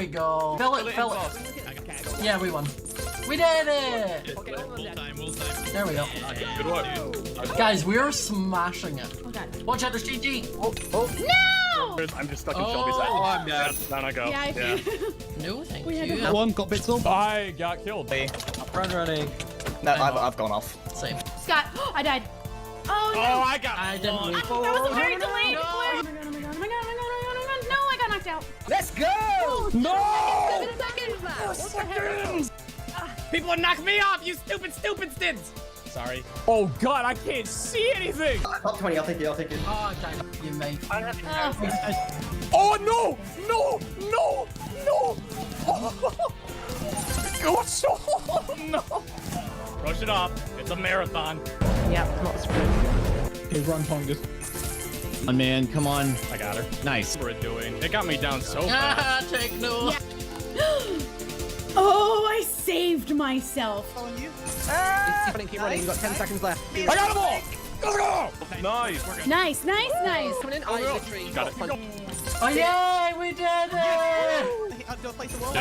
we go. Fill it. Yeah, we won. We did it! Okay, We'll time. There we go. Good work. Guys, we are smashing it. Oh god. Watch out, there's GG. No! I'm just stuck in Shelby's head. Oh, I'm dead. Down I go. Yeah, I feel. No, thank We had you. to- One got bits up. I got killed. Running. No, I've gone off. Same. Scott, I died. Oh no! Oh, I got. I didn't lose. That was a very no, delayed. no. Oh my god! Oh my god! Oh my god! Oh my god! No, I got knocked out. Let's go! No! 7 seconds. People would knock me off, you stupid stids. Sorry. Oh god, I can't see anything! Top 20, I'll take it. Oh, damn you, mate. Oh no! No! No! No! Oh, so no! Brush it off. It's a marathon. Yep, not a sprint. Okay, run, Tongas. Oh man, come on. I got her. Nice. What we're doing. It got me down so fast. Ah, take no. Oh, I saved myself. Keep running, you've got 10 seconds left. I got them all! Let's go! Nice. Nice. Coming in, Got it. Oh, yay, we did it! Beautiful.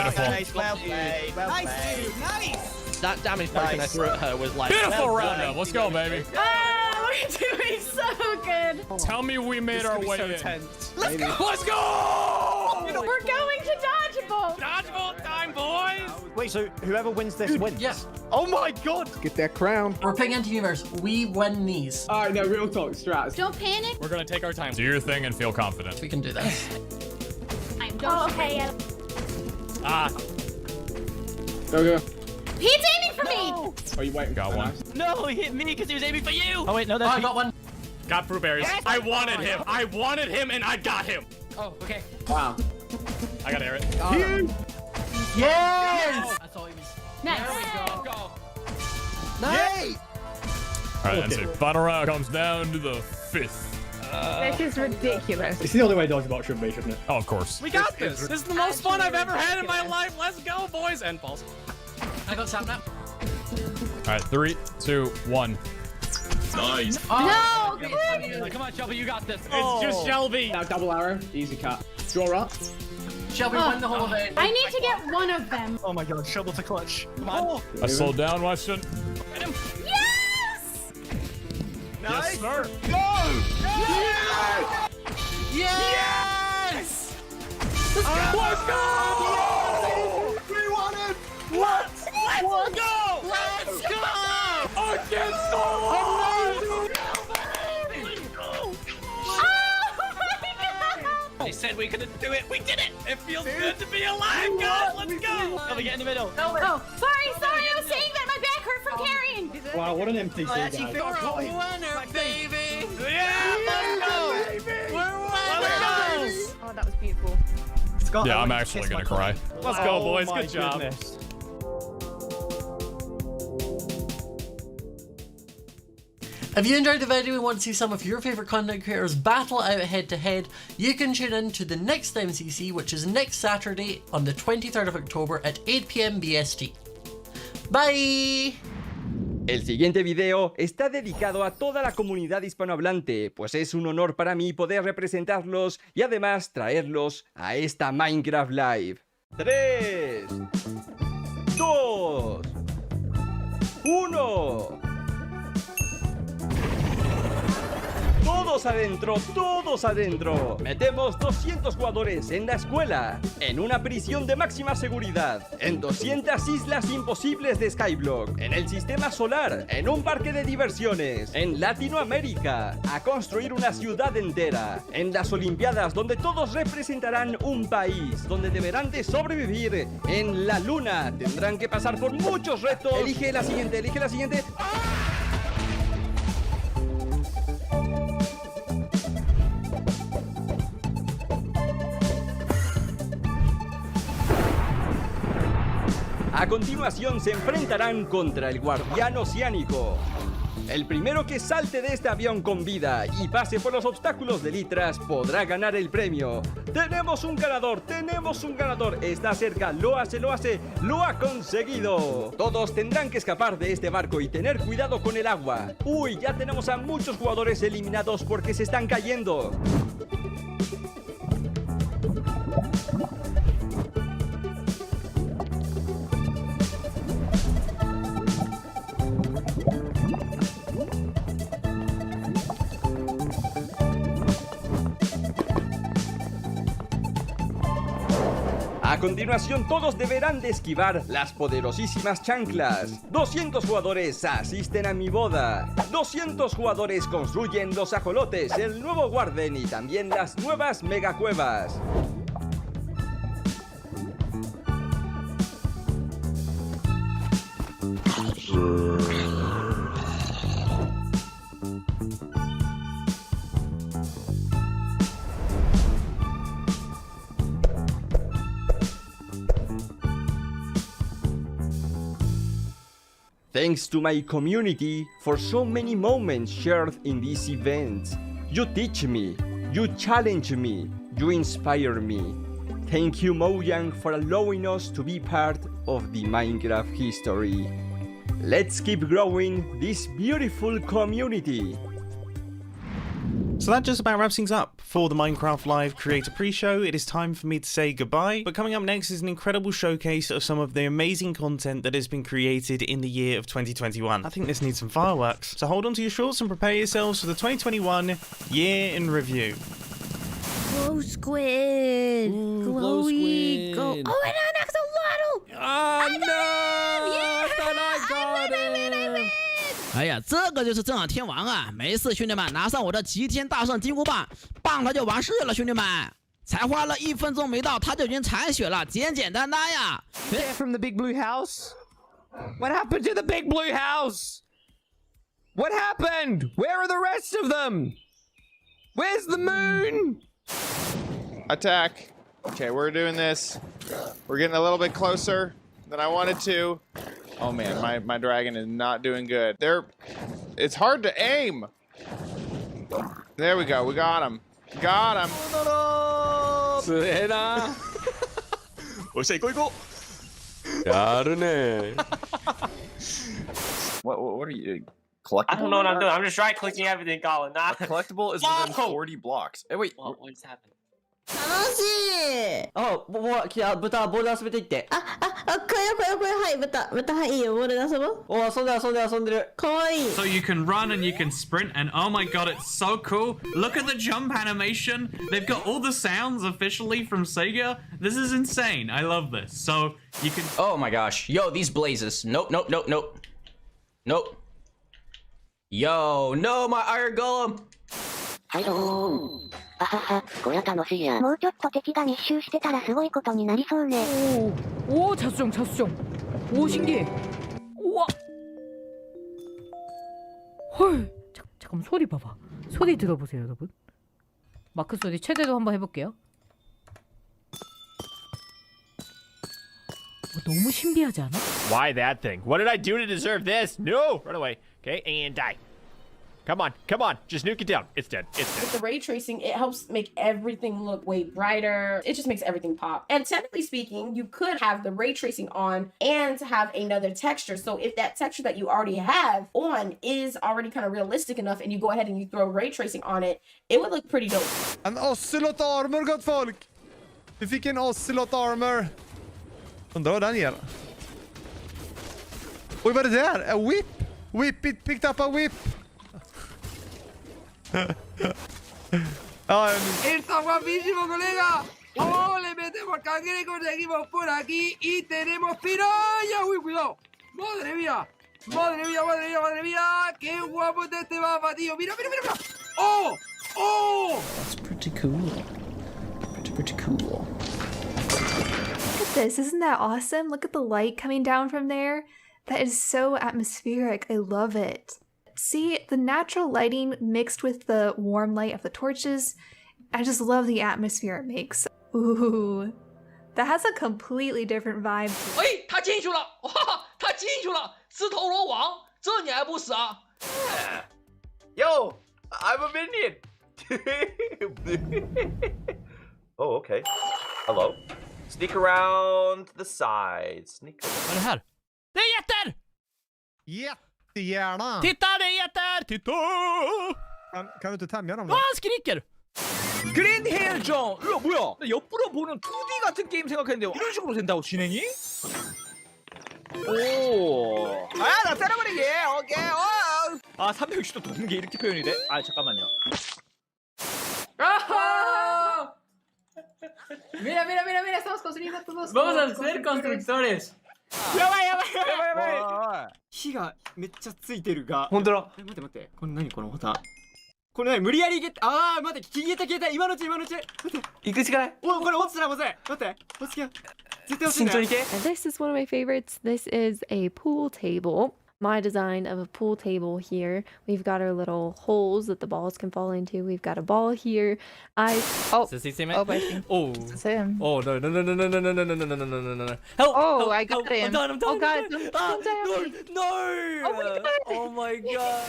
Well played. Nice! That damage potion I threw at her was like... Beautiful round. Let's go, baby. Oh, we're doing so good. Tell me we made our way in. Let's go! Let's go! We're going to dodgeball. Dodgeball time, boys. Wait, so whoever wins this wins? Yeah. Oh my god! Get that crown. We're picking into universe. We win these. Alright, no, real talk, strats. Don't panic. We're gonna take our time. Do your thing and feel confident. We can do this. Oh, okay. Ah. Go. He's aiming for me. Are you waiting? Got one. No, he hit me because he was aiming for you! Oh wait, no, Oh, I got one. Got fruit berries. I wanted him and I got him. Oh, okay. Wow. I got Eric. Yes! I thought he was. Nice. Go. Nice! Alright, and so final round comes down to the 5th. This is ridiculous. It's the only way dodgeball should be, shouldn't it? Oh, of course. We got this. This is the most fun I've ever had in my life. Let's go, boys. And balls. I got Sam now. Alright, 3, 2, 1. Nice. Oh, No. Come on, Shelby, you got this. It's just Shelby. Now double arrow, easy cut. Draw up. Shelby win the whole thing. I need to get one of them. Oh my god, shovel to clutch. Come on. I slowed down, Weston. Yes. Yes, sir. Yes! Let's go. We won it! Let's go. Let's go! Against the world. They said we couldn't do it. We did it. It feels good to be alive, guys. Let's go. Shelby, get in the middle. Oh, sorry. I was saying that my back hurt from carrying. Wow, what an NPC, guys. You're a winner, baby! Yeah, let's go. We're winners! Oh, that was beautiful. Scott, Yeah, I I'm want you to actually kiss gonna my cry. clock. Let's go, boys. my Good job. goodness. If you enjoyed the video and want to see some of your favourite content creators battle out head to head, you can tune in to the next MCC, which is next Saturday on the 23rd of October at 8 PM BST. Bye! El siguiente video está dedicado a toda la comunidad hispanohablante, pues es un honor para mí poder representarlos y además traerlos a esta Minecraft Live. 3, 2, 1... Todos adentro. Metemos 200 jugadores en la escuela, en una prisión de máxima seguridad, en 200 islas imposibles de Skyblock, en el sistema solar, en un parque de diversiones, en Latinoamérica, a construir una ciudad entera, en las Olimpiadas donde todos representarán un país, donde deberán de sobrevivir, en la luna, tendrán que pasar por muchos retos. Elige la siguiente. A continuación se enfrentarán contra el guardián oceánico. El primero que salte de este avión con vida y pase por los obstáculos de litras podrá ganar el premio. ¡Tenemos un ganador! Está cerca, lo ha conseguido. Todos tendrán que escapar de este barco y tener cuidado con el agua. Uy, ya tenemos a muchos jugadores eliminados porque se están cayendo. A continuación todos deberán de esquivar las poderosísimas chanclas. 200 jugadores asisten a mi boda. 200 jugadores construyen los ajolotes, el nuevo Warden y también las nuevas megacuevas. Thanks to my community for so many moments shared in this event. You teach me, you challenge me, you inspire me. Thank you Mojang for allowing us to be part of the Minecraft history. Let's keep growing this beautiful community. So that just about wraps things up for the Minecraft Live Creator Pre-Show. It is time for me to say goodbye, but coming up next is an incredible showcase of some of the amazing content that has been created in the year of 2021. I think this needs some fireworks, so hold on to your shorts and prepare yourselves for the 2021 year in review. Glow squid. glow Glowy. squid. Oh, and an axolotl. Oh no! Yeah! I thought I got it. 哎呀，这个就是正好天王啊！没事，兄弟们，拿上我的齐天大圣金箍棒，棒他就完事了，兄弟们。才花了1分钟没到，他就已经残血了，简简单单呀。From the big blue house? What happened to the big blue house? What happened? Where are the rest of them? Where's the moon? Attack. Okay, we're doing this. We're getting a little bit closer than I wanted to. Oh man, my dragon is not doing good. It's hard to aim. There we go. We got him. Got him. すげえな。おっしゃ、行こう行こやるね。What are you? Collectible? I don't know what I'm doing. I'm just right clicking everything, Colin. Not Collectible is within 40 blocks. Hey, wait. What just happened? 楽しい。あ、豚ボール遊びていって。これはい、豚はいいよ、ボールで遊ぼう。お、遊んでる。かわいい。 So you can run and you can sprint, and oh my god, it's so cool. Look at the jump animation. They've got all the sounds officially from Sega. This is insane. I love this. So you can... Oh my gosh. Yo, these blazes. Nope. Yo, no, my iron golem. はいどーん。こりゃ楽しいや。もうちょっと敵が密集してたらすごいことになりそうね。오, 자수정. 오, 신기해. 우와. 헐. 잠깐만, 소리 봐봐. 소리 들어보세요, 여러분. 마크 소리 최대로 한번 해볼게요. 너무 신비하지 않아? Why that thing? What did I do to deserve this? No! Run away. Okay, and die. Come on. Just nuke it down. It's dead. With the ray tracing, it helps make everything look way brighter. It just makes everything pop. And technically speaking, you could have the ray tracing on and have another texture. So if that texture that you already have on is already kind of realistic enough and you go ahead and you throw ray tracing on it, it would look pretty dope. En ocelot armor, gott folk! Vi fick en ocelot armor. Undrar vad den ger. Oj, vad är det där? A whip? Whip it picked up a whip. ¡Está guapísimo, colega! ¡Oh, le metemos cangrejos, seguimos por aquí y tenemos piraya! ¡Uy, cuidado! ¡Madre mía! ¡Qué guapo está este mapa, tío! ¡Mira! ¡Oh! That's pretty cool. Pretty cool. Look at this. Isn't that awesome? Look at the light coming down from there. That is so atmospheric. I love it. See, the natural lighting mixed with the warm light of the torches. I just love the atmosphere it makes. Ooh, that has a completely different vibe. 哎，他进去了！哇，他进去了！自投罗网，这你还不死啊 Yo, I'm a minion. Oh, okay. Hello. Sneak around the sides. Sneak. Vad är det här? Det är jätter! Jättegärna. Titta, det är jätter! Titta! Kan du inte tämja dem då? Han skriker! 그린 헬정! 이거 뭐야? 나 옆으로 보는 2D 같은 게임 생각했는데 이런 식으로 된다고 진행이? 오! 나 때려버리게! 오케이! 아, 360도 도는 게 이렇게 표현이 돼? 아, 잠깐만요. 아하! Mira, mira, mira, mira, estamos construyendo todos. Vamos a ser constructores. やばいやばいやばいやばい。火がめっちゃついてるが。本当だ。待って待って。これ何このボタン。これ何無理やりゲット。ああ待って消えた消えた。今のうち今のうち。待って。行くしかない。おこれ落ちたらまずい。待って。落ちてよ。絶対落ちる。慎重に行け。 And this is one of my favorites. This is a pool table. My design of a pool table here. We've got our little holes that the balls can fall into. We've got a ball here. Oh, Does he see me? oh, I think Oh. it's him. Oh no no no no no no no no no no no no no no no! Help! Oh, help, I got help. him. I'm done. I'm done. Oh God, I'm done. don't die on me. No! Oh my God. Oh my God!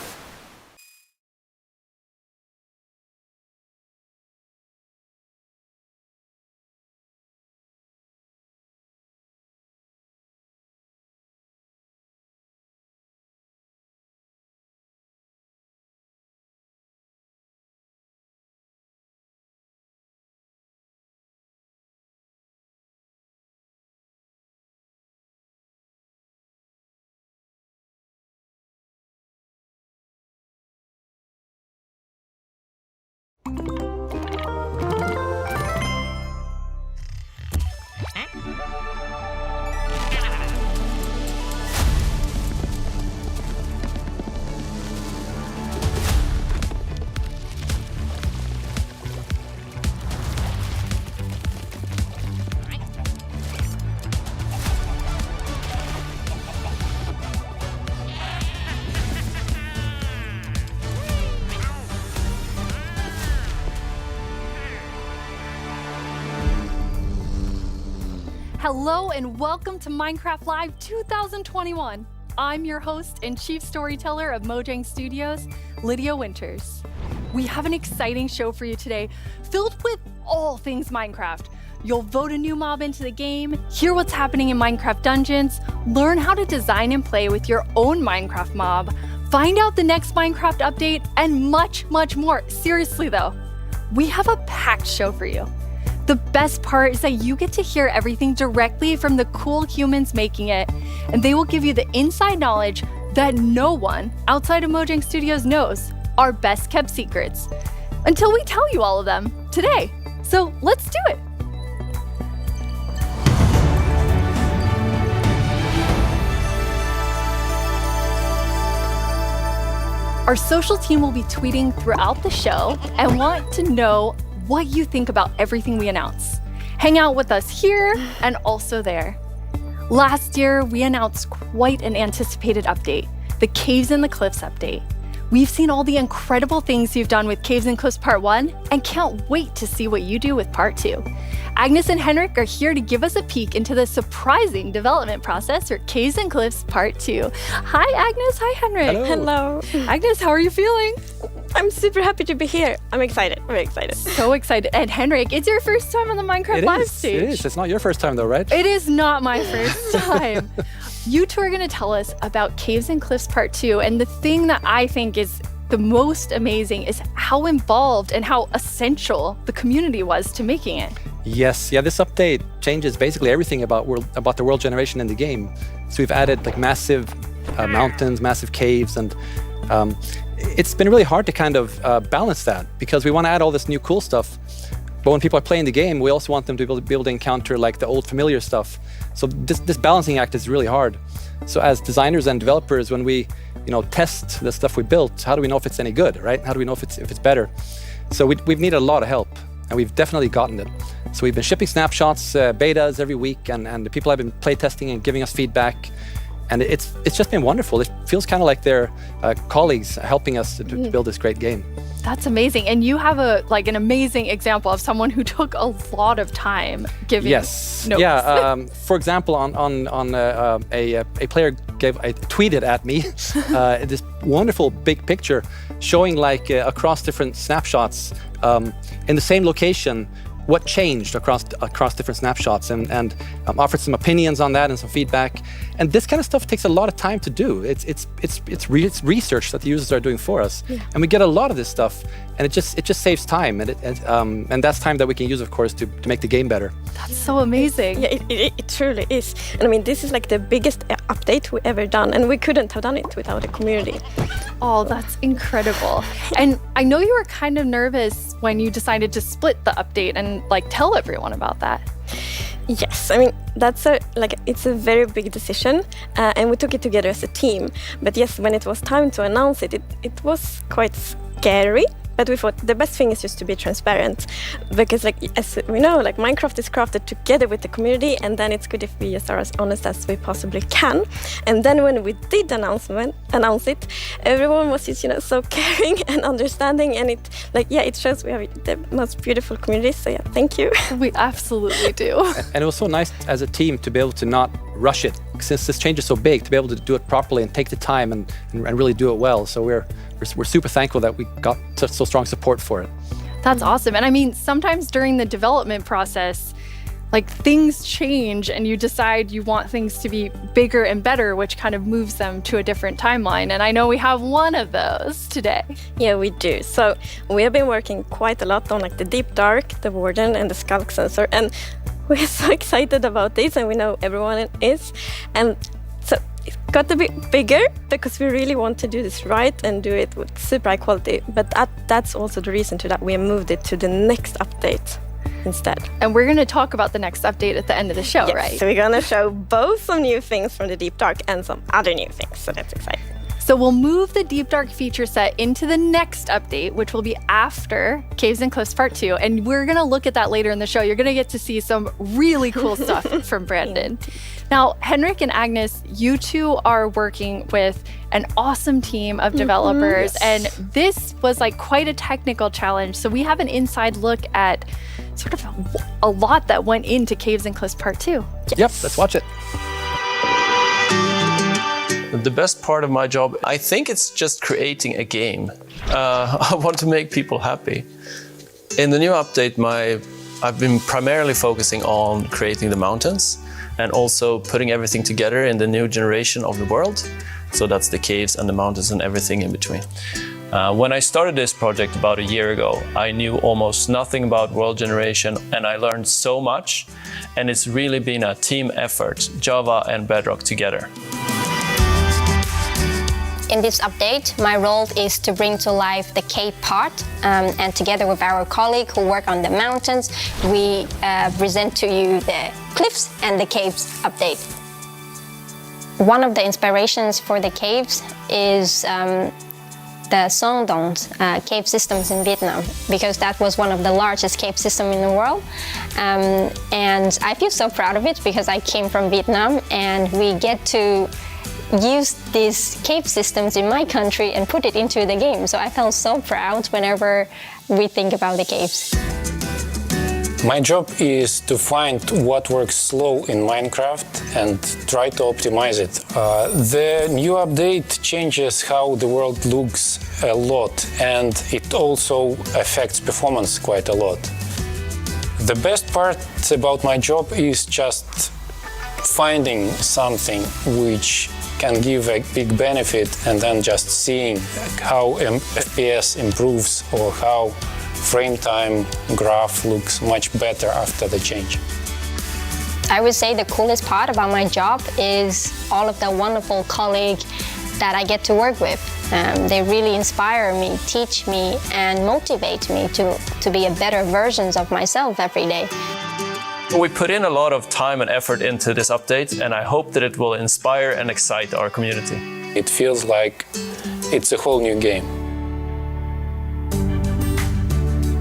Hello and welcome to Minecraft Live 2021. I'm your host and chief storyteller of Mojang Studios, Lydia Winters. We have an exciting show for you today, filled with all things Minecraft. You'll vote a new mob into the game, hear what's happening in Minecraft dungeons, learn how to design and play with your own Minecraft mob, find out the next Minecraft update, and much, much more. Seriously though, we have a packed show for you. The best part is that you get to hear everything directly from the cool humans making it, and they will give you the inside knowledge that no one outside of Mojang Studios knows, our best kept secrets, until we tell you all of them today. So let's do it. Our social team will be tweeting throughout the show and want to know what you think about everything we announce. Hang out with us here and also there. Last year, we announced quite an anticipated update, the Caves and the Cliffs update. We've seen all the incredible things you've done with Caves and Cliffs Part 1 and can't wait to see what you do with Part 2. Agnes and Henrik are here to give us a peek into the surprising development process for Caves and Cliffs Part 2. Hi Agnes, hi Henrik. Hello. Agnes, how are you feeling? I'm super happy to be here. I'm excited. Very excited. So excited. And Henrik, it's your first time on the Minecraft Live stage. It is. It's not your first time though, right? It is not my first time. You two are going to tell us about Caves and Cliffs Part 2, and the thing that I think is the most amazing is how involved and how essential the community was to making it. Yes. Yeah. This update changes basically everything about the world generation in the game. So we've added like massive mountains, massive caves, and it's been really hard to kind of balance that because we want to add all this new cool stuff. But when people are playing the game, we also want them to be able to encounter like the old familiar stuff. So this balancing act is really hard. So as designers and developers, when we test the stuff we built, how do we know if it's any good, right? How do we know if it's better? So we've needed a lot of help, and we've definitely gotten it. So we've been shipping snapshots, betas every week, and the people have been play testing and giving us feedback. And it's just been wonderful. It feels kind of like they're colleagues helping us to build this great game. That's amazing. And you have an amazing example of someone who took a lot of time giving notes. Yeah. For example, a player tweeted at me this wonderful big picture showing like across different snapshots in the same location what changed across different snapshots, and offered some opinions on that and some feedback. And this kind of stuff takes a lot of time to do. It's research that the users are doing for us, and we get a lot of this stuff, and it just saves time, and that's time that we can use, of course, to make the game better. That's so amazing. Yeah, it truly is. And I mean, this is like the biggest update we ever done, and we couldn't have done it without the community. Oh, that's incredible. And I know you were kind of nervous when you decided to split the update and like tell everyone about that. Yes, I mean, it's a very big decision, and we took it together as a team. But yes, when it was time to announce it, it was quite scary. But we thought the best thing is just to be transparent, because like as we know, like Minecraft is crafted together with the community, and then it's good if we just are as honest as we possibly can. And then when we did announce it, everyone was just so caring and understanding, and it shows we have the most beautiful community. So yeah, thank you. We absolutely do. And it was so nice as a team to be able to not rush it, since this change is so big, to be able to do it properly and take the time and really do it well. So we're super thankful that we got so strong support for it. That's awesome. And I mean, sometimes during the development process, like things change and you decide you want things to be bigger and better, which kind of moves them to a different timeline. And I know we have one of those today. Yeah, we do. So we have been working quite a lot on like the Deep Dark, the Warden, and the Skulk Sensor. And we're so excited about this, and we know everyone is. And so it got a bit bigger because we really want to do this right and do it with super high quality. But that's also the reason to that we moved it to the next update instead. And we're going to talk about the next update at the end of the show, yes, right? So we're going to show both some new things from the Deep Dark and some other new things. So that's exciting. So we'll move the Deep Dark feature set into the next update, which will be after Caves and Cliffs Part 2. And we're going to look at that later in the show. You're going to get to see some really cool stuff from Brandon. Now, Henrik and Agnes, you two are working with an awesome team of developers. And this was like quite a technical challenge. So we have an inside look at sort of a lot that went into Caves and Cliffs Part 2. Yep, let's watch it. The best part of my job, I think it's just creating a game. I want to make people happy. In the new update, I've been primarily focusing on creating the mountains and also putting everything together in the new generation of the world. So that's the caves and the mountains and everything in between. When I started this project about a year ago, I knew almost nothing about world generation, and I learned so much. And it's really been a team effort, Java and Bedrock together. In this update, my role is to bring to life the cave part, and together with our colleague who work on the mountains, we present to you the cliffs and the caves update. One of the inspirations for the caves is the Son Dons cave systems in Vietnam, because that was one of the largest cave systems in the world. And I feel so proud of it because I came from Vietnam, and we get to use these cave systems in my country and put it into the game. So I felt so proud whenever we think about the caves. My job is to find what works slow in Minecraft and try to optimize it. The new update changes how the world looks a lot, and it also affects performance quite a lot. The best part about my job is just finding something which can give a big benefit, and then just seeing how FPS improves or how frame time graph looks much better after the change. I would say the coolest part about my job is all of the wonderful colleagues that I get to work with. They really inspire me, teach me, and motivate me to be a better version of myself every day. We put in a lot of time and effort into this update, and I hope that it will inspire and excite our community. It feels like it's a whole new game.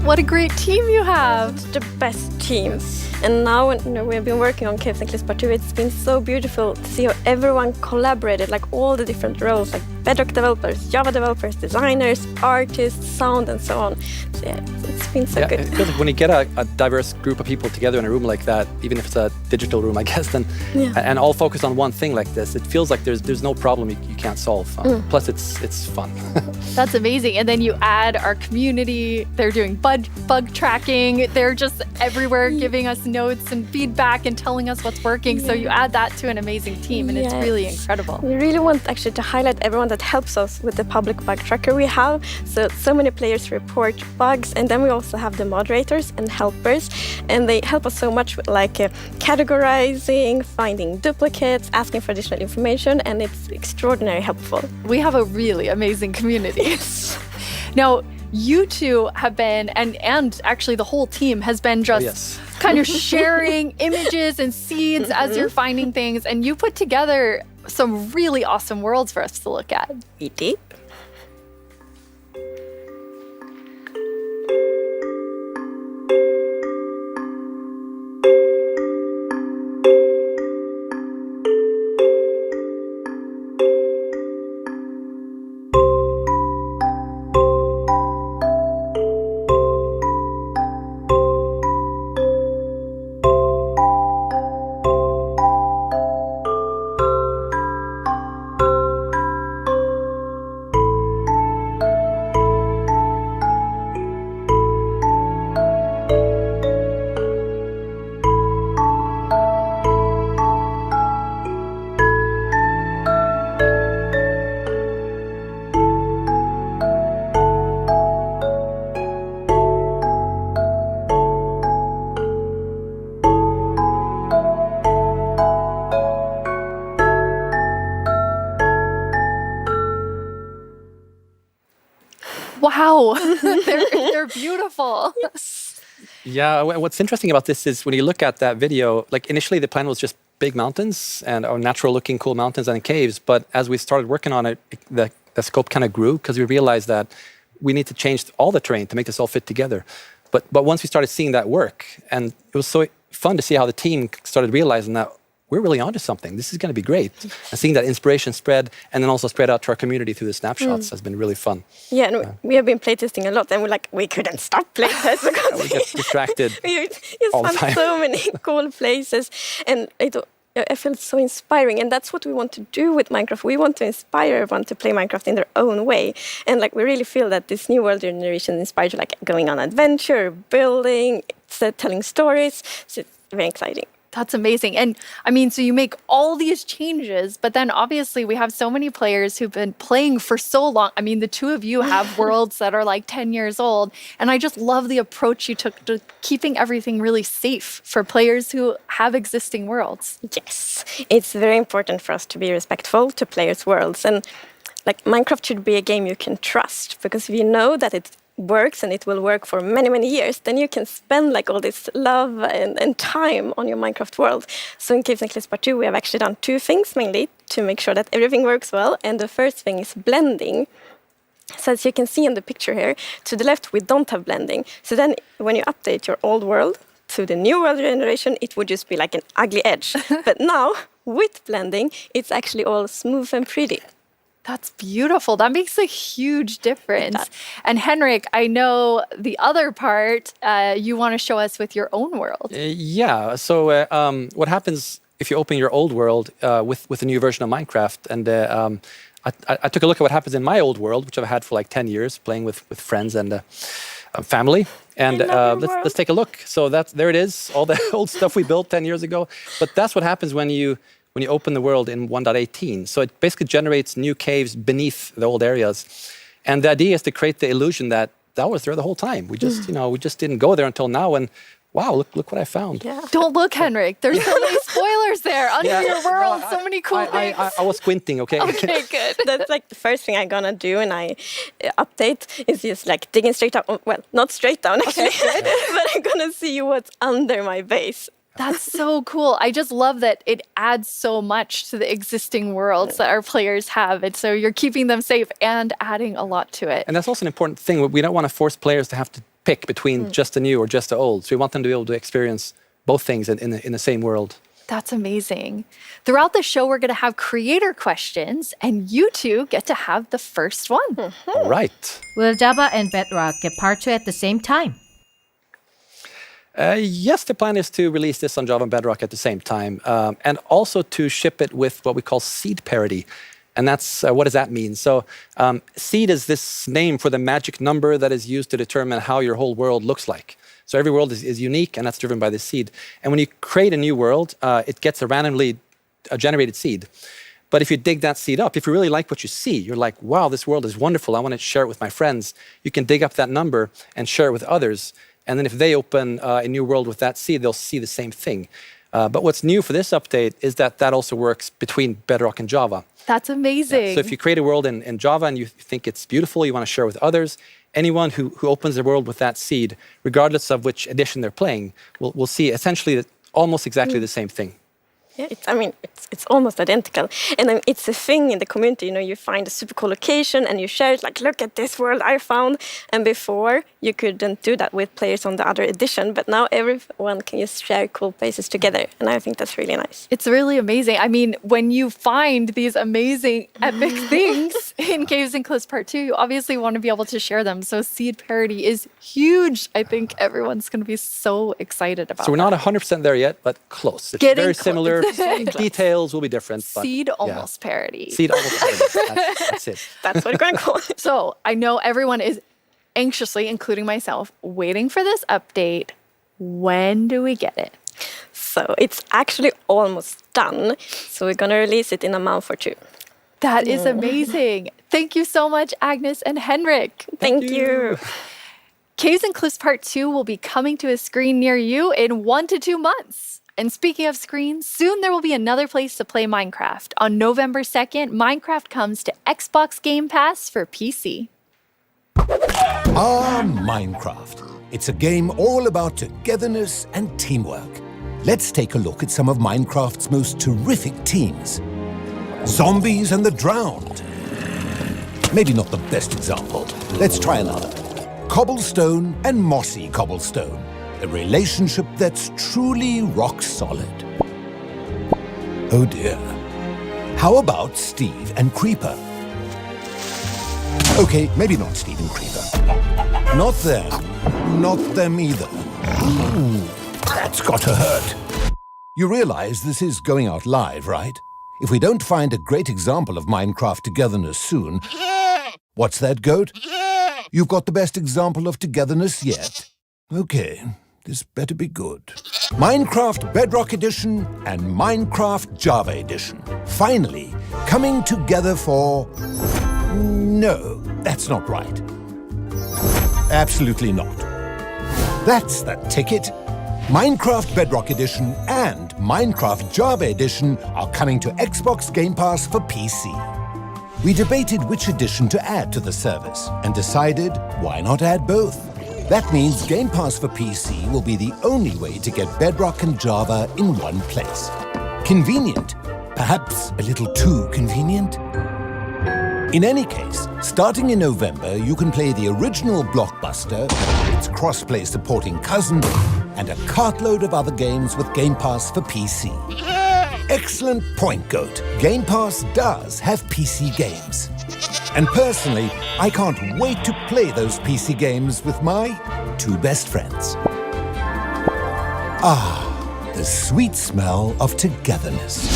What a great team you have! The best team. And now when we have been working on Caves and Cliffs Part 2, it's been so beautiful to see how everyone collaborated, like all the different roles, like Bedrock developers, Java developers, designers, artists, sound, and so on. So yeah, it's been so good. It feels like when you get a diverse group of people together in a room like that, even if it's a digital room, I guess, then and all focused on one thing like this, it feels like there's no problem you can't solve. Plus, it's fun. That's amazing. And then you add our community. They're doing bug tracking. They're just everywhere giving us notes and feedback and telling us what's working. So you add that to an amazing team, and it's really incredible. We really want actually to highlight everyone that helps us with the public bug tracker we have. So many players report bugs, and then we also have the moderators and helpers, and they help us so much with like categorizing, finding duplicates, asking for additional information, and it's extraordinarily helpful. We have a really amazing community. Now, you two have been, and actually the whole team has been just kind of sharing images and seeds as you're finding things, and you put together some really awesome worlds for us to look at. We did. Wow, they're beautiful. Yes. Yeah, what's interesting about this is when you look at that video, like initially the plan was just big mountains and natural looking cool mountains and caves. But as we started working on it, the scope kind of grew because we realized that we need to change all the terrain to make this all fit together. But once we started seeing that work, and it was so fun to see how the team started realizing that we're really onto something. This is going to be great. And seeing that inspiration spread and then also spread out to our community through the snapshots has been really fun. Yeah, and we have been playtesting a lot, and we couldn't stop playtesting because we get distracted we just found so many cool places, and I feel so inspiring, and that's what we want to do with Minecraft. We want to inspire everyone to play Minecraft in their own way, and like we really feel that this new world generation inspires you, like going on adventure, building, telling stories. So it's very exciting. That's amazing. And I mean, so you make all these changes, but then obviously we have so many players who've been playing for so long. I mean, the two of you have worlds that are like 10 years old. And I just love the approach you took to keeping everything really safe for players who have existing worlds. Yes, it's very important for us to be respectful to players' worlds. And like Minecraft should be a game you can trust, because if you know that it works and it will work for many, many years, then you can spend like all this love and time on your Minecraft world. So in Caves and Cliffs Part 2, we have actually done two things mainly to make sure that everything works well. And the first thing is blending. So as you can see in the picture here, to the left, we don't have blending. So then when you update your old world to the new world generation, it would just be like an ugly edge. But now, with blending, it's actually all smooth and pretty. That's beautiful. That makes a huge difference. And Henrik, I know the other part you want to show us with your own world. Yeah. So what happens if you open your old world with a new version of Minecraft? And I took a look at what happens in my old world, which I've had for like 10 years, playing with friends and family. And let's take a look. So there it is, all the old stuff we built 10 years ago. But that's what happens when you open the world in 1.18. So it basically generates new caves beneath the old areas. And the idea is to create the illusion that was there the whole time. We just, we just didn't go there until now. And wow, look what I found. Yeah. Don't look, Henrik. There's so many spoilers there under your world. So many cool things. I was squinting, okay? Okay, good. That's like the first thing I'm gonna do when I update is just like digging straight down. Well, not straight down actually, but I'm gonna see what's under my base. That's so cool. I just love that it adds so much to the existing worlds that our players have. And so you're keeping them safe and adding a lot to it. And that's also an important thing. We don't want to force players to have to pick between just the new or just the old. So we want them to be able to experience both things in the same world. That's amazing. Throughout the show, we're going to have creator questions, and you two get to have the first one. All right. Will Java and Bedrock get Part 2 at the same time? Yes, the plan is to release this on Java and Bedrock at the same time, and also to ship it with what we call seed parity. And that's, what does that mean? So seed is this name for the magic number that is used to determine how your whole world looks like. So every world is unique, and that's driven by the seed. And when you create a new world, it gets a randomly generated seed. But if you dig that seed up, if you really like what you see, you're like, wow, this world is wonderful, I want to share it with my friends. You can dig up that number and share it with others. And then if they open a new world with that seed, they'll see the same thing. But what's new for this update is that also works between Bedrock and Java. That's amazing. Yeah. So if you create a world in Java and you think it's beautiful, you want to share it with others, anyone who opens the world with that seed, regardless of which edition they're playing, will see essentially almost exactly the same thing. Yeah, it's almost identical. And it's a thing in the community, you find a super cool location and you share it, like, look at this world I found. And before, you couldn't do that with players on the other edition, but now everyone can just share cool places together. And I think that's really nice. It's really amazing. I mean, when you find these amazing, epic things in Caves and Cliffs Part 2, you obviously want to be able to share them. So seed parity is huge. I think everyone's going to be so excited about it. So we're not 100% there yet, but close. It's very similar. Details will be different. But seed almost parity. Seed almost parity. That's it. That's what we're going to call it. So I know everyone is anxiously, including myself, waiting for this update. When do we get it? So it's actually almost done. So we're going to release it in a month or two. That is amazing. Thank you so much, Agnes and Henrik. Thank you. Caves and Cliffs Part 2 will be coming to a screen near you in 1 to 2 months. And speaking of screens, soon there will be another place to play Minecraft. On November 2nd, Minecraft comes to Xbox Game Pass for PC. Minecraft. It's a game all about togetherness and teamwork. Let's take a look at some of Minecraft's most terrific teams. Zombies and the Drowned. Maybe not the best example. Let's try another. Cobblestone and Mossy Cobblestone. A relationship that's truly rock solid. Oh dear. How about Steve and Creeper? Okay, maybe not Steve and Creeper. Not them. Not them either. Ooh, that's gotta hurt. You realize this is going out live, right? If we don't find a great example of Minecraft togetherness soon... What's that, Goat? You've got the best example of togetherness yet. Okay. This better be good. Minecraft Bedrock Edition and Minecraft Java Edition. Finally, coming together for... No, that's not right. Absolutely not. That's the ticket. Minecraft Bedrock Edition and Minecraft Java Edition are coming to Xbox Game Pass for PC. We debated which edition to add to the service and decided why not add both. That means Game Pass for PC will be the only way to get Bedrock and Java in one place. Convenient. Perhaps a little too convenient. In any case, starting in November, you can play the original Blockbuster, its cross-play supporting cousin, and a cartload of other games with Game Pass for PC. Excellent point, Goat. Game Pass does have PC games. And personally, I can't wait to play those PC games with my 2 best friends. Ah, the sweet smell of togetherness.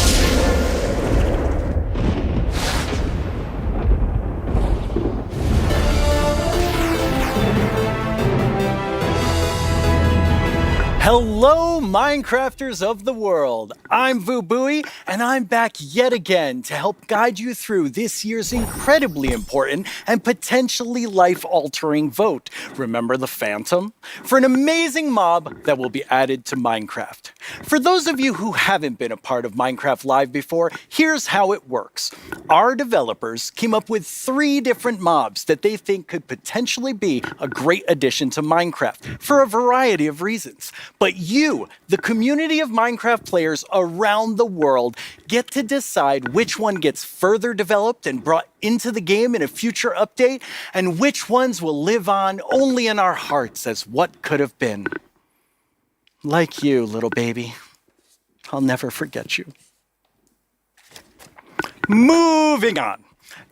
Hello, Minecrafters of the world. I'm VooBooey, and I'm back yet again to help guide you through this year's incredibly important and potentially life-altering vote. Remember the Phantom? For an amazing mob that will be added to Minecraft. For those of you who haven't been a part of Minecraft Live before, here's how it works. Our developers came up with 3 different mobs that they think could potentially be a great addition to Minecraft for a variety of reasons. But you, the community of Minecraft players around the world, get to decide which one gets further developed and brought into the game in a future update, and which ones will live on only in our hearts as what could have been. Like you, little baby. I'll never forget you. Moving on.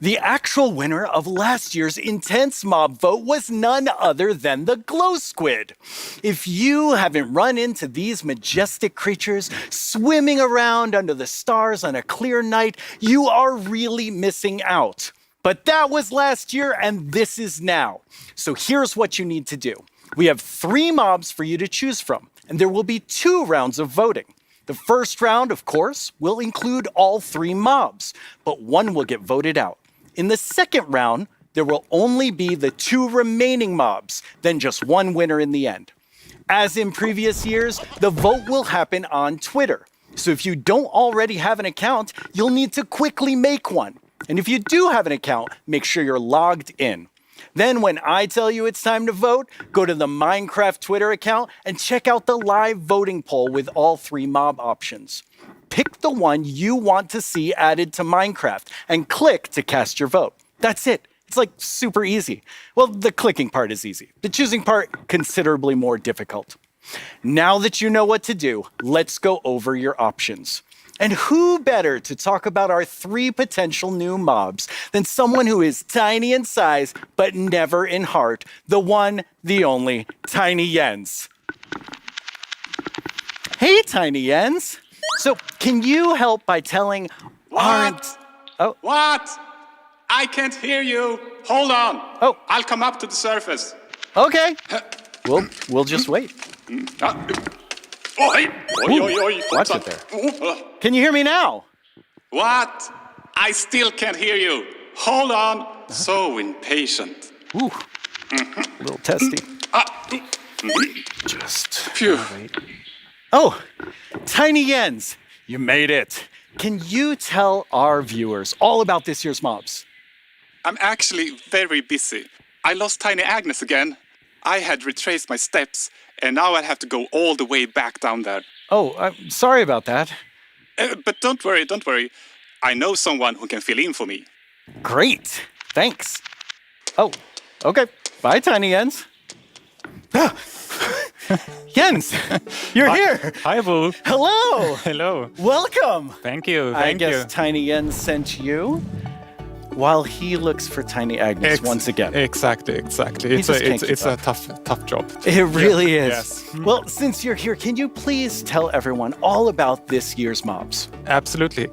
The actual winner of last year's intense mob vote was none other than the glow squid. If you haven't run into these majestic creatures swimming around under the stars on a clear night, you are really missing out. But that was last year and this is now. So here's what you need to do. We have 3 mobs for you to choose from, and there will be 2 rounds of voting. The first round, of course, will include all 3 mobs, but 1 will get voted out. In the second round, there will only be the 2 remaining mobs, then just 1 winner in the end. As in previous years, the vote will happen on Twitter. So if you don't already have an account, you'll need to quickly make one. And if you do have an account, make sure you're logged in. Then when I tell you it's time to vote, go to the Minecraft Twitter account and check out the live voting poll with all 3 mob options. Pick the one you want to see added to Minecraft and click to cast your vote. That's it. It's like super easy. Well, the clicking part is easy. The choosing part, considerably more difficult. Now that you know what to do, let's go over your options. And who better to talk about our 3 potential new mobs than someone who is tiny in size, but never in heart, the one, the only, Tiny Jens. Hey, Tiny Jens. So, can you help by telling What? I can't hear you. Hold on. Oh. I'll come up to the surface. Okay. We'll just wait. Oh, hey. Oi, oi, oi. Watch it there. Can you hear me now? What? I still can't hear you. Hold on. So impatient. Ooh. A little testy. Just. Phew. Oh, Tiny Jens, you made it. Can you tell our viewers all about this year's mobs? I'm actually very busy. I lost Tiny Agnes again. I had retraced my steps, and now I have to go all the way back down there. Oh, I'm sorry about that. But don't worry, don't worry. I know someone who can fill in for me. Great. Thanks. Oh, okay. Bye, Tiny Jens. Jens, you're here. Hi, Boo. Hello. Hello. Welcome. Thank you. I guess Tiny Jens sent you while he looks for Tiny Agnes once again. Exactly. It's a tough job. It really is. Yes. Well, since you're here, can you please tell everyone all about this year's mobs? Absolutely.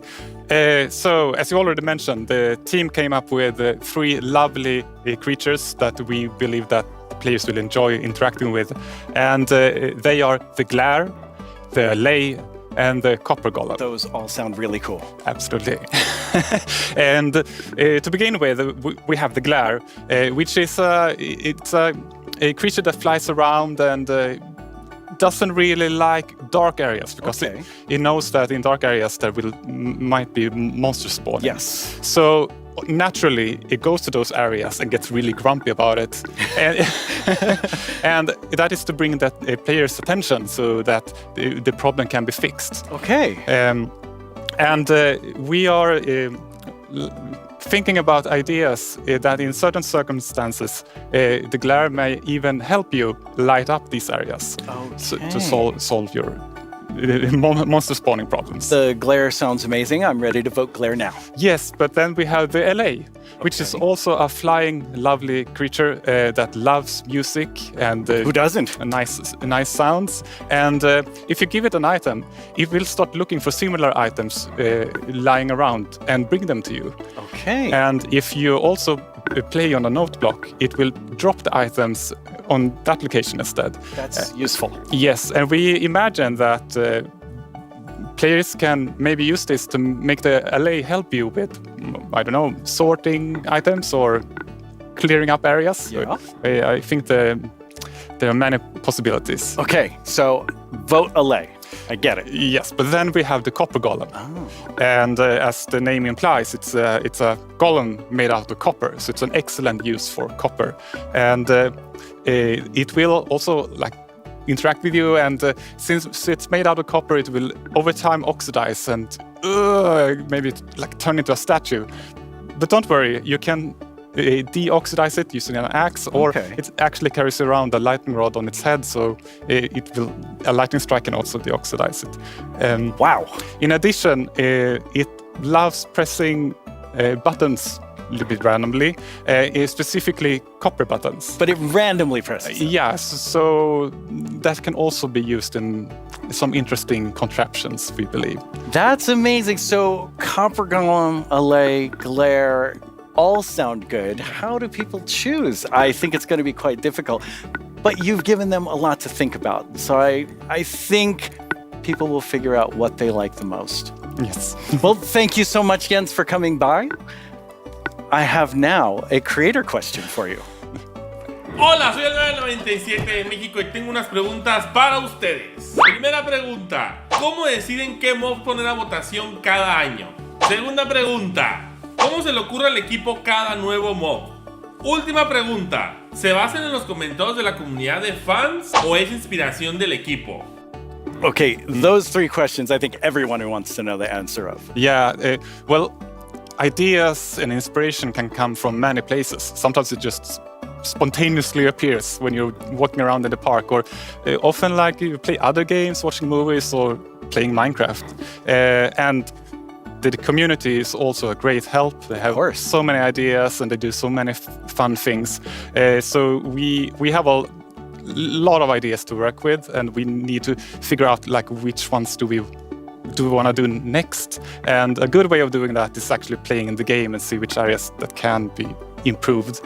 So, as you already mentioned, the team came up with 3 lovely creatures that we believe that players will enjoy interacting with. And they are the Glare, the Lay, and the Copper Golem. Those all sound really cool. Absolutely. And to begin with, we have the Glare, which is it's a creature that flies around and doesn't really like dark areas because it knows that in dark areas there might be monsters spawning. Yes. So naturally, it goes to those areas and gets really grumpy about it. And that is to bring that player's attention so that the problem can be fixed. Okay. And we are thinking about ideas that in certain circumstances, the Glare may even help you light up these areas to solve your monster spawning problems. The Glare sounds amazing. I'm ready to vote Glare now. Yes, but then we have the LA, which is also a flying, lovely creature that loves music and who doesn't? Nice sounds. And if you give it an item, it will start looking for similar items lying around and bring them to you. Okay. And if you also play on a note block, it will drop the items on that location instead. That's useful. Yes, and we imagine that players can maybe use this to make the LA help you with, I don't know, sorting items or clearing up areas. Yeah. I think there are many possibilities. Okay, so vote LA. I get it. Yes, but then we have the Copper Golem. And as the name implies, it's a golem made out of copper. So it's an excellent use for copper. And it will also interact with you. And since it's made out of copper, it will over time oxidize and maybe turn into a statue. But don't worry, you can deoxidize it using an axe, or it actually carries around a lightning rod on its head, so a lightning strike can also deoxidize it. Wow! In addition, it loves pressing buttons a little bit randomly, specifically copper buttons. But it randomly presses. Yes, so that can also be used in some interesting contraptions, we believe. That's amazing. So Copper Golem, LA, Glare, all sound good. How do people choose? I think it's going to be quite difficult. but you've given them a lot to think about. So I think people will figure out what they like the most. Yes. Well, thank you so much, Jens, for coming by. I have now a creator question for you. Hola, soy el 997 de México y tengo unas preguntas para ustedes. Primera pregunta, ¿cómo deciden qué mob poner a votación cada año? Segunda pregunta, ¿cómo se le ocurre al equipo cada nuevo mob? Última pregunta, ¿se basan en los comentarios de la comunidad de fans o es inspiración del equipo? Okay, those 3 questions I think everyone wants to know the answer of. Yeah, well, ideas and inspiration can come from many places. Sometimes it just spontaneously appears when you're walking around in the park, or often like you play other games, watching movies, or playing Minecraft. And the community is also a great help. They have so many ideas and they do so many fun things. So we have a lot of ideas to work with, and we need to figure out like which ones do we want to do next. And a good way of doing that is actually playing in the game and see which areas that can be improved.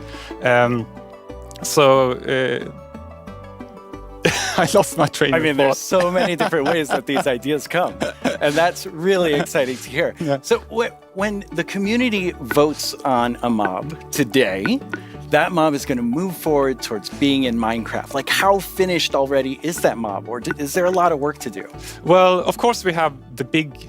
I lost my train of thought. There's so many different ways that these ideas come, and that's really exciting to hear. Yeah. So when the community votes on a mob today, that mob is going to move forward towards being in Minecraft. Like, how finished already is that mob, or is there a lot of work to do? Well, of course we have the big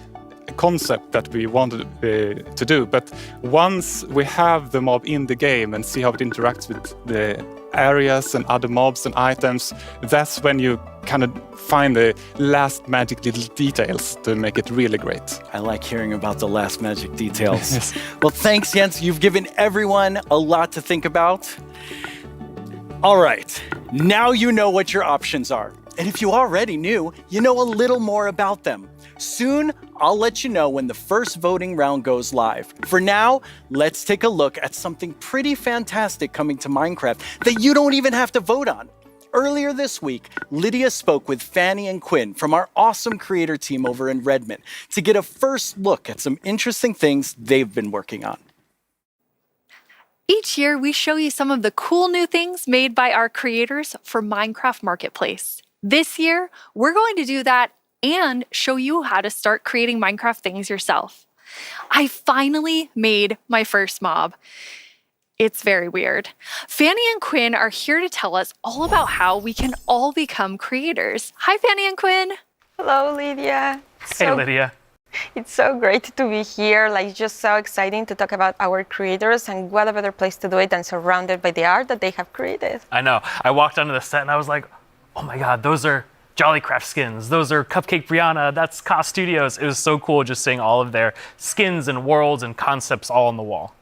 concept that we wanted to do, but once we have the mob in the game and see how it interacts with the areas and other mobs and items, that's when you kind of find the last magic little details to make it really great. I like hearing about the last magic details. Yes. Well, thanks, Jens. You've given everyone a lot to think about. All right, now you know what your options are. And if you already knew, you know a little more about them. Soon, I'll let you know when the first voting round goes live. For now, let's take a look at something pretty fantastic coming to Minecraft that you don't even have to vote on. Earlier this week, Lydia spoke with Fanny and Quinn from our awesome creator team over in Redmond to get a first look at some interesting things they've been working on. Each year, we show you some of the cool new things made by our creators for Minecraft Marketplace. This year, we're going to do that and show you how to start creating Minecraft things yourself. I finally made my first mob. It's very weird. Fanny and Quinn are here to tell us all about how we can all become creators. Hi, Fanny and Quinn. Hello, Lydia. Hey, Lydia. It's so great to be here. Like, just so exciting to talk about our creators, and what a better place to do it than surrounded by the art that they have created. I know. I walked onto the set and I was like, oh my God, those are Jollycraft skins. Those are Cupcake Brianna. That's Ka Studios. It was so cool just seeing all of their skins and worlds and concepts all on the wall.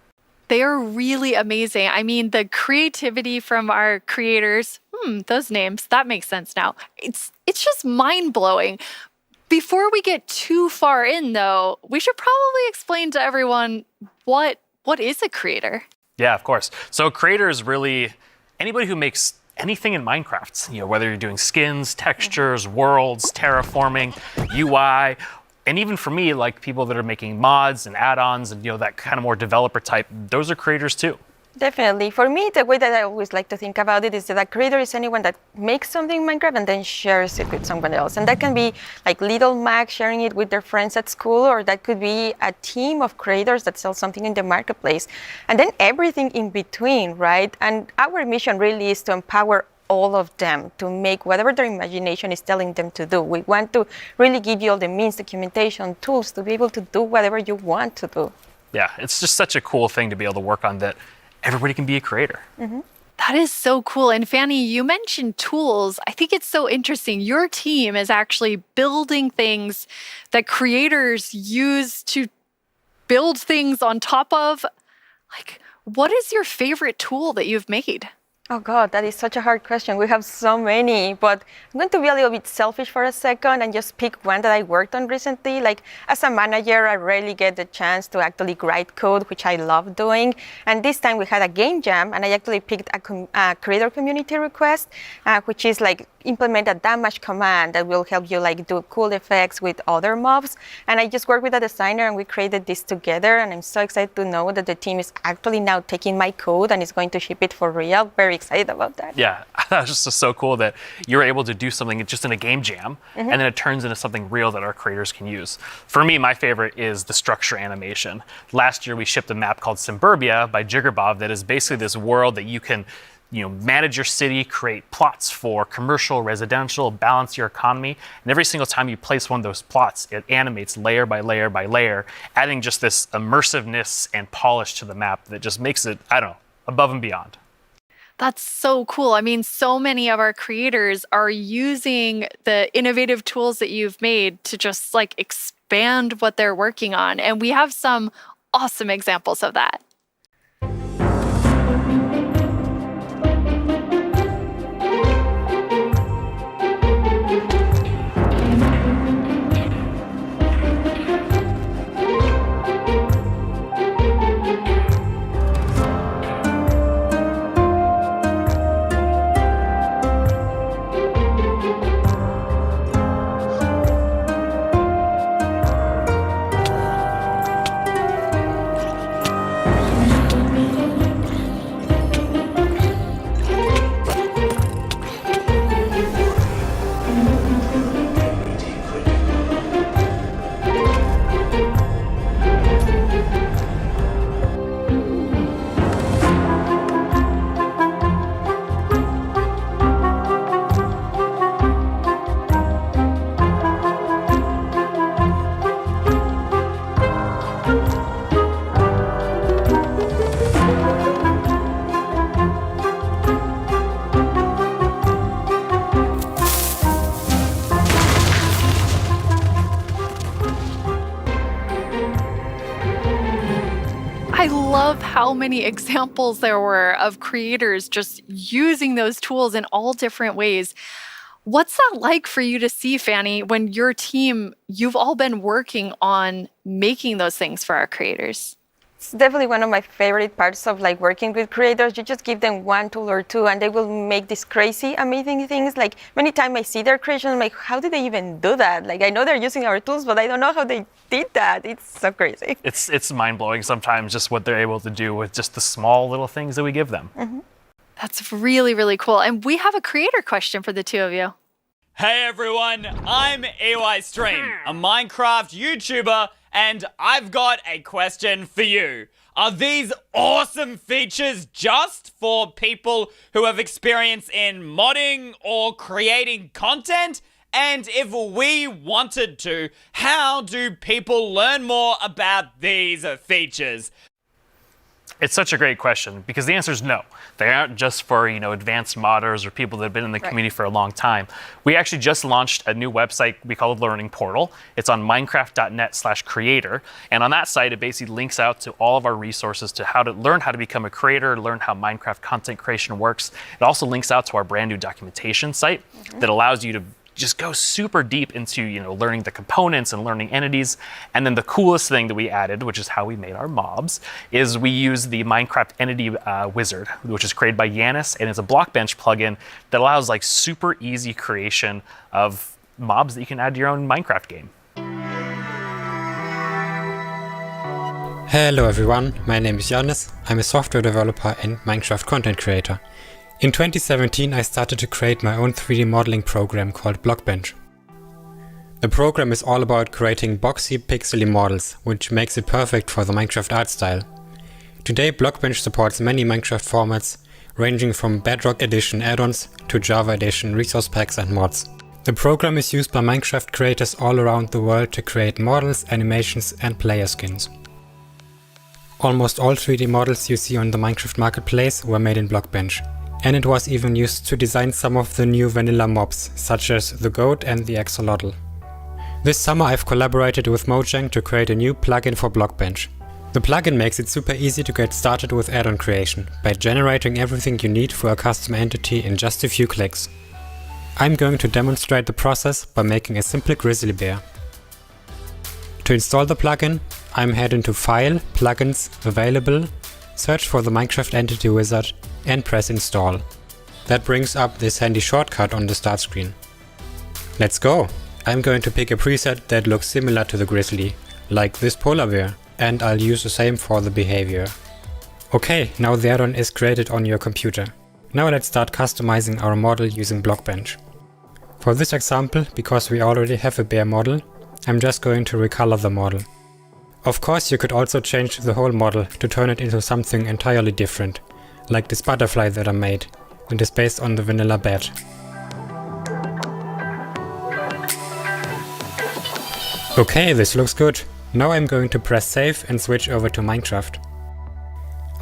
They are really amazing. I mean, the creativity from our creators, those names, that makes sense now. It's just mind-blowing. Before we get too far in, though, we should probably explain to everyone what is a creator? Yeah, of course. So a creator is really anybody who makes anything in Minecraft, whether you're doing skins, textures, worlds, terraforming, UI, and even for me, like people that are making mods and add-ons and that kind of more developer type, those are creators too. Definitely. For me, the way that I always like to think about it is that a creator is anyone that makes something in Minecraft and then shares it with someone else. And that can be like little Mac sharing it with their friends at school, or that could be a team of creators that sell something in the marketplace. And then everything in between, right? And our mission really is to empower all of them to make whatever their imagination is telling them to do. We want to really give you all the means, documentation, tools to be able to do whatever you want to do. Yeah, it's just such a cool thing to be able to work on that everybody can be a creator. Mm-hmm. That is so cool. And Fanny, you mentioned tools. I think it's so interesting. Your team is actually building things that creators use to build things on top of. Like, what is your favorite tool that you've made? Oh God, that is such a hard question. We have so many, but I'm going to be a little bit selfish for a second and just pick one that I worked on recently. Like, as a manager, I rarely get the chance to actually write code, which I love doing. And this time we had a game jam, and I actually picked a creator community request, which is like implement a damage command that will help you like do cool effects with other mobs. And I just worked with a designer and we created this together. And I'm so excited to know that the team is actually now taking my code and is going to ship it for real very excited about that. Yeah, that was just so cool that you're able to do something just in a game jam, and then it turns into something real that our creators can use. For me, my favorite is the structure animation. Last year, we shipped a map called Suburbia by Jiggerbob that is basically this world that you can manage your city, create plots for commercial, residential, balance your economy. And every single time you place one of those plots, it animates layer by layer by layer, adding just this immersiveness and polish to the map that just makes it, I don't know, above and beyond. That's so cool. I mean, so many of our creators are using the innovative tools that you've made to just like expand what they're working on. And we have some awesome examples of that. I love how many examples there were of creators just using those tools in all different ways. What's that like for you to see, Fanny, when your team, you've all been working on making those things for our creators? It's definitely one of my favorite parts of like working with creators. You just give them one tool or two and they will make these crazy, amazing things. Like many times I see their creation, I'm like, how did they even do that? Like I know they're using our tools, but I don't know how they did that. It's so crazy. It's mind-blowing sometimes just what they're able to do with just the small little things that we give them. That's really, really cool. And we have a creator question for the two of you. Hey everyone, I'm EYStream, a Minecraft YouTuber, and I've got a question for you. Are these awesome features just for people who have experience in modding or creating content? And if we wanted to, how do people learn more about these features? It's such a great question because the answer is no. They aren't just for, advanced modders or people that have been in the community for a long time. We actually just launched a new website we call the Learning Portal. It's on minecraft.net/creator. And on that site, it basically links out to all of our resources to how to learn how to become a creator, learn how Minecraft content creation works. It also links out to our brand new documentation site that allows you to just go super deep into learning the components and learning entities. And then the coolest thing that we added, which is how we made our mobs, is we use the Minecraft entity wizard, which is created by Yanis, and it's a Blockbench plugin that allows like super easy creation of mobs that you can add to your own Minecraft game. Hello everyone, my name is Yanis. I'm a software developer and Minecraft content creator. In 2017, I started to create my own 3D modeling program called Blockbench. The program is all about creating boxy, pixely models, which makes it perfect for the Minecraft art style. Today, Blockbench supports many Minecraft formats, ranging from Bedrock Edition add-ons to Java Edition resource packs and mods. The program is used by Minecraft creators all around the world to create models, animations, and player skins. Almost all 3D models you see on the Minecraft marketplace were made in Blockbench. And it was even used to design some of the new vanilla mobs, such as the goat and the axolotl. This summer I've collaborated with Mojang to create a new plugin for Blockbench. The plugin makes it super easy to get started with add-on creation, by generating everything you need for a custom entity in just a few clicks. I'm going to demonstrate the process by making a simple grizzly bear. To install the plugin, I'm heading to File, Plugins, Available, search for the Minecraft Entity Wizard, and press install. That brings up this handy shortcut on the start screen. Let's go! I'm going to pick a preset that looks similar to the grizzly, like this polar bear, and I'll use the same for the behavior. Okay, now the add-on is created on your computer. Now let's start customizing our model using Blockbench. For this example, because we already have a bear model, I'm just going to recolor the model. Of course, you could also change the whole model to turn it into something entirely different, like this butterfly that I made, and is based on the vanilla bat. Okay, this looks good. Now I'm going to press save and switch over to Minecraft.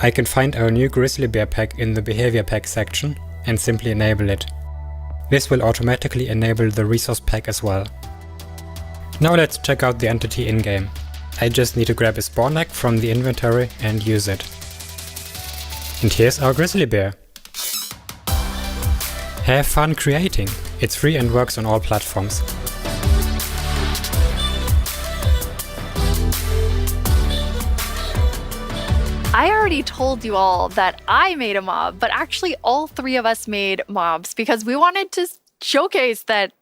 I can find our new grizzly bear pack in the behavior pack section and simply enable it. This will automatically enable the resource pack as well. Now let's check out the entity in-game. I just need to grab a spawn egg from the inventory and use it. And here's our grizzly bear. Have fun creating! It's free and works on all platforms. I already told you all that I made a mob, but actually all three of us made mobs because we wanted to showcase that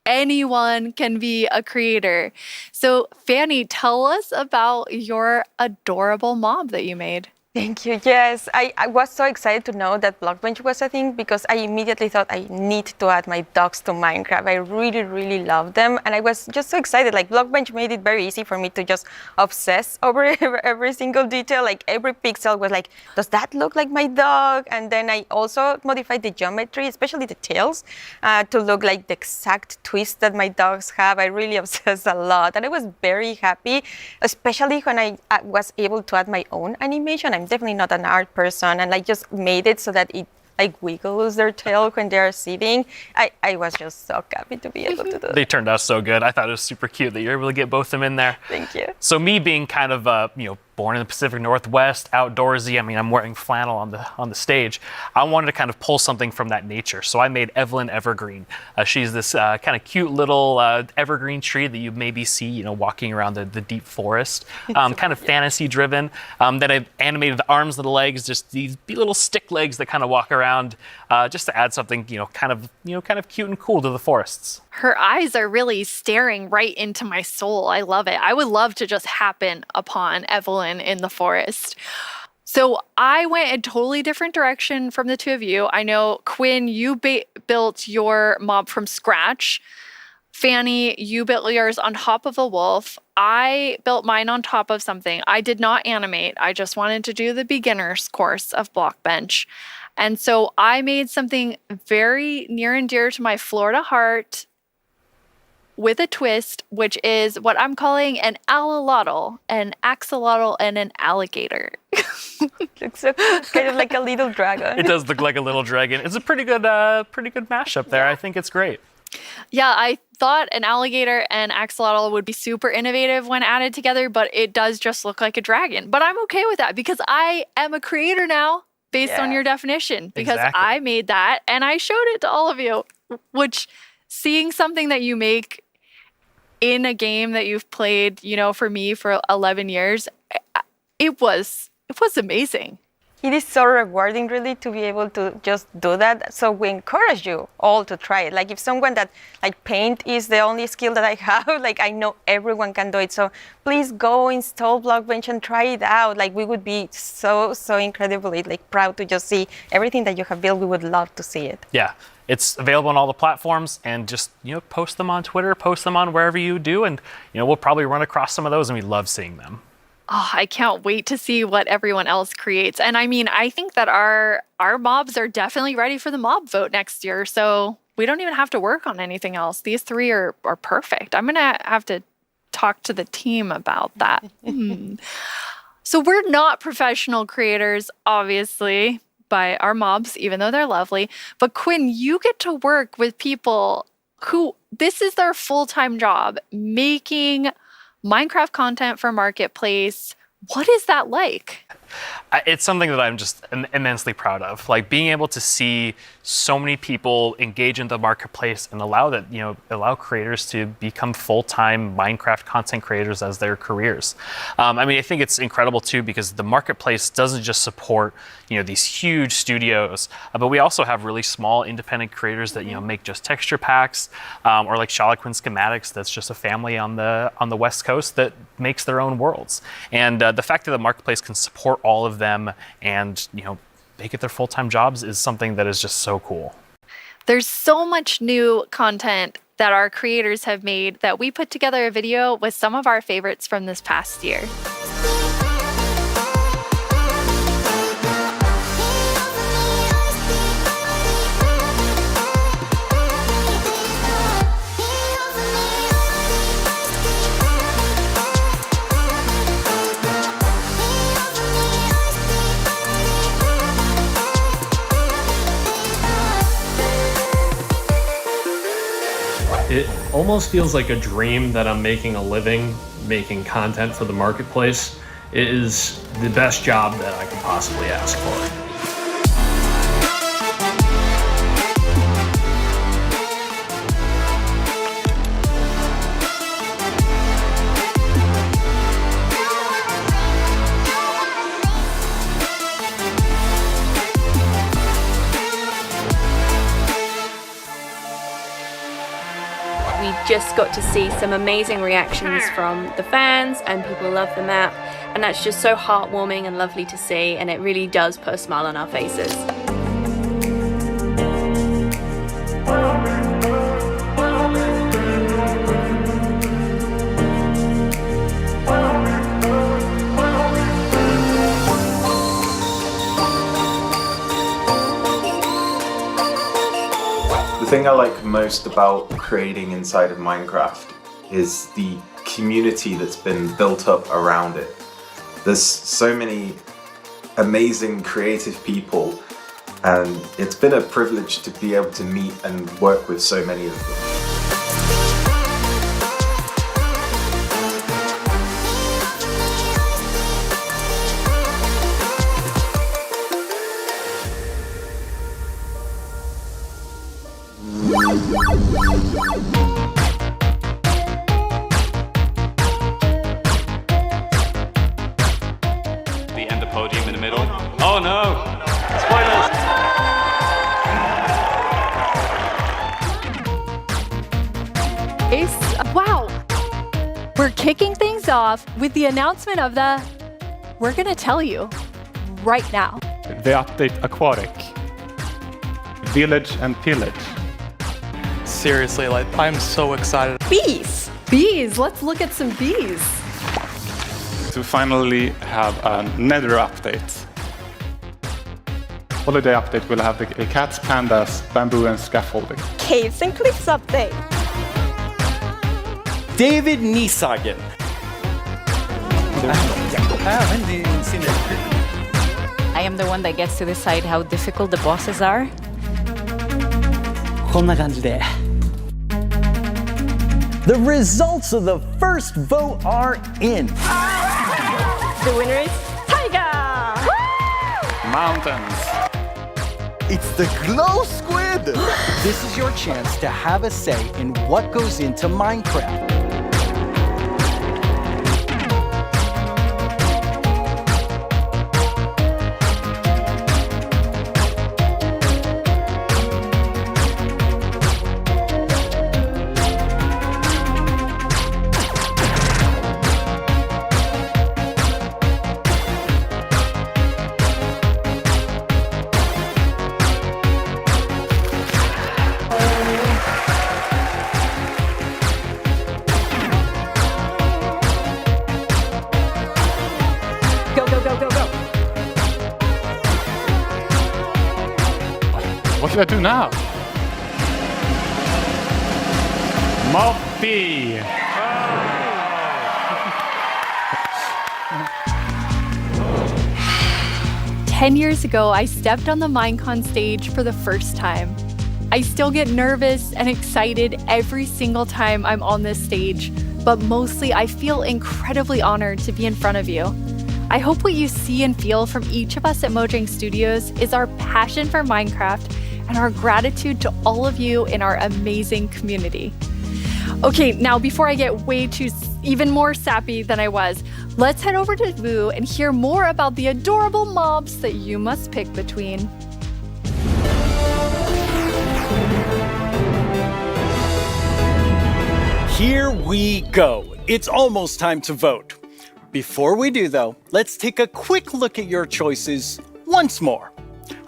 anyone can be a creator. So Fanny, tell us about your adorable mob that you made. Thank you. Yes, I was so excited to know that Blockbench was a thing because I immediately thought I need to add my dogs to Minecraft. I really love them. And I was just so excited. Like Blockbench made it very easy for me to just obsess over every single detail. Like every pixel was like, does that look like my dog? And then I also modified the geometry, especially the tails, to look like the exact twist that my dogs have. I really obsessed a lot. And I was very happy, especially when I was able to add my own animation. I'm definitely not an art person, and I just made it so that it like wiggles their tail when they're sitting. I was just so happy to be able to do that. They turned out so good. I thought it was super cute that you're able to get both of them in there. Thank you. So me being kind of born in the Pacific Northwest, outdoorsy. I mean, I'm wearing flannel on the stage. I wanted to kind of pull something from that nature. So I made Evelyn Evergreen. She's this kind of cute little evergreen tree that you maybe see, walking around the deep forest. Kind of fantasy driven. Then I've animated the arms and the legs, just these little stick legs that kind of walk around, just to add something, kind of cute and cool to the forests. Her eyes are really staring right into my soul. I love it. I would love to just happen upon Evelyn in the forest. So I went a totally different direction from the two of you. I know, Quinn, you built your mob from scratch. Fanny, you built yours on top of a wolf. I built mine on top of something. I did not animate. I just wanted to do the beginner's course of Blockbench. And so I made something very near and dear to my Florida heart with a twist, which is what I'm calling an axolotl, and an alligator. It's kind of like a little dragon. It does look like a little dragon. It's a pretty good mashup there. I think it's great. Yeah, I thought an alligator and axolotl would be super innovative when added together, but it does just look like a dragon. But I'm okay with that because I am a creator now based on your definition, because I made that and I showed it to all of you, which seeing something that you make in a game that you've played, for me for 11 years, it was amazing. It is so rewarding, really, to be able to just do that. So we encourage you all to try it. Like if someone that paint is the only skill that I have, I know everyone can do it. So please go install Blockbench and try it out. We would be so incredibly proud to just see everything that you have built. We would love to see it. Yeah. It's available on all the platforms, and just post them on Twitter, post them on wherever you do, and we'll probably run across some of those, and we love seeing them. Oh, I can't wait to see what everyone else creates. And I mean, I think that our mobs are definitely ready for the mob vote next year, so we don't even have to work on anything else. These three are perfect. I'm gonna have to talk to the team about that. So we're not professional creators, obviously, by our mobs, even though they're lovely. But Quinn, you get to work with people who this is their full-time job, making Minecraft content for Marketplace. What is that like? It's something that I'm just immensely proud of. Being able to see so many people engage in the marketplace and allow creators to become full-time Minecraft content creators as their careers. I think it's incredible too, because the marketplace doesn't just support these huge studios, but we also have really small independent creators that make just texture packs, or like Charloquin Schematics, that's just a family on the West Coast that makes their own worlds. And the fact that the marketplace can support all of them and make it their full-time jobs is something that is just so cool. There's so much new content that our creators have made that we put together a video with some of our favorites from this past year. It almost feels like a dream that I'm making a living, making content for the marketplace. It is the best job that I could possibly ask for. We just got to see some amazing reactions from the fans, and people love the map, and that's just so heartwarming and lovely to see, and it really does put a smile on our faces. The thing I like most about creating inside of Minecraft is the community that's been built up around it. There's so many amazing creative people, and it's been a privilege to be able to meet and work with so many of them. The end of podium in the middle. Oh no! Spoilers! Wow! We're kicking things off with the announcement of the we're gonna tell you right now. The update Aquatic. Village and Pillage. Seriously, like, I'm so excited. Bees! Bees! Let's look at some bees. To finally have a Nether update. Holiday update will have the cats, pandas, bamboo and scaffolding. Caves and cliffs update. David Niesagen. I am the one that gets to decide how difficult the bosses are. こんな感じで The results of the first vote are in. The winner is Tiger! Mountains. It's the Glow Squid! This is your chance to have a say in what goes into Minecraft. Go, go, go, go, go. What should I do now? Moppy! 10 years ago, I stepped on the Minecon stage for the first time. I still get nervous and excited every single time I'm on this stage, but mostly I feel incredibly honored to be in front of you. I hope what you see and feel from each of us at Mojang Studios is our passion for Minecraft and our gratitude to all of you in our amazing community. Okay, now before I get even more sappy than I was, let's head over to Vu and hear more about the adorable mobs that you must pick between. Here we go. It's almost time to vote. Before we do though, let's take a quick look at your choices once more.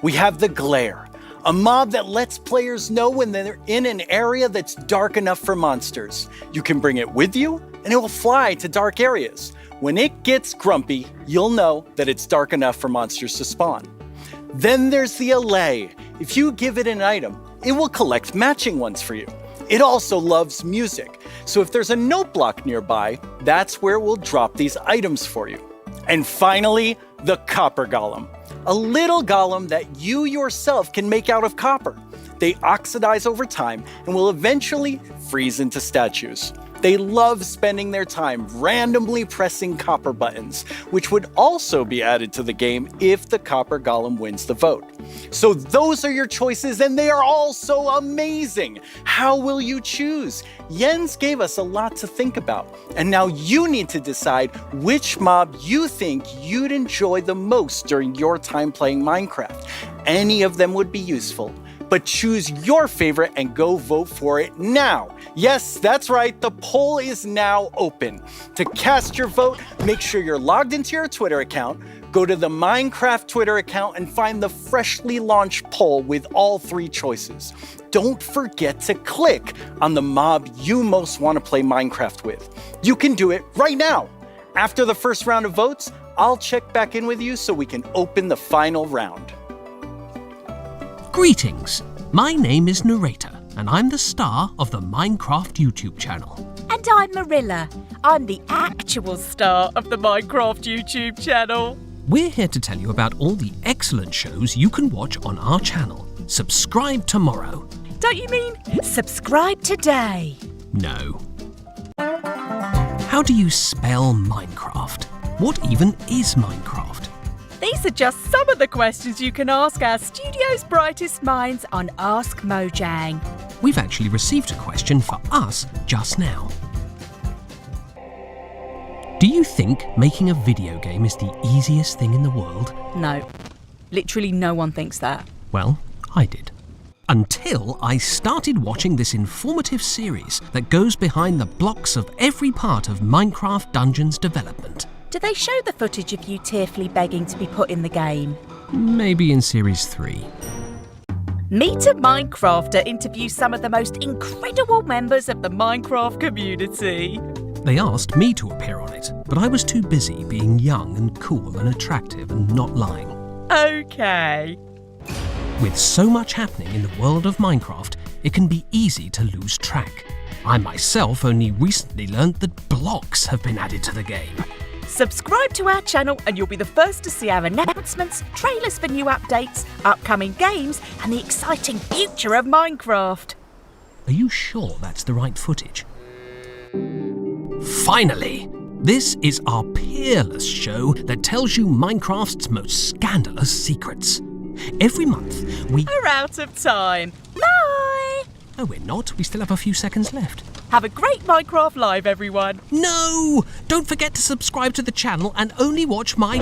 We have the glare, a mob that lets players know when they're in an area that's dark enough for monsters. You can bring it with you, and it will fly to dark areas. When it gets grumpy, you'll know that it's dark enough for monsters to spawn. Then there's the allay. If you give it an item, it will collect matching ones for you. It also loves music, so if there's a note block nearby, that's where it will drop these items for you. And finally, the copper golem. A little golem that you yourself can make out of copper. They oxidize over time and will eventually freeze into statues. They love spending their time randomly pressing copper buttons, which would also be added to the game if the copper golem wins the vote. So those are your choices, and they are all so amazing. How will you choose? Jens gave us a lot to think about, and now you need to decide which mob you think you'd enjoy the most during your time playing Minecraft. Any of them would be useful, but choose your favorite and go vote for it now. Yes, that's right, the poll is now open. To cast your vote, make sure you're logged into your Twitter account, go to the Minecraft Twitter account and find the freshly launched poll with all 3 choices. Don't forget to click on the mob you most want to play Minecraft with. You can do it right now. After the first round of votes, I'll check back in with you so we can open the final round. Greetings, my name is Narrator, and I'm the star of the Minecraft YouTube channel. And I'm Marilla. I'm the actual star of the Minecraft YouTube channel. We're here to tell you about all the excellent shows you can watch on our channel. Subscribe tomorrow. Don't you mean subscribe today? No. How do you spell Minecraft? What even is Minecraft? These are just some of the questions you can ask our studio's brightest minds on Ask Mojang. We've actually received a question for us just now. Do you think making a video game is the easiest thing in the world? No. Literally no one thinks that. Well, I did. Until I started watching this informative series that goes behind the blocks of every part of Minecraft Dungeons development. Do they show the footage of you tearfully begging to be put in the game? Maybe in Series 3. Meet a Minecrafter interviews some of the most incredible members of the Minecraft community. They asked me to appear on it, but I was too busy being young and cool and attractive and not lying. Okay. With so much happening in the world of Minecraft, it can be easy to lose track. I myself only recently learned that blocks have been added to the game. Subscribe to our channel and you'll be the first to see our announcements, trailers for new updates, upcoming games, and the exciting future of Minecraft. Are you sure that's the right footage? Finally! This is our peerless show that tells you Minecraft's most scandalous secrets. Every month, We're out of time. Bye! No, we're not. We still have a few seconds left. Have a great Minecraft Live, everyone. No! Don't forget to subscribe to the channel and only watch my...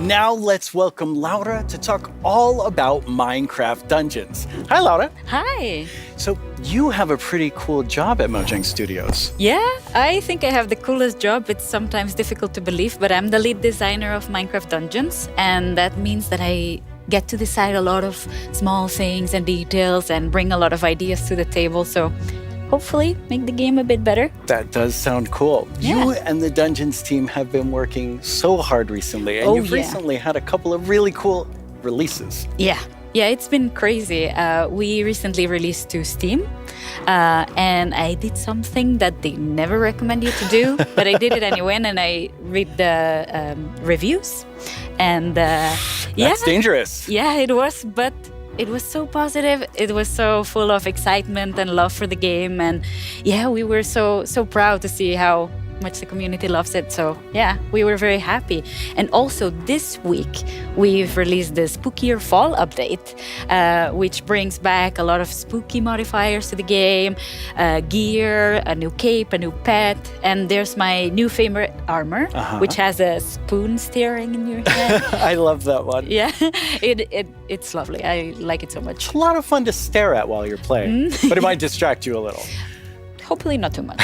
Now let's welcome Laura to talk all about Minecraft Dungeons. Hi, Laura. Hi. So you have a pretty cool job at Mojang Studios. Yeah, I think I have the coolest job. It's sometimes difficult to believe, but I'm the lead designer of Minecraft Dungeons, and that means that I get to decide a lot of small things and details and bring a lot of ideas to the table, so hopefully make the game a bit better. That does sound cool. Yeah. You and the Dungeons team have been working so hard recently, and you've recently had a couple of really cool releases. Yeah, it's been crazy. We recently released to Steam, and I did something that they never recommend you to do, but I did it anyway, and I read the reviews, and That's dangerous. Yeah, it was, but it was so positive. It was so full of excitement and love for the game, and yeah, we were so proud to see how much the community loves it. So yeah, we were very happy. And also this week we've released the Spookier Fall update, which brings back a lot of spooky modifiers to the game, gear, a new cape, a new pet, and there's my new favorite armor, which has a spoon staring in your head. I love that one. Yeah, it's lovely. I like it so much. It's a lot of fun to stare at while you're playing, but it might distract you a little. hopefully not too much.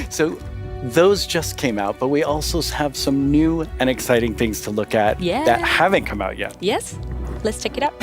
So those just came out, but we also have some new and exciting things to look at that haven't come out yet. Yes, let's check it out.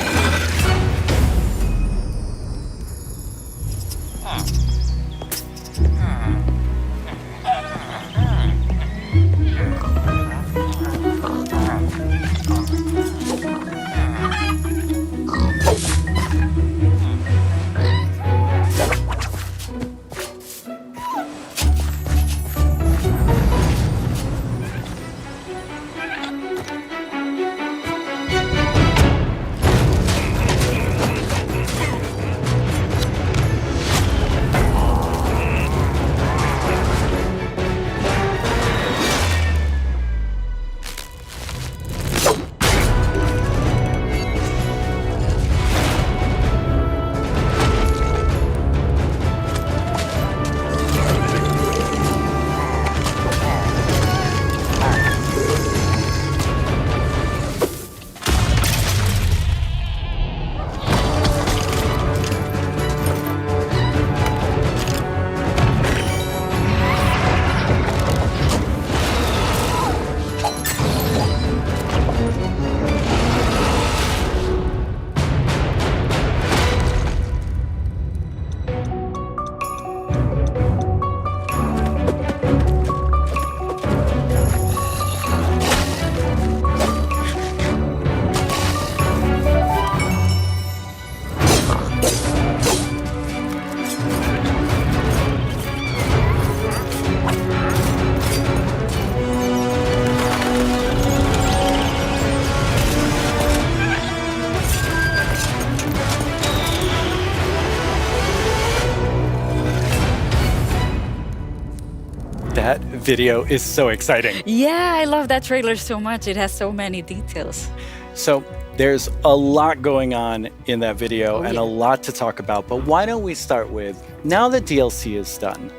That video is so exciting. Yeah, I love that trailer so much. It has so many details. So there's a lot going on in that video and a lot to talk about, but why don't we start with, now that DLC is done,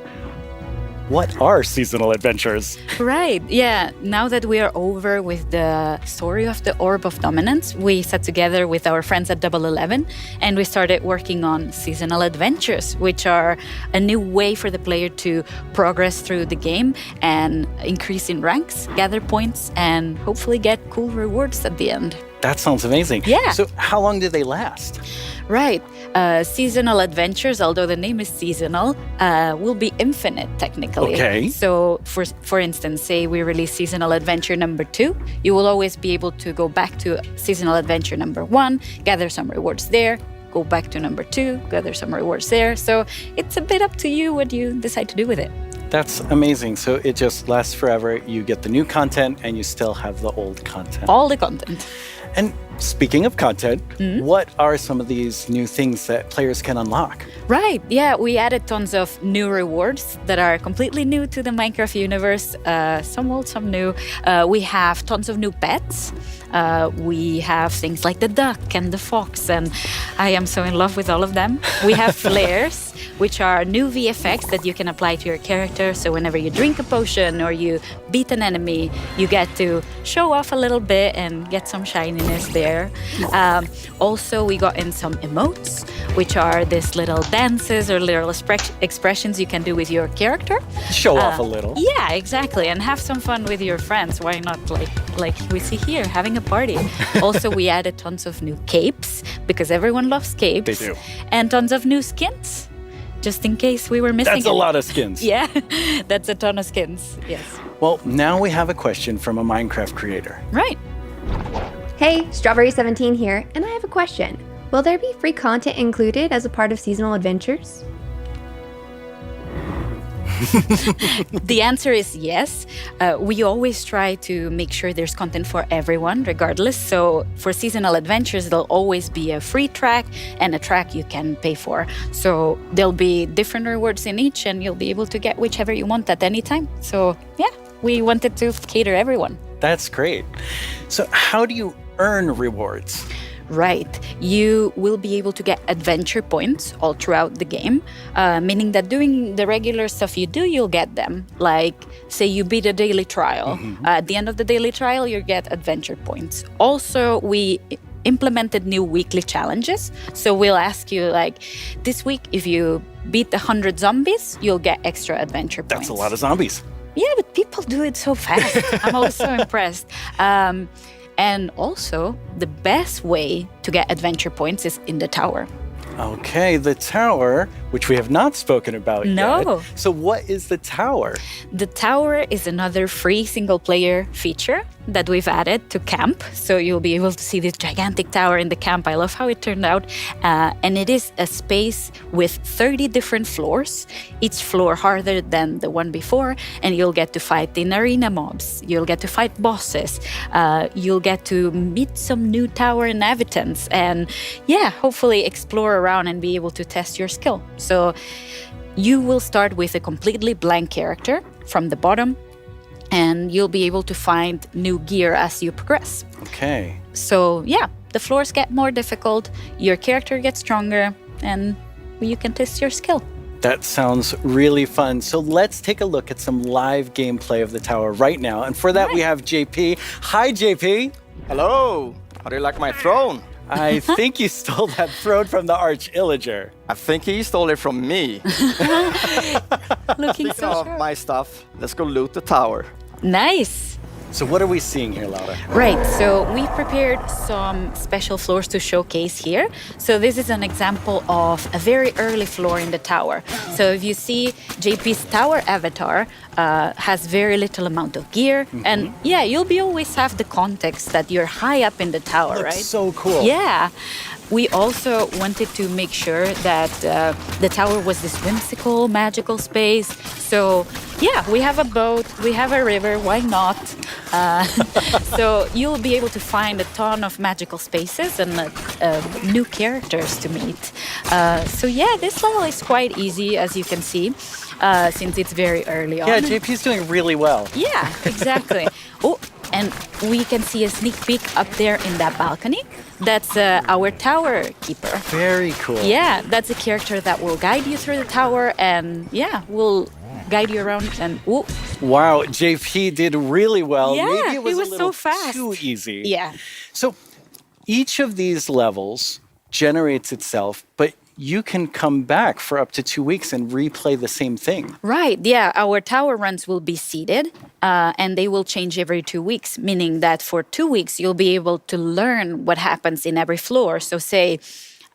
what are seasonal adventures? Right, yeah. Now that we are over with the story of the Orb of Dominance, we sat together with our friends at Double 11 and we started working on seasonal adventures, which are a new way for the player to progress through the game and increase in ranks, gather points, and hopefully get cool rewards at the end. That sounds amazing. Yeah. So how long do they last? Right. Seasonal adventures, although the name is seasonal, will be infinite technically. Okay. So for instance, say we release seasonal adventure number 2, you will always be able to go back to seasonal adventure number 1, gather some rewards there, go back to number 2, gather some rewards there. So it's a bit up to you what you decide to do with it. That's amazing. So it just lasts forever. You get the new content and you still have the old content. All the content. And speaking of content, what are some of these new things that players can unlock? Right, yeah, we added tons of new rewards that are completely new to the Minecraft universe, some old, some new. We have tons of new pets. We have things like the duck and the fox, and I am so in love with all of them. We have flares, which are new VFX that you can apply to your character. So whenever you drink a potion or you beat an enemy, you get to show off a little bit and get some shininess there. Also, we got in some emotes, which are these little dances or little expressions you can do with your character. Show off a little. Yeah, exactly. And have some fun with your friends. Why not, like we see here, having a party. Also, we added tons of new capes, because everyone loves capes. They do. And tons of new skins, just in case we were missing That's a lot of skins. Yeah, that's a ton of skins, yes. Well, now we have a question from a Minecraft creator. Right. Hey, Strawberry17 here, and I have a question. Will there be free content included as a part of seasonal adventures? The answer is yes. We always try to make sure there's content for everyone, regardless. So for seasonal adventures, there'll always be a free track and a track you can pay for. So there'll be different rewards in each, and you'll be able to get whichever you want at any time. So yeah, we wanted to cater everyone. That's great. So how do you earn rewards? Right. You will be able to get adventure points all throughout the game, meaning that doing the regular stuff you do, you'll get them. Like, say you beat a daily trial. At the end of the daily trial, you get adventure points. Also, we implemented new weekly challenges. So we'll ask you, like, this week, if you beat 100 zombies, you'll get extra adventure points. That's a lot of zombies. Yeah, but people do it so fast. I'm always so impressed. And also, the best way to get adventure points is in the tower. Okay, the tower, which we have not spoken about No. yet. So what is the tower? The tower is another free single-player feature that we've added to camp. So you'll be able to see this gigantic tower in the camp. I love how it turned out. And it is a space with 30 different floors, each floor harder than the one before. And you'll get to fight in arena mobs. You'll get to fight bosses. You'll get to meet some new tower inhabitants. And yeah, hopefully explore around and be able to test your skill. So you will start with a completely blank character from the bottom, and you'll be able to find new gear as you progress. Okay. So yeah, the floors get more difficult, your character gets stronger, and you can test your skill. That sounds really fun. So let's take a look at some live gameplay of the tower right now. And for that, we have JP. Hi, JP. Hello. How do you like my throne? I think you stole that throne from the Arch-Illager. I think he stole it from me. Looking Speaking so of sharp. my stuff, let's go loot the tower. Nice. So what are we seeing here, Laura? Right, so we prepared some special floors to showcase here. So this is an example of a very early floor in the tower. So if you see JP's tower avatar has very little amount of gear. And yeah, you'll be always have the context that you're high up in the tower, Looks right? so cool. Yeah. We also wanted to make sure that the tower was this whimsical, magical space. So yeah, we have a boat, we have a river, why not? So you'll be able to find a ton of magical spaces and new characters to meet. So yeah, this level is quite easy, as you can see, since it's very early on. Yeah, JP's doing really well. Yeah, exactly. Oh, and we can see a sneak peek up there in that balcony. That's our tower keeper. Very cool. Yeah, that's a character that will guide you through the tower and yeah, will guide you around and ooh. Wow, JP did really well. Yeah, Maybe it was, he was a little so fast. too easy. Yeah. So each of these levels generates itself, but you can come back for up to 2 weeks and replay the same thing. Right, yeah, our tower runs will be seeded and they will change every 2 weeks, meaning that for 2 weeks you'll be able to learn what happens in every floor. So say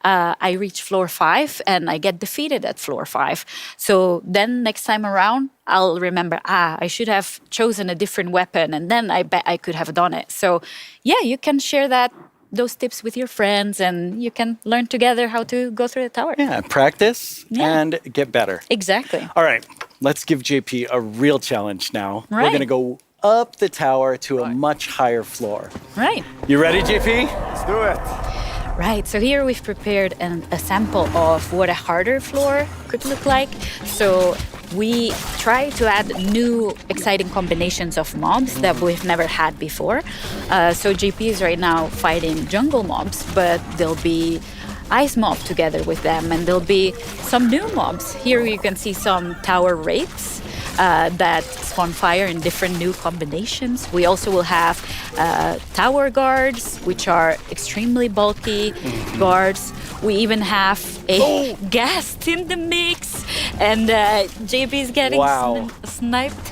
I reach floor 5 and I get defeated at floor 5. So then next time around, I'll remember, I should have chosen a different weapon and then I bet I could have done it. So yeah, you can share those tips with your friends and you can learn together how to go through the tower. Yeah, practice and get better. Exactly. All right, let's give JP a real challenge now. We're Right. going to go up the tower to a much higher floor. Right. You ready, JP? Let's do it. Right, so here we've prepared a sample of what a harder floor could look like. So we try to add new exciting combinations of mobs that we've never had before. So JP is right now fighting jungle mobs, but there'll be ice mob together with them, and there'll be some new mobs. Here you can see some tower wraiths that spawn fire in different new combinations. We also will have tower guards, which are extremely bulky guards. We even have a guest in the mix, and JP is getting sniped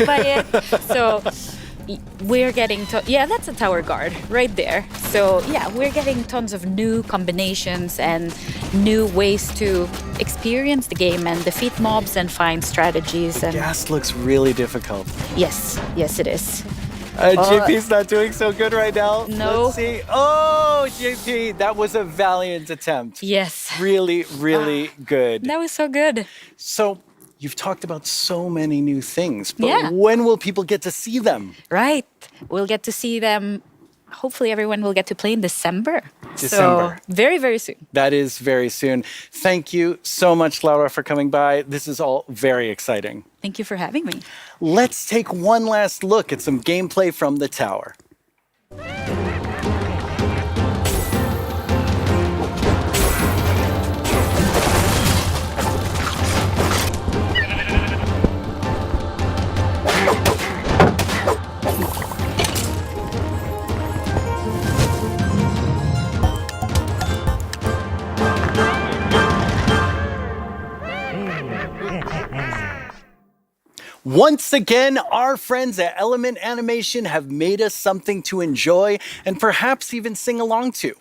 by it. So we're getting yeah, that's a tower guard right there. So yeah, we're getting tons of new combinations and new ways to experience the game and defeat mobs and find strategies. And Gas looks really difficult. yes, it is. JP's not doing so good right now. No. Let's see. Oh, JP, that was a valiant attempt. Yes. Really, really good. That was so good. So you've talked about so many new things, but Yeah. when will people get to see them? Right. We'll get to see them. Hopefully everyone will get to play in December. December. So very, very soon. That is very soon. Thank you so much, Laura, for coming by. This is all very exciting. Thank you for having me. Let's take one last look at some gameplay from the tower. Once again, our friends at Element Animation have made us something to enjoy and perhaps even sing along to,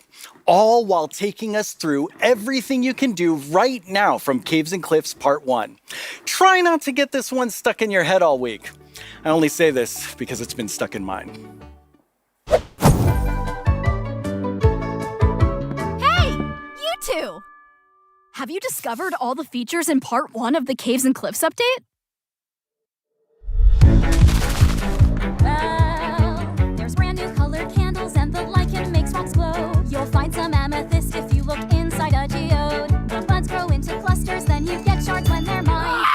all while taking us through everything you can do right now from Caves and Cliffs Part 1. Try not to get this one stuck in your head all week. I only say this because it's been stuck in mine. Hey, you two! Have you discovered all the features in Part 1 of the Caves and Cliffs update? Well, there's brand new colored candles and the lichen makes rocks glow. You'll find some amethyst if you look inside a geode. The buds grow into clusters, then you get shards when they're mined.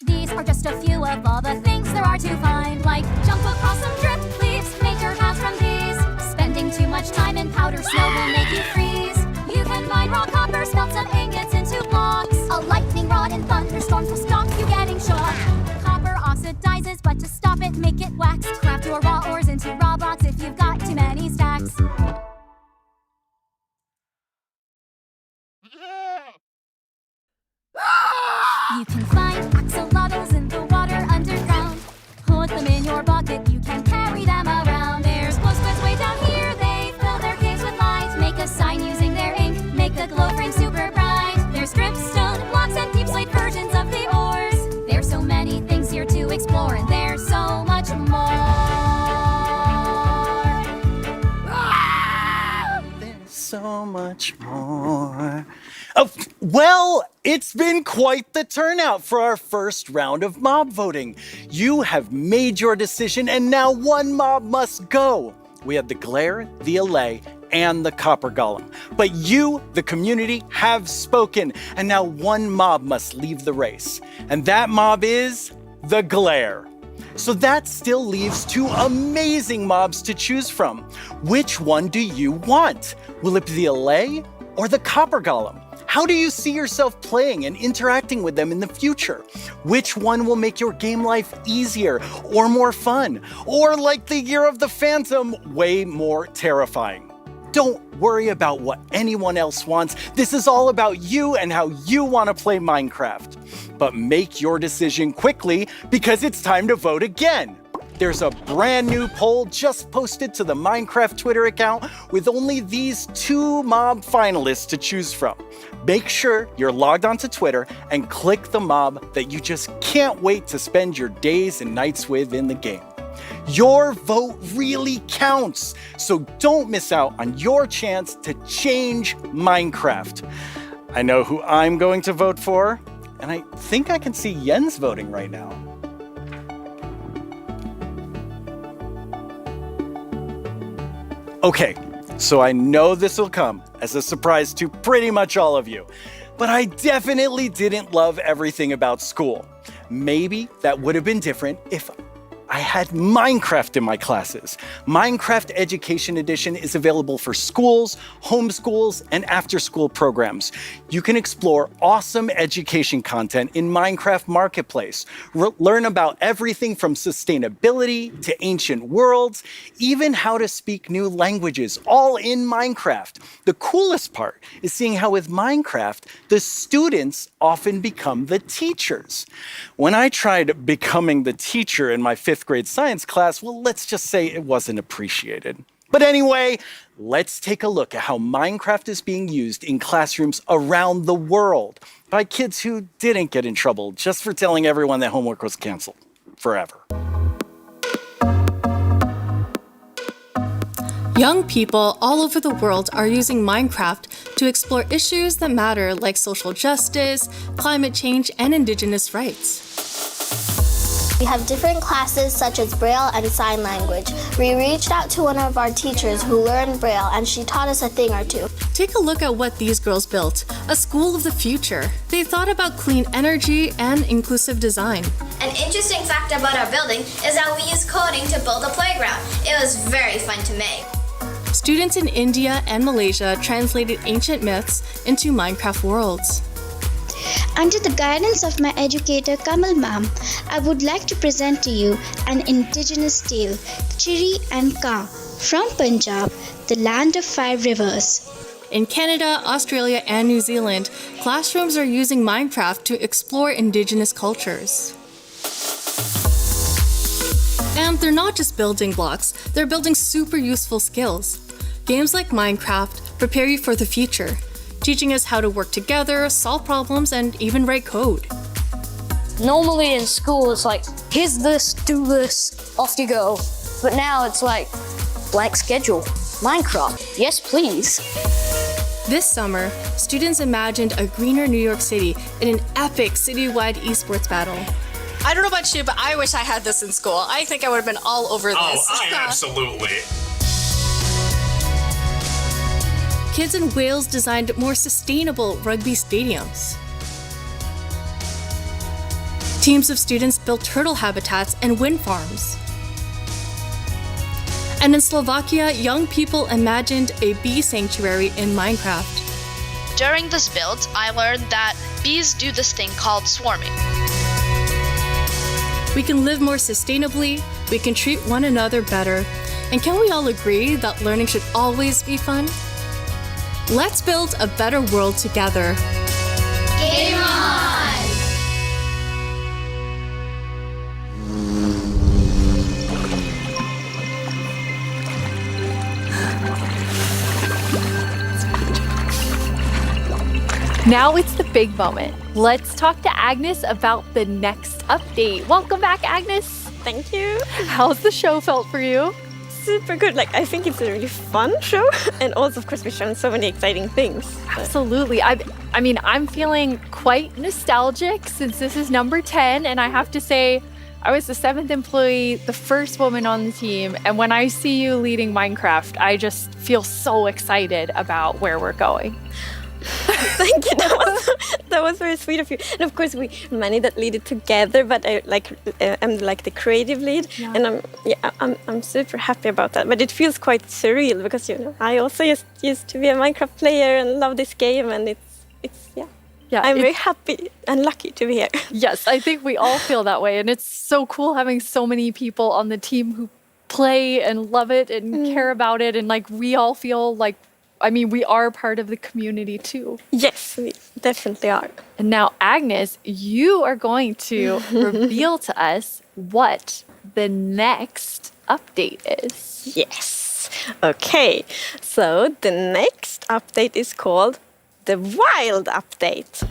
These are just a few of all the things there are to find, like jump across some drift leaves, major paths from these. Spending too much time in powder snow will make you freeze. You can mine raw copper, smelt some ingots into blocks. A lightning rod and thunderstorms will stop you getting shocked. Copper oxidizes, but to stop it, make it wax. Craft your raw ores into raw blocks if you've got too many stacks. You can find axolotls in the water underground. Put them in your bucket, you can carry them around. There's glow squids way down here, they fill their caves with light. Make a sign using their ink, make the glow frame super bright. There's dripstone blocks and deep slate versions of the ores. There's so many things here to explore, and there's so much more. There's so much more. Oh, well, it's been quite the turnout for our first round of mob voting. You have made your decision, and now one mob must go. We have the glare, the allay, and the copper golem. But you, the community, have spoken, and now one mob must leave the race. And that mob is the glare. So that still leaves two amazing mobs to choose from. Which one do you want? Will it be the allay or the copper golem? How do you see yourself playing and interacting with them in the future? Which one will make your game life easier or more fun? Or like the Year of the Phantom, way more terrifying? Don't worry about what anyone else wants. This is all about you and how you want to play Minecraft. But make your decision quickly because it's time to vote again. There's a brand new poll just posted to the Minecraft Twitter account with only these two mob finalists to choose from. Make sure you're logged onto Twitter and click the mob that you just can't wait to spend your days and nights with in the game. Your vote really counts, so don't miss out on your chance to change Minecraft. I know who I'm going to vote for, and I think I can see Jens voting right now. Okay, so I know this will come as a surprise to pretty much all of you, but I definitely didn't love everything about school. Maybe that would have been different if I had Minecraft in my classes. Minecraft Education Edition is available for schools, homeschools, and after-school programs. You can explore awesome education content in Minecraft Marketplace. Learn about everything from sustainability to ancient worlds, even how to speak new languages, all in Minecraft. The coolest part is seeing how with Minecraft, the students often become the teachers. When I tried becoming the teacher in my 5th grade science class, well, let's just say it wasn't appreciated. But anyway, let's take a look at how Minecraft is being used in classrooms around the world by kids who didn't get in trouble just for telling everyone that homework was canceled forever. Young people all over the world are using Minecraft to explore issues that matter like social justice, climate change, and indigenous rights. We have different classes such as Braille and Sign Language. We reached out to one of our teachers who learned Braille and she taught us a thing or two. Take a look at what these girls built, a school of the future. They thought about clean energy and inclusive design. An interesting fact about our building is that we use coding to build a playground. It was very fun to make. Students in India and Malaysia translated ancient myths into Minecraft worlds. Under the guidance of my educator Kamal ma'am, I would like to present to you an indigenous tale, Chiri and Ka, from Punjab, the land of 5 rivers. In Canada, Australia, and New Zealand, classrooms are using Minecraft to explore Indigenous cultures. And they're not just building blocks, they're building super useful skills. Games like Minecraft prepare you for the future, teaching us how to work together, solve problems, and even write code. Normally in school, it's like, here's this, do this, off you go. But now it's like, blank schedule. Minecraft, yes please. This summer, students imagined a greener New York City in an epic citywide esports battle. I don't know about you, but I wish I had this in school. I think I would have been all over this. Oh, absolutely. Kids in Wales designed more sustainable rugby stadiums. Teams of students built turtle habitats and wind farms. And in Slovakia, young people imagined a bee sanctuary in Minecraft. During this build, I learned that bees do this thing called swarming. We can live more sustainably, we can treat one another better, and can we all agree that learning should always be fun? Let's build a better world together. Game on! Now it's the big moment. Let's talk to Agnes about the next update. Welcome back, Agnes. Thank you. How's the show felt for you? Super good. I think it's a really fun show. And also, of course, we've shown so many exciting things. Absolutely. I mean, I'm feeling quite nostalgic since this is number 10. And I have to say, I was the 7th employee, the first woman on the team. And when I see you leading Minecraft, I just feel so excited about where we're going. Thank you. That was very sweet of you. And of course, many that lead it together. But I'm like the creative lead, and I'm super happy about that. But it feels quite surreal because I also used to be a Minecraft player and love this game, and I'm very happy and lucky to be here. Yes, I think we all feel that way, and it's so cool having so many people on the team who play and love it and care about it, and we all feel like. We are part of the community too. Yes, we definitely are. And now, Agnes, you are going to reveal to us what the next update is. Yes. Okay. So the next update is called the Wild Update.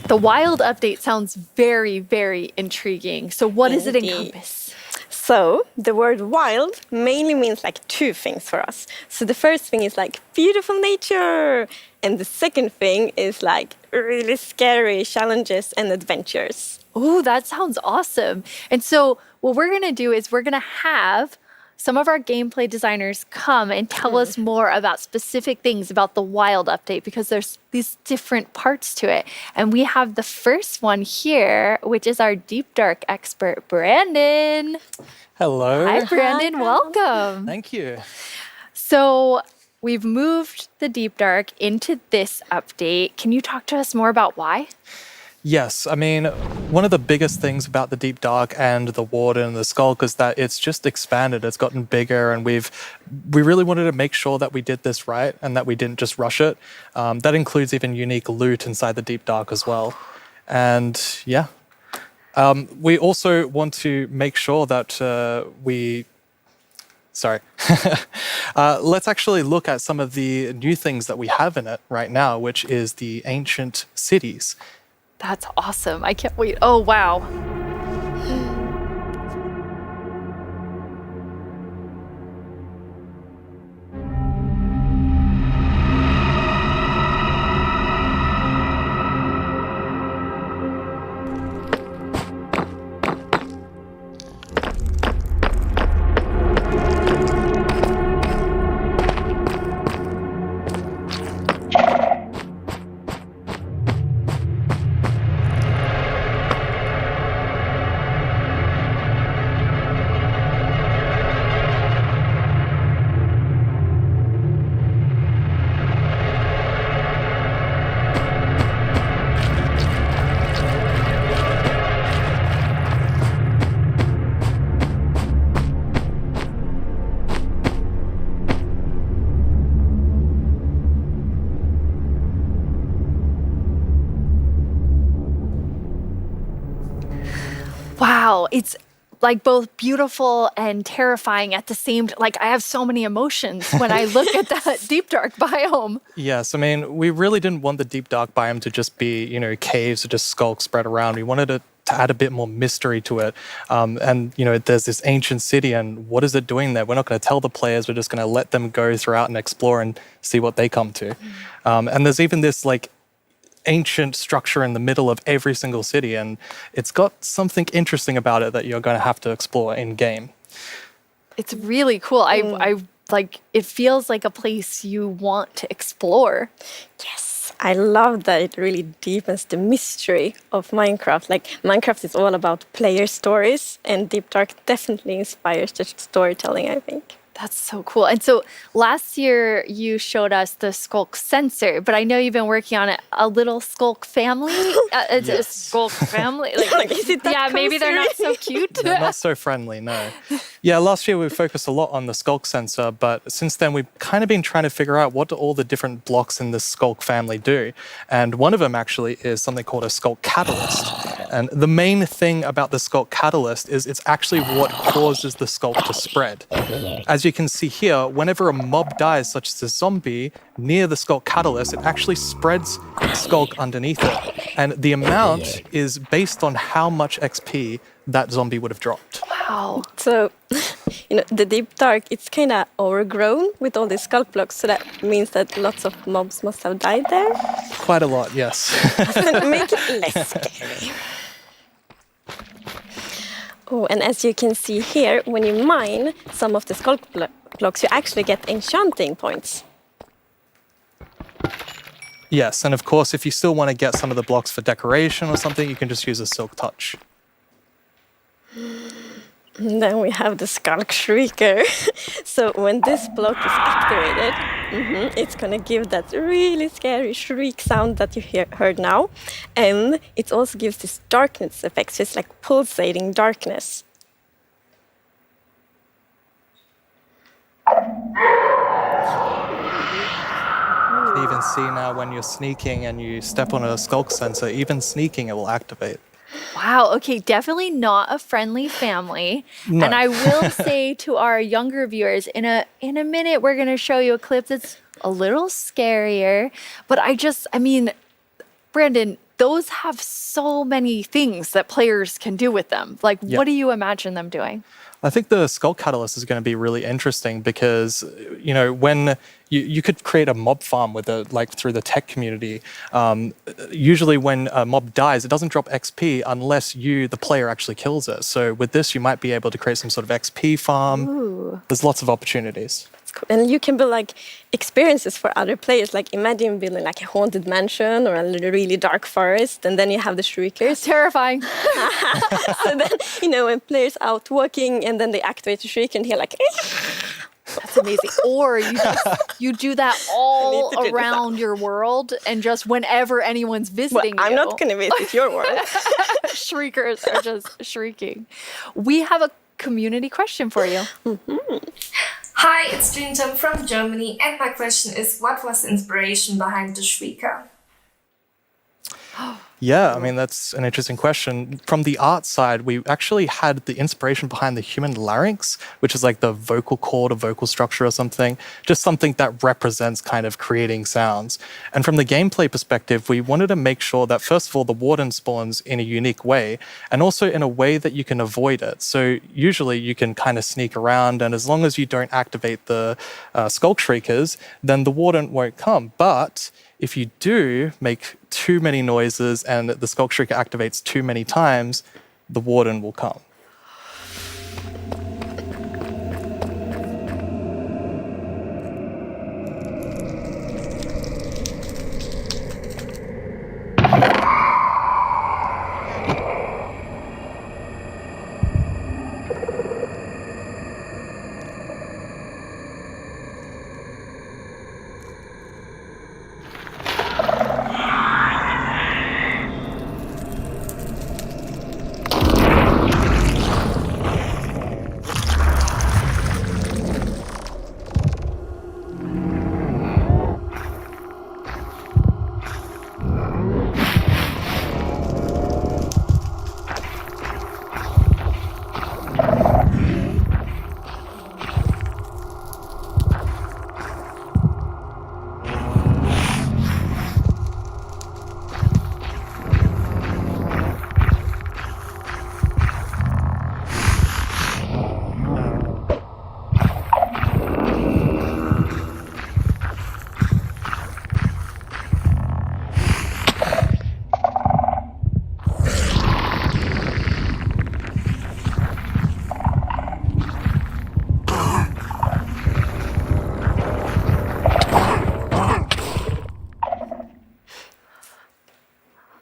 The Wild Update sounds very, very intriguing. So what does it encompass? So the word wild mainly means two things for us. So the first thing is beautiful nature. And the second thing is really scary challenges and adventures. Oh, that sounds awesome. And so what we're going to do is we're going to have some of our gameplay designers come and tell us more about specific things about the Wild Update because there's these different parts to it. And we have the first one here, which is our Deep Dark expert, Brandon. Hello. Hi, Brandon. Welcome. Thank you. So we've moved the Deep Dark into this update. Can you talk to us more about why? Yes, one of the biggest things about the Deep Dark and the Warden and the Skulk is that it's just expanded, it's gotten bigger, and we really wanted to make sure that we did this right and that we didn't just rush it. That includes even unique loot inside the Deep Dark as well. And we also want to make sure that let's actually look at some of the new things that we have in it right now, which is the ancient cities. That's awesome. I can't wait. Oh, wow. Wow, it's like both beautiful and terrifying at the same time. Like I have so many emotions when I look at that deep dark biome. Yes, I mean, we really didn't want the deep dark biome to just be, caves or just skulks spread around. We wanted it to add a bit more mystery to it. And there's this ancient city, and what is it doing there? We're not going to tell the players. We're just going to let them go throughout and explore and see what they come to. And there's even this ancient structure in the middle of every single city, and it's got something interesting about it that you're going to have to explore in game. It's really cool. I like it feels like a place you want to explore. Yes, I love that it really deepens the mystery of Minecraft. Like Minecraft is all about player stories, and Deep Dark definitely inspires the storytelling, I think. That's so cool. And so last year you showed us the Skulk sensor, but I know you've been working on a little Skulk family. It's a Skulk family. Is it that maybe they're not so cute. They're not so friendly, no. Yeah, last year we focused a lot on the Skulk sensor, but since then we've kind of been trying to figure out what do all the different blocks in the Skulk family do. And one of them actually is something called a Skulk catalyst. And the main thing about the Skulk catalyst is it's actually what causes the Skulk to spread. As you can see here, whenever a mob dies, such as a zombie, near the Skulk catalyst, it actually spreads Skulk underneath it. And the amount is based on how much XP that zombie would have dropped. Wow. So, the Deep Dark, it's kind of overgrown with all these Skulk blocks, so that means that lots of mobs must have died there. Quite a lot, yes. Make it less scary. Oh, and as you can see here, when you mine some of the Skulk blocks, you actually get enchanting points. Yes, and of course, if you still want to get some of the blocks for decoration or something, you can just use a Silk Touch. And then we have the Skulk Shrieker. So when this block is activated, it's going to give that really scary shriek sound that you heard now. And it also gives this darkness effect, so it's like pulsating darkness. You can even see now when you're sneaking and you step on a Skulk sensor, even sneaking it will activate. Wow. Okay. Definitely not a friendly family. No. And I will say to our younger viewers, in a minute, we're going to show you a clip that's a little scarier. But I mean, Brandon, those have so many things that players can do with them. Like, Yeah. what do you imagine them doing? I think the Skulk Catalyst is going to be really interesting because, when you could create a mob farm with through the tech community. Usually when a mob dies, it doesn't drop XP unless you, the player, actually kills it. So with this, you might be able to create some sort of XP farm. Ooh. There's lots of opportunities. And you can build experiences for other players. Like imagine building a haunted mansion or a really dark forest, and then you have the shriekers. Terrifying. So then, when players out walking and then they activate the shrieker and hear That's amazing. Or you do that all around your world, and just whenever anyone's visiting I'm not going to visit your world. Shriekers are just shrieking. We have a community question for you. Hi, it's Junjam from Germany, and my question is, what was the inspiration behind the Shrieker? Yeah, I mean, that's an interesting question. From the art side, we actually had the inspiration behind the human larynx, which is like the vocal cord or vocal structure or something, just something that represents kind of creating sounds. And from the gameplay perspective, we wanted to make sure that, first of all, the warden spawns in a unique way, and also in a way that you can avoid it. So usually you can kind of sneak around, and as long as you don't activate the Skulk Shriekers, then the warden won't come. But if you do make too many noises and the Skulk Shrieker activates too many times, the warden will come.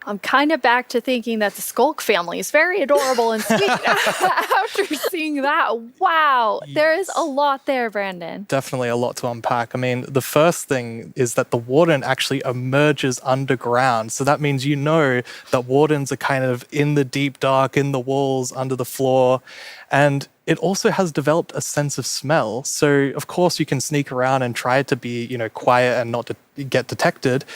I'm kind of back to thinking that the Skulk family is very adorable and sweet after seeing that. Wow. There is a lot there, Brandon. Definitely a lot to unpack. I mean, the first thing is that the warden actually emerges underground. So that means you know that wardens are kind of in the deep dark, in the walls, under the floor. And it also has developed a sense of smell. So, of course, you can sneak around and try to be, quiet and not to get detected.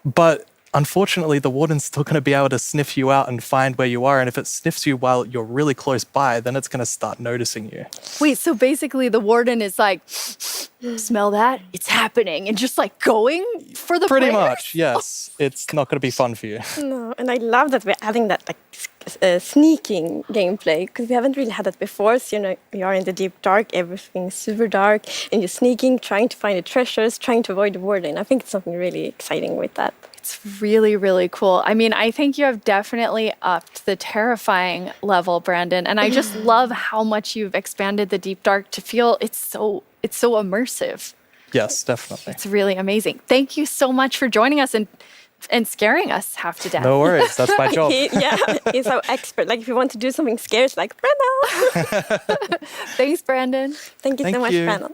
But unfortunately, the warden's still going to be able to sniff you out and find where you are. And if it sniffs you while you're really close by, then it's going to start noticing you. Wait, so basically the warden is like, smell that? It's happening. And just like going for the Pretty players? much, yes. It's not going to be fun for you. No, and I love that we're adding that sneaking gameplay, because we haven't really had that before. So, we are in the deep dark, everything's super dark, and you're sneaking, trying to find the treasures, trying to avoid the warden. I think it's something really exciting with that. It's really, really cool. I mean, I think you have definitely upped the terrifying level, Brandon. And I just love how much you've expanded the deep dark to feel it's so immersive. Yes, definitely. It's really amazing. Thank you so much for joining us and scaring us half to death. No worries, that's my job. He's so expert. Like, if you want to do something scary, it's like, Brandon. Thanks, Brandon. Thank you so much, Brandon.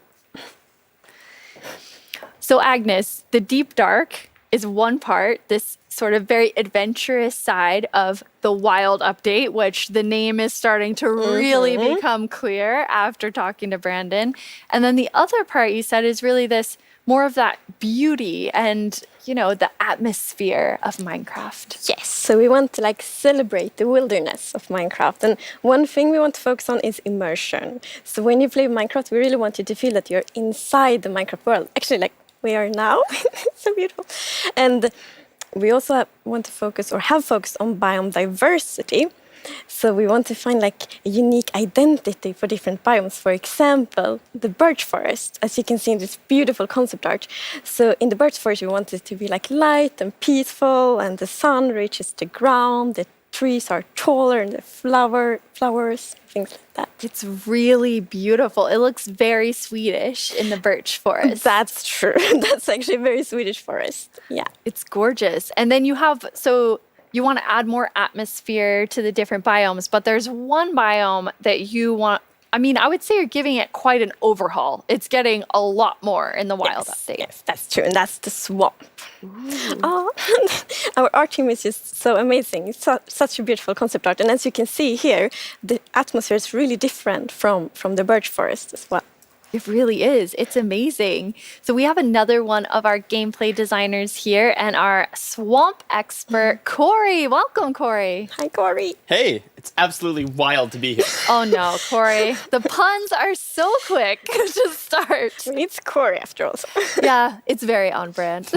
So, Agnes, the deep dark is one part, this sort of very adventurous side of the Wild update, which the name is starting to really become clear after talking to Brandon. And then the other part you said is really this more of that beauty and, the atmosphere of Minecraft. Yes, so we want to celebrate the wilderness of Minecraft. And one thing we want to focus on is immersion. So when you play Minecraft, we really want you to feel that you're inside the Minecraft world. Actually, like we are now. It's so beautiful. And we also want to focus, or have focused, on biome diversity. So we want to find a unique identity for different biomes. For example, the birch forest, as you can see in this beautiful concept art. So in the birch forest, we want it to be light and peaceful, and the sun reaches the ground, the trees are taller, and the flowers, things like that. It's really beautiful. It looks very Swedish in the birch forest. That's true. That's actually a very Swedish forest. Yeah. It's gorgeous. And then you want to add more atmosphere to the different biomes, but there's one biome that you want. I would say you're giving it quite an overhaul. It's getting a lot more in the Wild update. Yes, that's true. And that's the swamp. Oh, our art team is just so amazing. It's such a beautiful concept art. And as you can see here, the atmosphere is really different from the birch forest as well. It really is. It's amazing. So we have another one of our gameplay designers here and our swamp expert, Corey. Welcome, Corey. Hi, Corey. Hey, it's absolutely wild to be here. Oh no, Corey. The puns are so quick to start. It's Corey after all. Yeah, it's very on brand.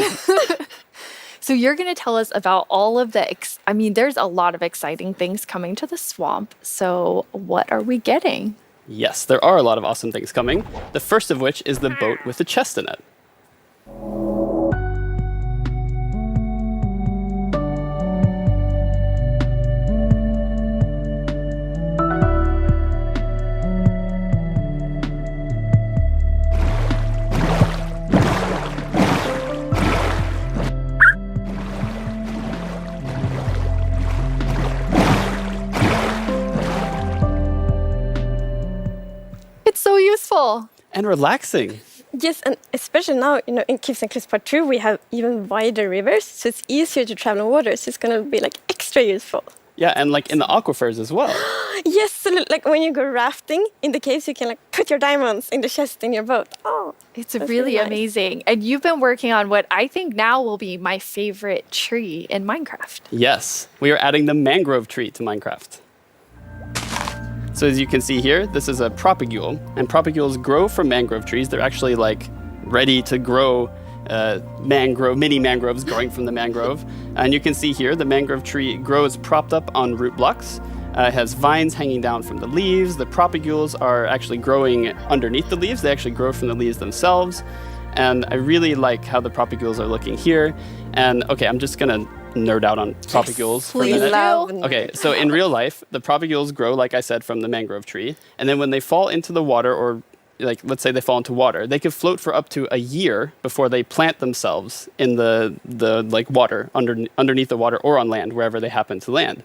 So you're going to tell us about all of there's a lot of exciting things coming to the swamp. So what are we getting? Yes, there are a lot of awesome things coming. The first of which is the boat with the chest in it. So useful. And relaxing. Yes, and especially now, in Caves and Cliffs Part 2, we have even wider rivers, so it's easier to travel on water, so it's going to be extra useful. Yeah, and in the aquifers as well. Yes, so when you go rafting in the caves, you can put your diamonds in the chest in your boat. Oh, it's really nice. Amazing. And you've been working on what I think now will be my favorite tree in Minecraft. Yes, we are adding the mangrove tree to Minecraft. So as you can see here, this is a propagule, and propagules grow from mangrove trees. They're actually ready to grow mini mangroves growing from the mangrove. And you can see here, the mangrove tree grows propped up on root blocks. It has vines hanging down from the leaves. The propagules are actually growing underneath the leaves. They actually grow from the leaves themselves. And I really like how the propagules are looking here. And okay, I'm just gonna nerd out on propagules for a minute. Okay, so in real life, the propagules grow, like I said, from the mangrove tree. And then when they fall into the water or like let's say they fall into water, they could float for up to a year before they plant themselves in the like water, underneath the water or on land, wherever they happen to land.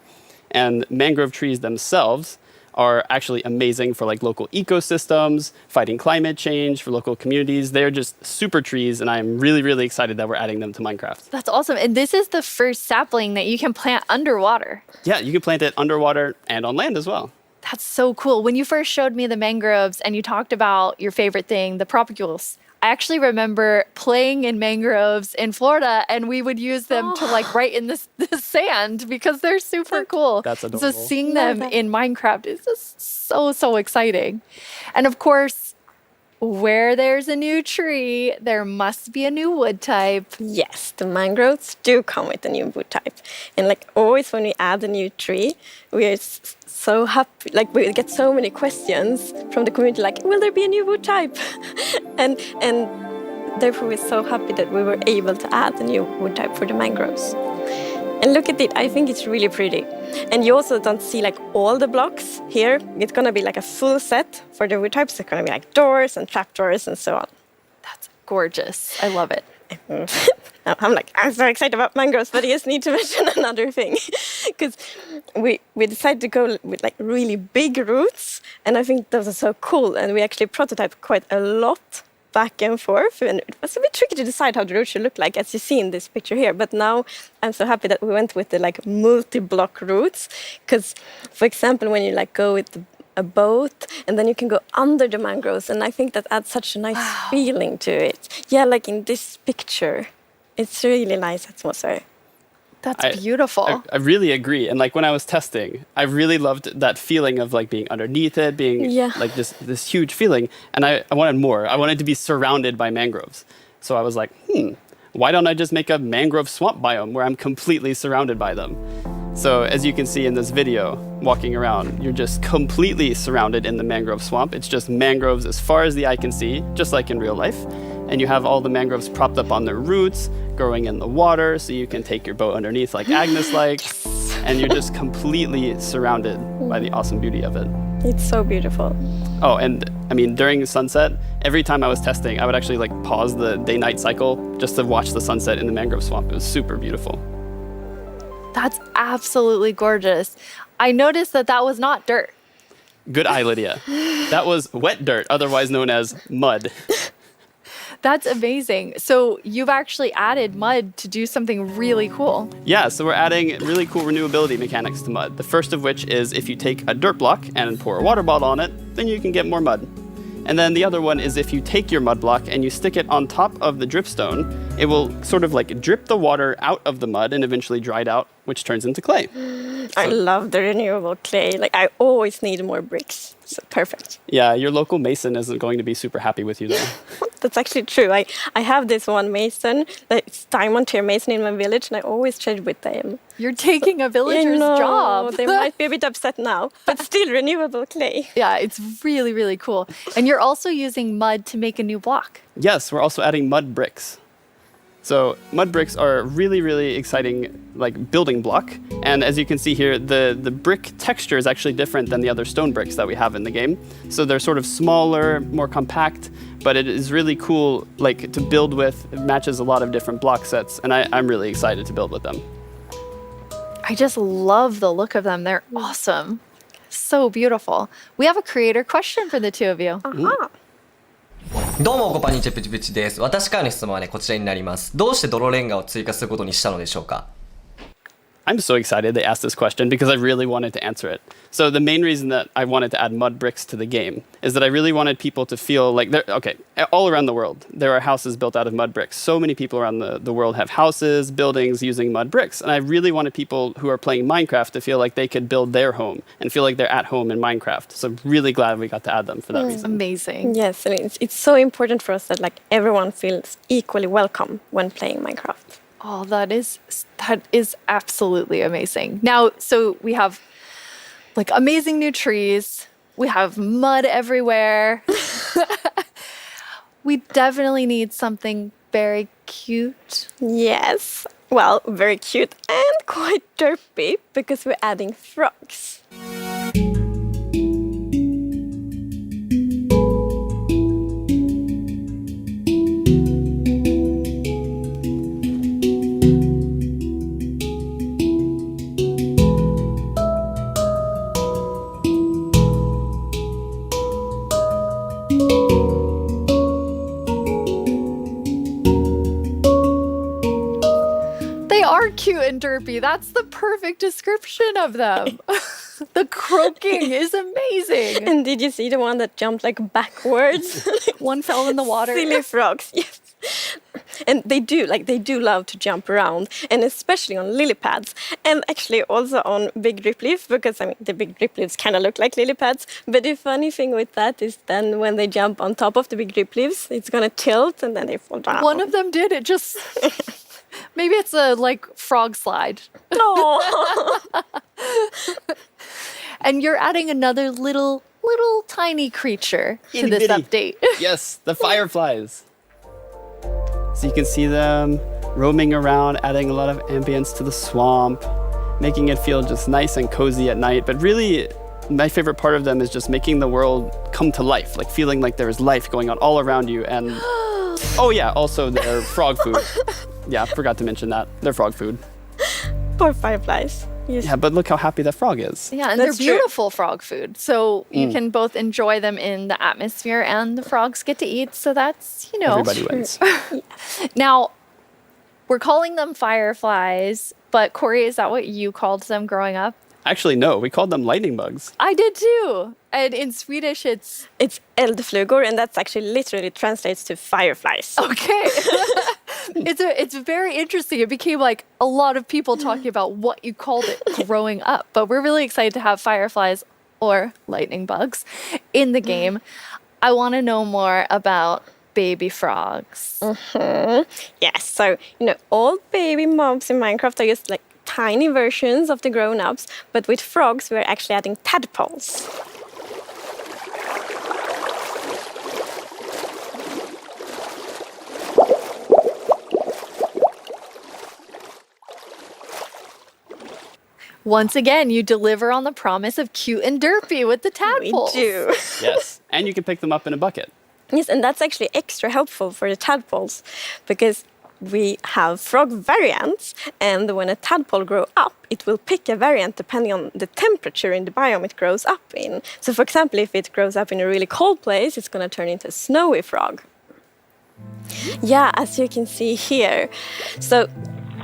And mangrove trees themselves are actually amazing for like local ecosystems, fighting climate change, for local communities. They're just super trees, and I'm really, really excited that we're adding them to Minecraft. That's awesome. And this is the first sapling that you can plant underwater. Yeah, you can plant it underwater and on land as well. That's so cool. When you first showed me the mangroves and you talked about your favorite thing, the propagules, I actually remember playing in mangroves in Florida, and we would use them to like write in the sand because they're super cool. That's adorable. So seeing them in Minecraft is just so exciting. And of course, where there's a new tree, there must be a new wood type. Yes, the mangroves do come with a new wood type. And like always when we add a new tree, we are so happy. Like we get so many questions from the community like, will there be a new wood type? and therefore we're so happy that we were able to add a new wood type for the mangroves. And look at it, I think it's really pretty. And you also don't see like all the blocks here. It's gonna be like a full set for the wood types. It's gonna be like doors and trapdoors and so on. That's gorgeous. I love it. I'm so excited about mangroves, but I just need to mention another thing. Because we decided to go with like really big roots, and I think those are so cool. And we actually prototyped quite a lot back and forth, and it was a bit tricky to decide how the root should look like, as you see in this picture here. But now I'm so happy that we went with the like multi-block roots, because for example, when you like go with a boat and then you can go under the mangroves, and I think that adds such a nice feeling to it. Yeah, like in this picture, it's really nice atmosphere. That's beautiful. I really agree. And like when I was testing, I really loved that feeling of like being underneath it, being like this huge feeling. And I wanted more. I wanted to be surrounded by mangroves. So I was like, why don't I just make a mangrove swamp biome where I'm completely surrounded by them? So as you can see in this video, walking around, you're just completely surrounded in the mangrove swamp. It's just mangroves as far as the eye can see, just like in real life. And you have all the mangroves propped up on their roots, growing in the water, so you can take your boat underneath like Agnes likes. And you're just completely surrounded by the awesome beauty of it. It's so beautiful. Oh, and I mean, during sunset, every time I was testing, I would actually like pause the day-night cycle just to watch the sunset in the mangrove swamp. It was super beautiful. That's absolutely gorgeous. I noticed that was not dirt. Good eye, Lydia. That was wet dirt, otherwise known as mud. That's amazing. So you've actually added mud to do something really cool. Yeah, so we're adding really cool renewability mechanics to mud. The first of which is if you take a dirt block and pour a water bottle on it, then you can get more mud. And then the other one is if you take your mud block and you stick it on top of the dripstone, it will sort of like drip the water out of the mud and eventually dry it out, which turns into clay. I love the renewable clay. Like I always need more bricks. So perfect. Yeah, your local mason isn't going to be super happy with you though. That's actually true. I have this one mason, it's diamond tier mason in my village, and I always trade with them. You're taking a villager's job. They might be a bit upset now, but still renewable clay. Yeah, it's really, really cool. And you're also using mud to make a new block. Yes, we're also adding mud bricks. So mud bricks are a really, really exciting like building block. And as you can see here, the brick texture is actually different than the other stone bricks that we have in the game. So they're sort of smaller, more compact, but it is really cool like to build with. It matches a lot of different block sets, and I'm really excited to build with them. I just love the look of them. They're awesome. So beautiful. We have a creator question for the two of you. Uh-huh. どうもこんにちはプチプチです。私からの質問はねこちらになります。どうして泥レンガを追加することにしたのでしょうか? I'm so excited they asked this question because I really wanted to answer it. So the main reason that I wanted to add mud bricks to the game is that I really wanted people to feel like all around the world, there are houses built out of mud bricks. So many people around the world have houses, buildings using mud bricks. And I really wanted people who are playing Minecraft to feel like they could build their home and feel like they're at home in Minecraft. So I'm really glad we got to add them for that reason. Amazing. Yes, I mean, it's so important for us that like everyone feels equally welcome when playing Minecraft. Oh, that is absolutely amazing. Now, so we have like amazing new trees. We have mud everywhere. We definitely need something very cute. Yes. Well, very cute and quite derpy because we're adding frogs. and Derpy. That's the perfect description of them. The croaking is amazing. And did you see the one that jumped like backwards? One fell in the water. Silly frogs, yes. And they do love to jump around, and especially on lily pads, and actually also on big drip leaf, because I mean the big drip leaves kind of look like lily pads. But the funny thing with that is then when they jump on top of the big drip leaves, it's gonna tilt and then they fall down. One of them did. It just maybe it's a like frog slide. No. And you're adding another little tiny creature to Itty this bitty. update. Yes, the fireflies. So you can see them roaming around, adding a lot of ambience to the swamp, making it feel just nice and cozy at night. But really, my favorite part of them is just making the world come to life, like feeling like there is life going on all around you. And oh yeah, also their frog food. Yeah, forgot to mention that. They're frog food. Poor fireflies. Yes. Yeah, but look how happy that frog is. Yeah, and That's they're beautiful frog food. So you can both enjoy them in the atmosphere and the frogs get to eat. So that's, Everybody wins. Now, we're calling them fireflies, but Corey, is that what you called them growing up? Actually, no, we called them lightning bugs. I did too. And in Swedish, it's eldflugor, and that's actually literally translates to fireflies. okay. It's very interesting. It became like a lot of people talking about what you called it growing up. But we're really excited to have fireflies or lightning bugs in the game. I want to know more about baby frogs. Yes, so all baby mobs in Minecraft are just like tiny versions of the grown-ups, but with frogs we're actually adding tadpoles. Once again, you deliver on the promise of cute and derpy with the tadpoles. We do. Yes, and you can pick them up in a bucket. Yes, and that's actually extra helpful for the tadpoles, because we have frog variants, and when a tadpole grows up, it will pick a variant depending on the temperature in the biome it grows up in. So for example, if it grows up in a really cold place, it's going to turn into a snowy frog. Yeah, as you can see here. So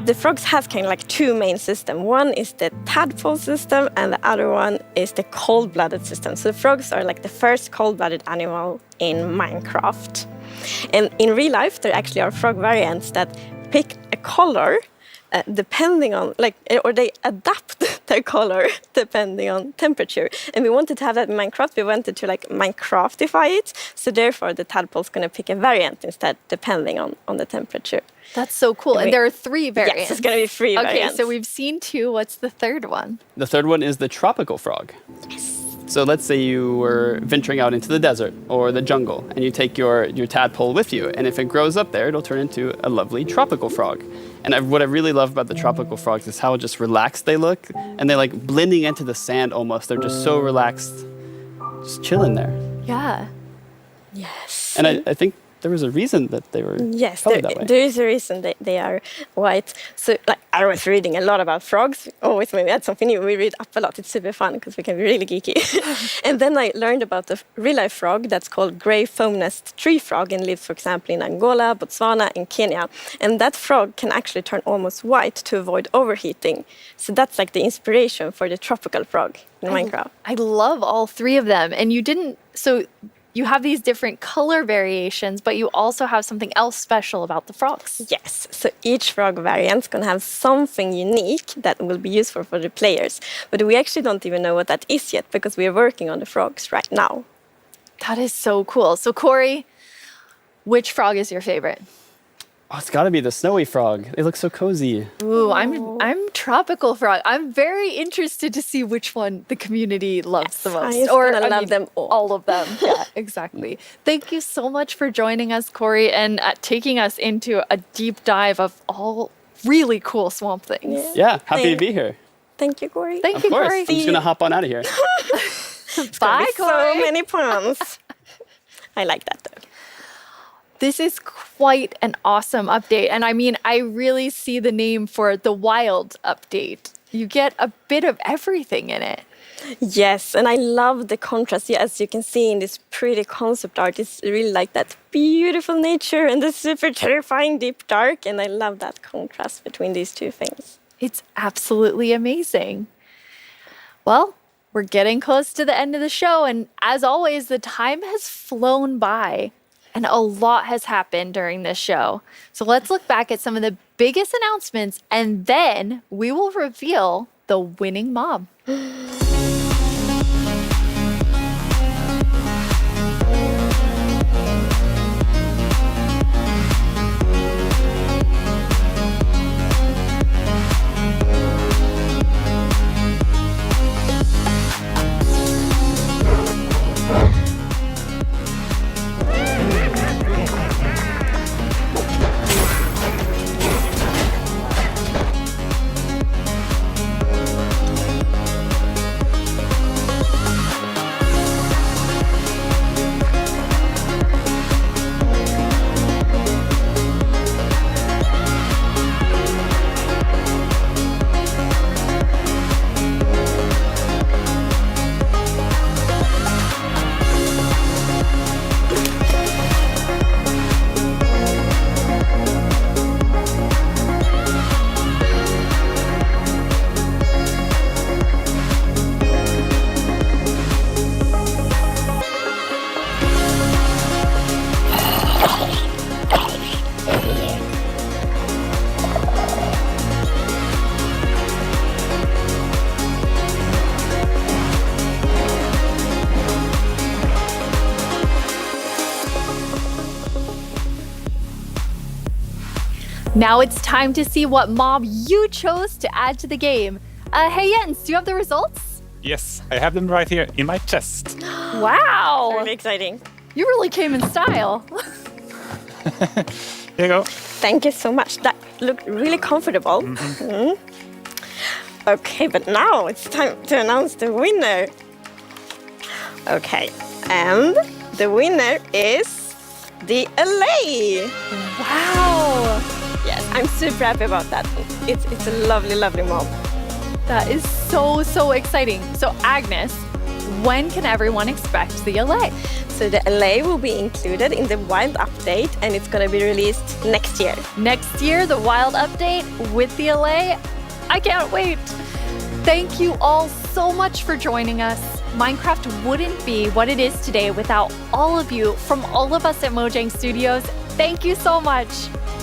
the frogs have kind of like two main systems. One is the tadpole system, and the other one is the cold-blooded system. So the frogs are like the first cold-blooded animal in Minecraft. And in real life, there actually are frog variants that pick a color depending on, or they adapt their color depending on temperature. And we wanted to have that in Minecraft. We wanted to Minecraftify it. So therefore, the tadpole's going to pick a variant instead, depending on the temperature. That's so cool. And there are 3 variants. Yes, it's going to be 3 variants. Okay, so we've seen 2. What's the third one? The third one is the tropical frog. Yes. So let's say you were venturing out into the desert or the jungle, and you take your tadpole with you, and if it grows up there, it'll turn into a lovely tropical frog. And what I really love about the tropical frogs is how just relaxed they look, and they're like blending into the sand almost. They're just so relaxed, just chilling there. Yeah. Yes. And I think there was a reason that they were colored that way. There is a reason they are white. So I was reading a lot about frogs. Always when we had something new, we read up a lot. It's super fun because we can be really geeky. And then I learned about the real-life frog that's called grey foam-nest tree frog and lives, for example, in Angola, Botswana, and Kenya. And that frog can actually turn almost white to avoid overheating. So that's like the inspiration for the tropical frog in Minecraft. I love all 3 of them. And you have these different color variations, but you also have something else special about the frogs. Yes, so each frog variant is going to have something unique that will be useful for the players. But we actually don't even know what that is yet because we are working on the frogs right now. That is so cool. So Corey, which frog is your favorite? Oh, it's got to be the snowy frog. They look so cozy. Ooh, I'm tropical frog. I'm very interested to see which one the community loves the most. I love them all of them. Yeah, exactly. Thank you so much for joining us, Corey, and taking us into a deep dive of all really cool swamp things. Yeah, happy to be here. Thank you, Corey. Thank you, Corey. Corey. I'm just going to hop on out of here. Bye, Corey. So many puns. I like that, though. This is quite an awesome update. And I mean, I really see the name for the wild update. You get a bit of everything in it. Yes, and I love the contrast. Yeah, as you can see in this pretty concept art, it's really like that beautiful nature and the super terrifying deep dark. And I love that contrast between these two things. It's absolutely amazing. Well, we're getting close to the end of the show, and as always, the time has flown by, and a lot has happened during this show. So let's look back at some of the biggest announcements, and then we will reveal the winning mob. Now it's time to see what mob you chose to add to the game. Hey Jens, do you have the results? Yes, I have them right here in my chest. Wow! Really exciting. You really came in style. Here you go. Thank you so much. That looked really comfortable. Mhm. Okay, but now it's time to announce the winner. Okay, and the winner is the LA. Wow! Yes, I'm super happy about that. It's a lovely, lovely mob. That is so exciting. So Agnes, when can everyone expect the LA? So the LA will be included in the Wild update and it's gonna be released next year. Next year, the Wild update with the LA? I can't wait. Thank you all so much for joining us. Minecraft wouldn't be what it is today without all of you from all of us at Mojang Studios. Thank you so much.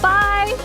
Bye.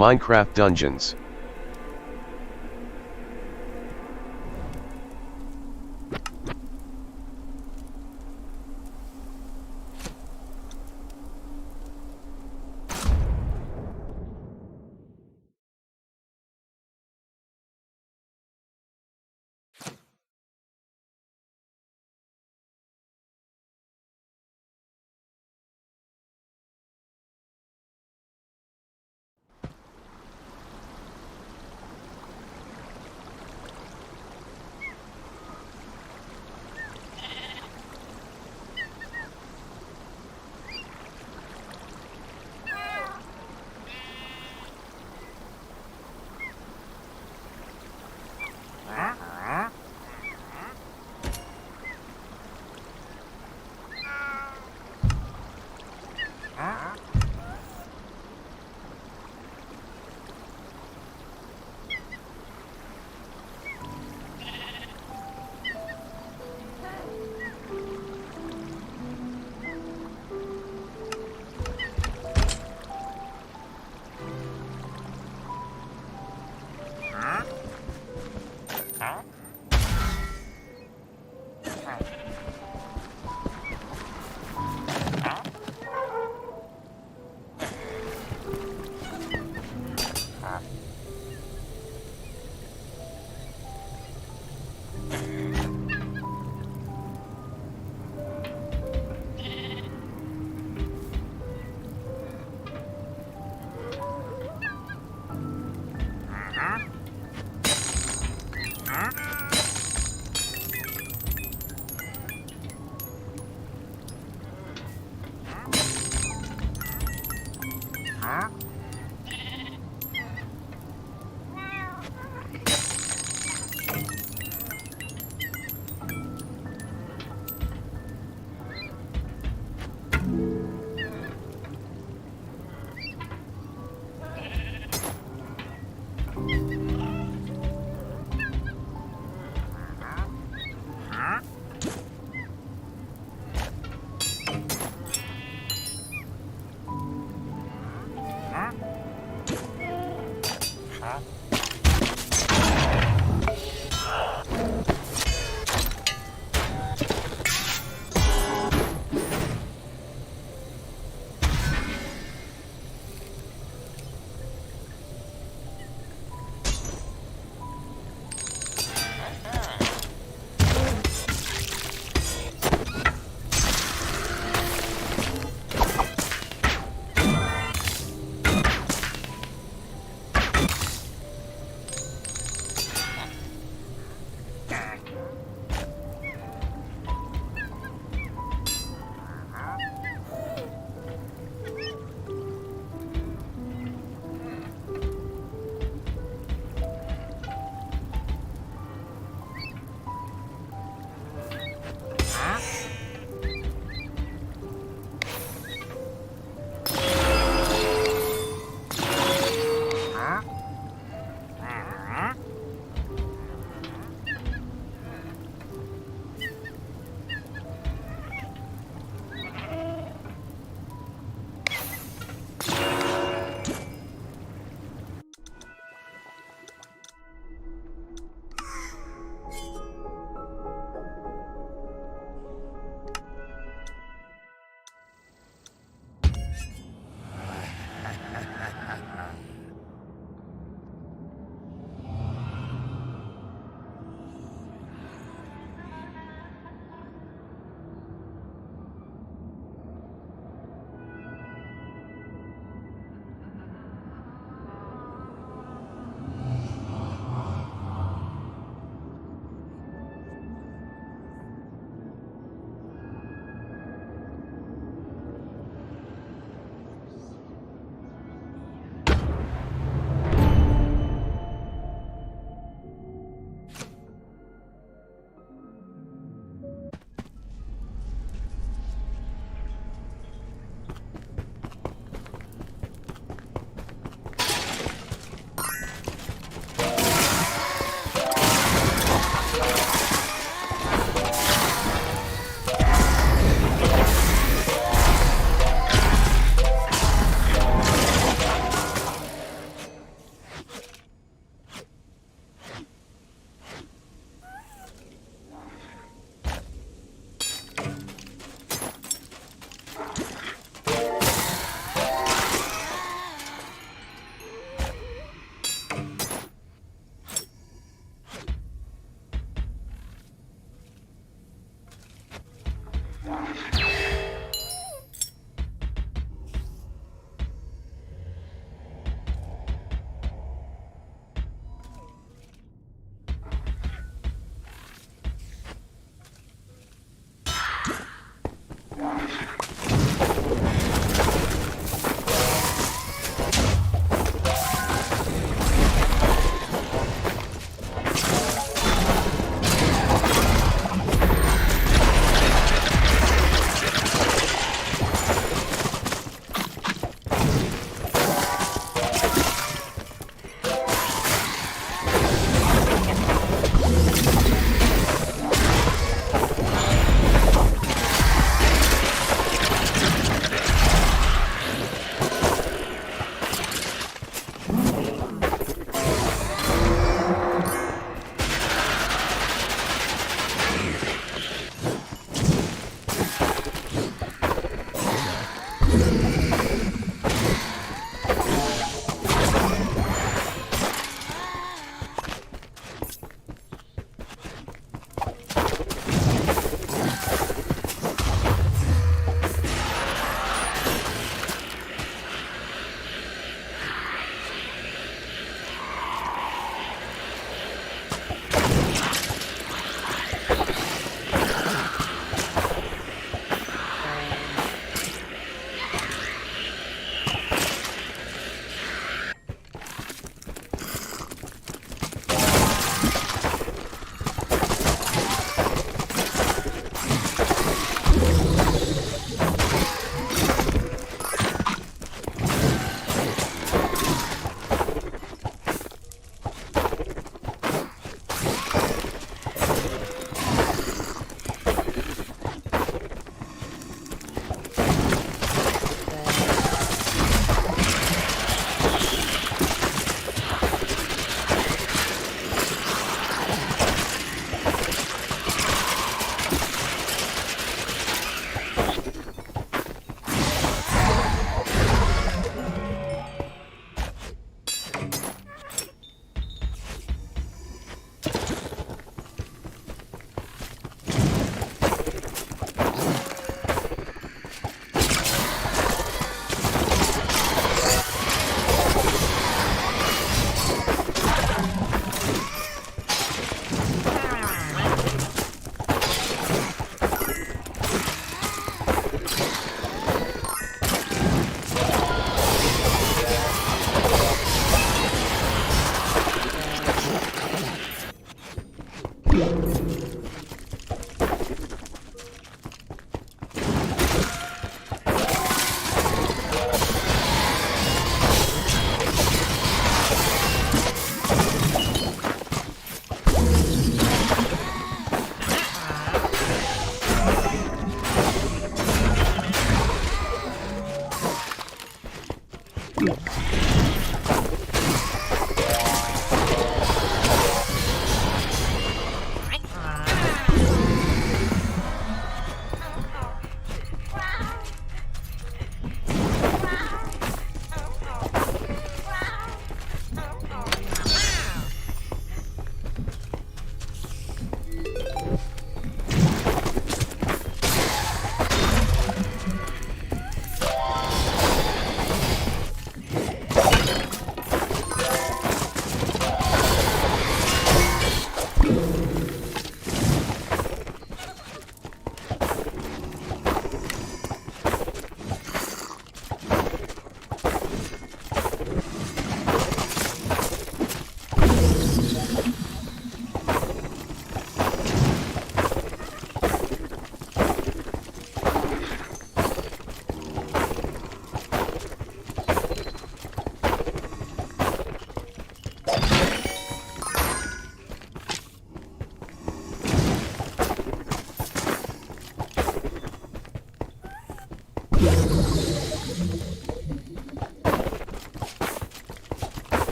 Minecraft Dungeons.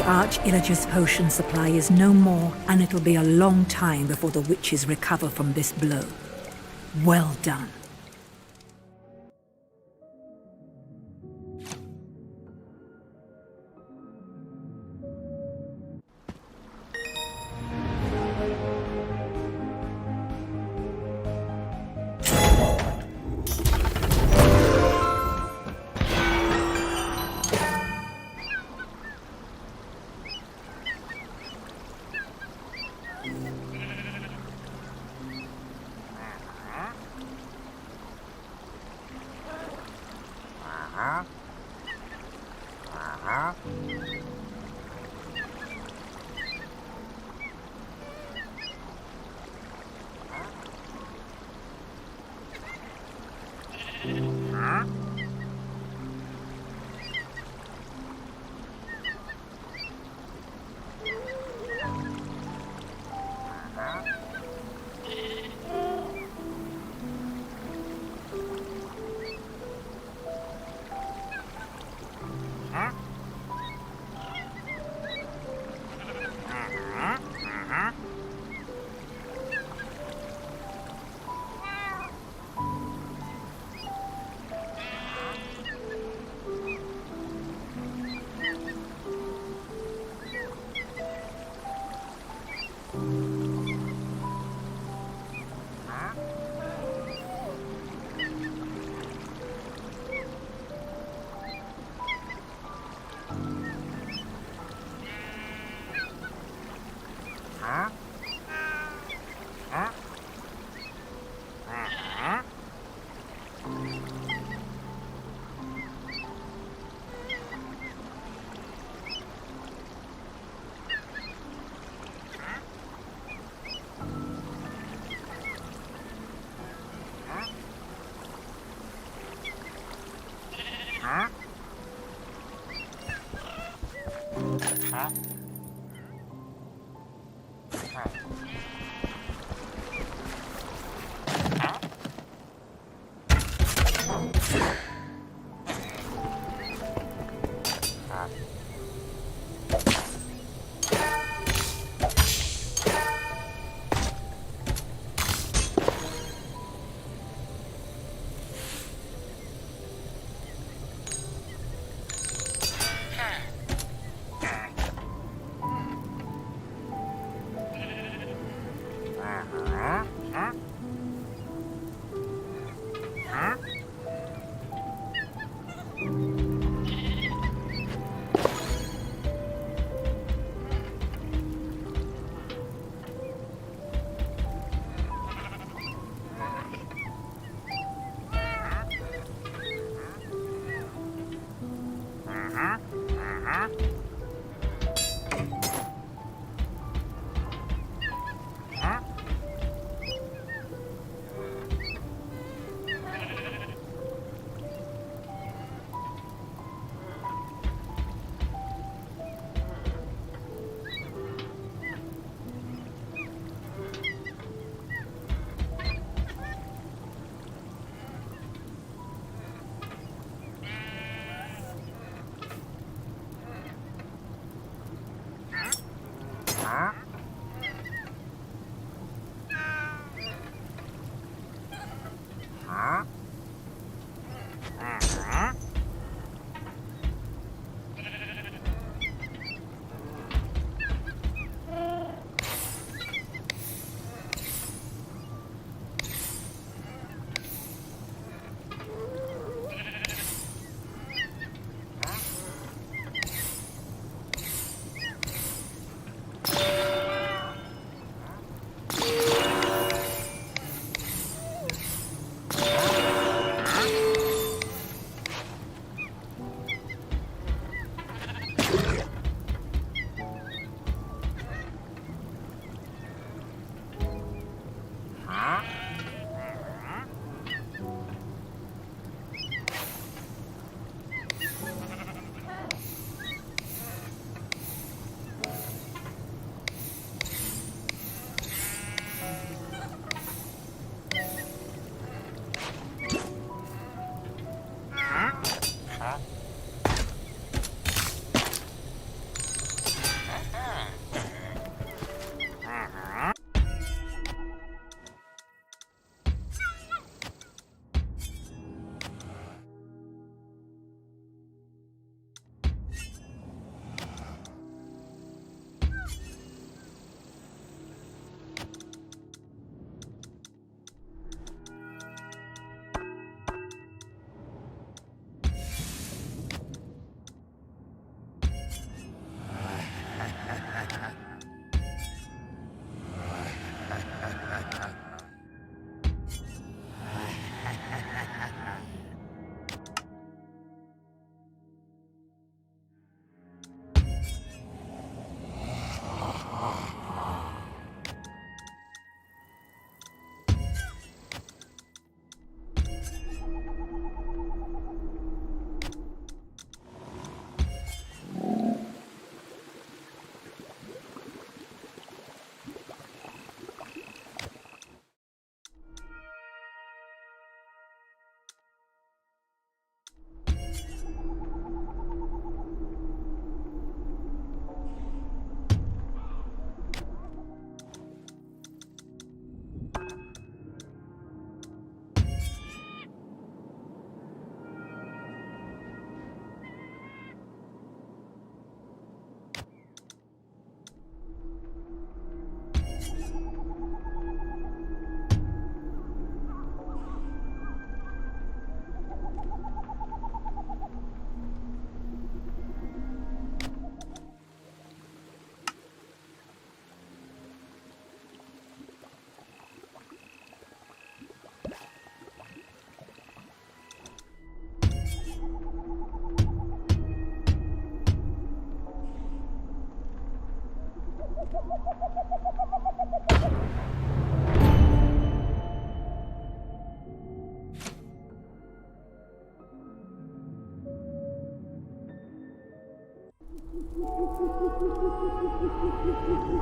The Arch-Illager's potion supply is no more, and it'll be a long time before the witches recover from this blow. Well done.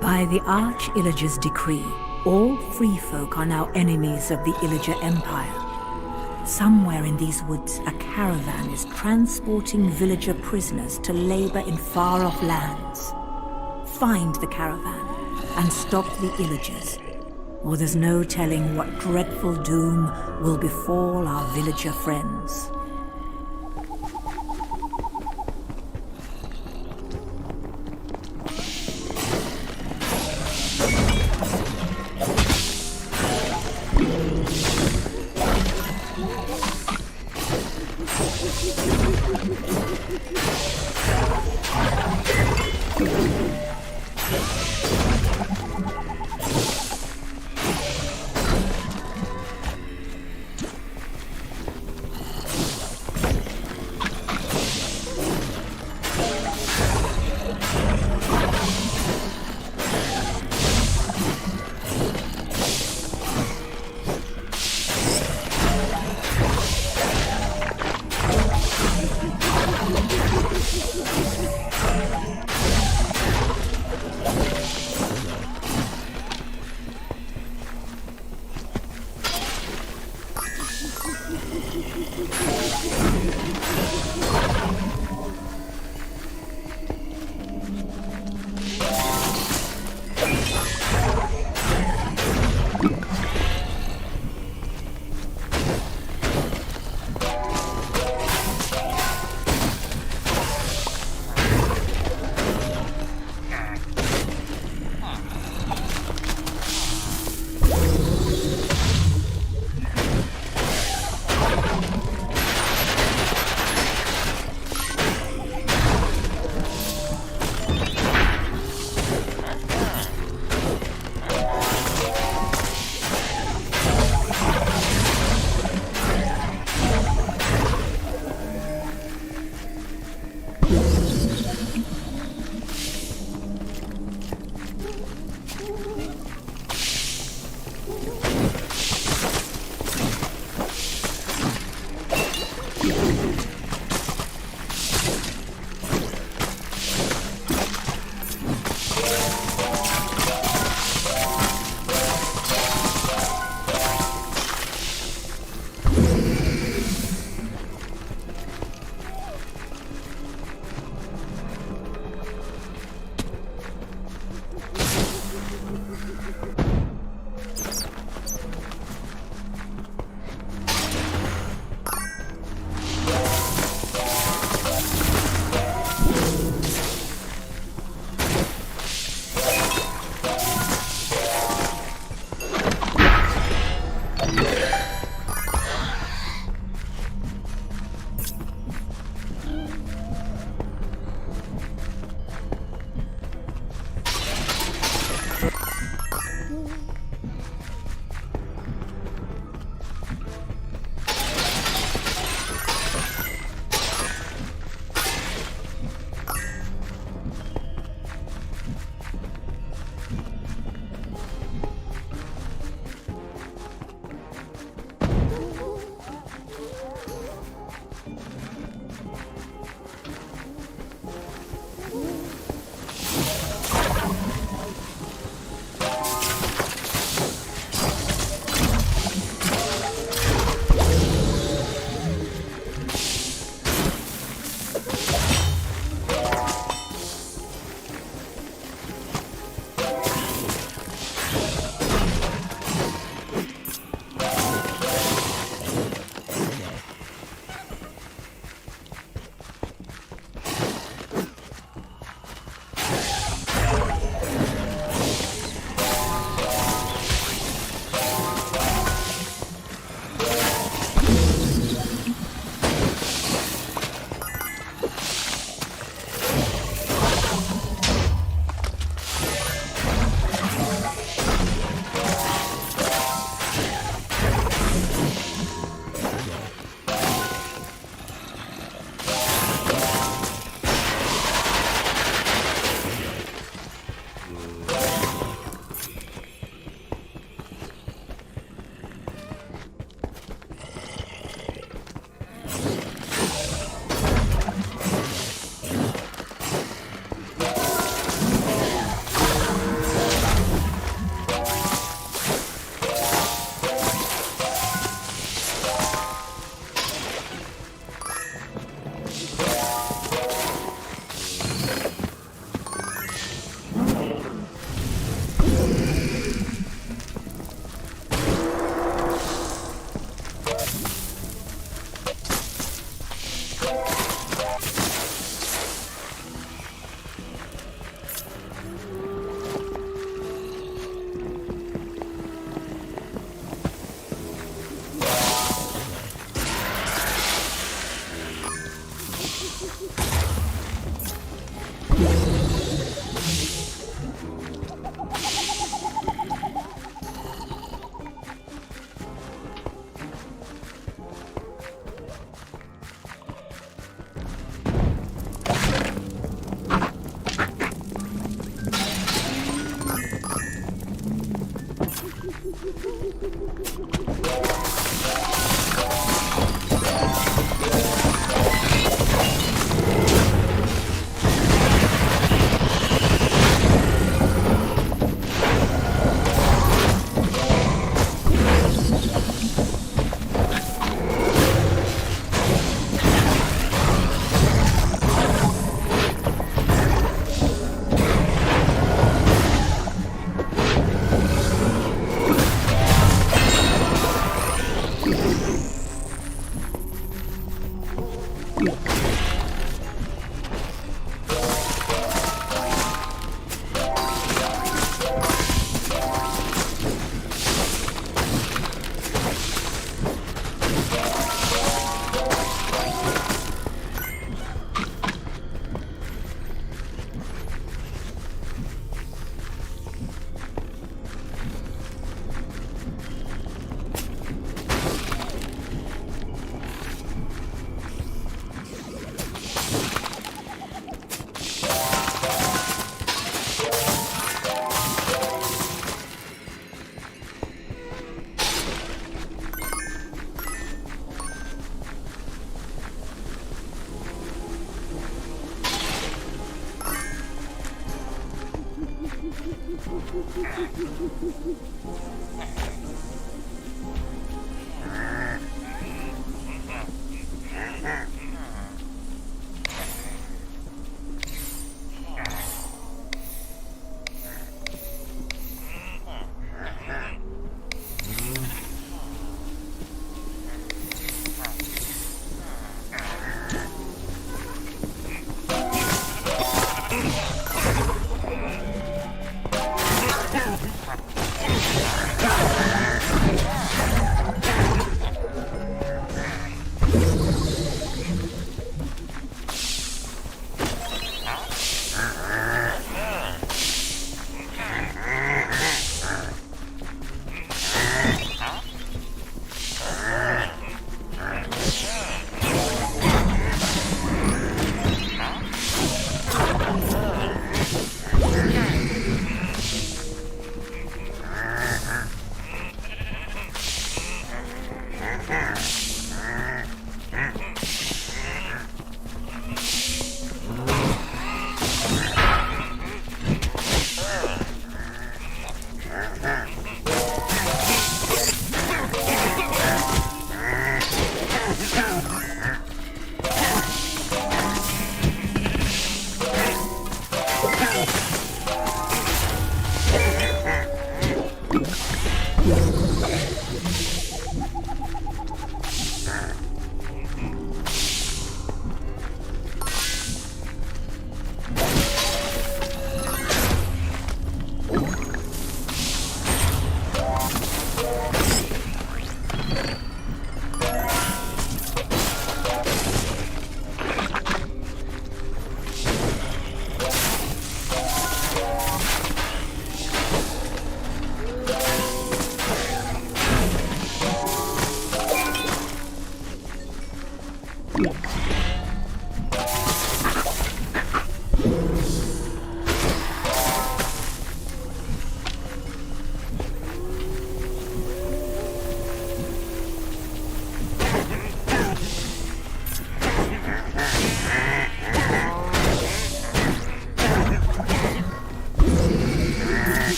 By the Arch-Illager's decree, all free folk are now enemies of the Illager Empire. Somewhere in these woods, a caravan is transporting villager prisoners to labor in far-off lands. Find the caravan and stop the Illagers, or there's no telling what dreadful doom will befall our villager friends.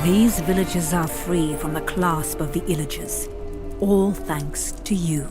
These villages are free from the clasp of the Illagers, all thanks to you.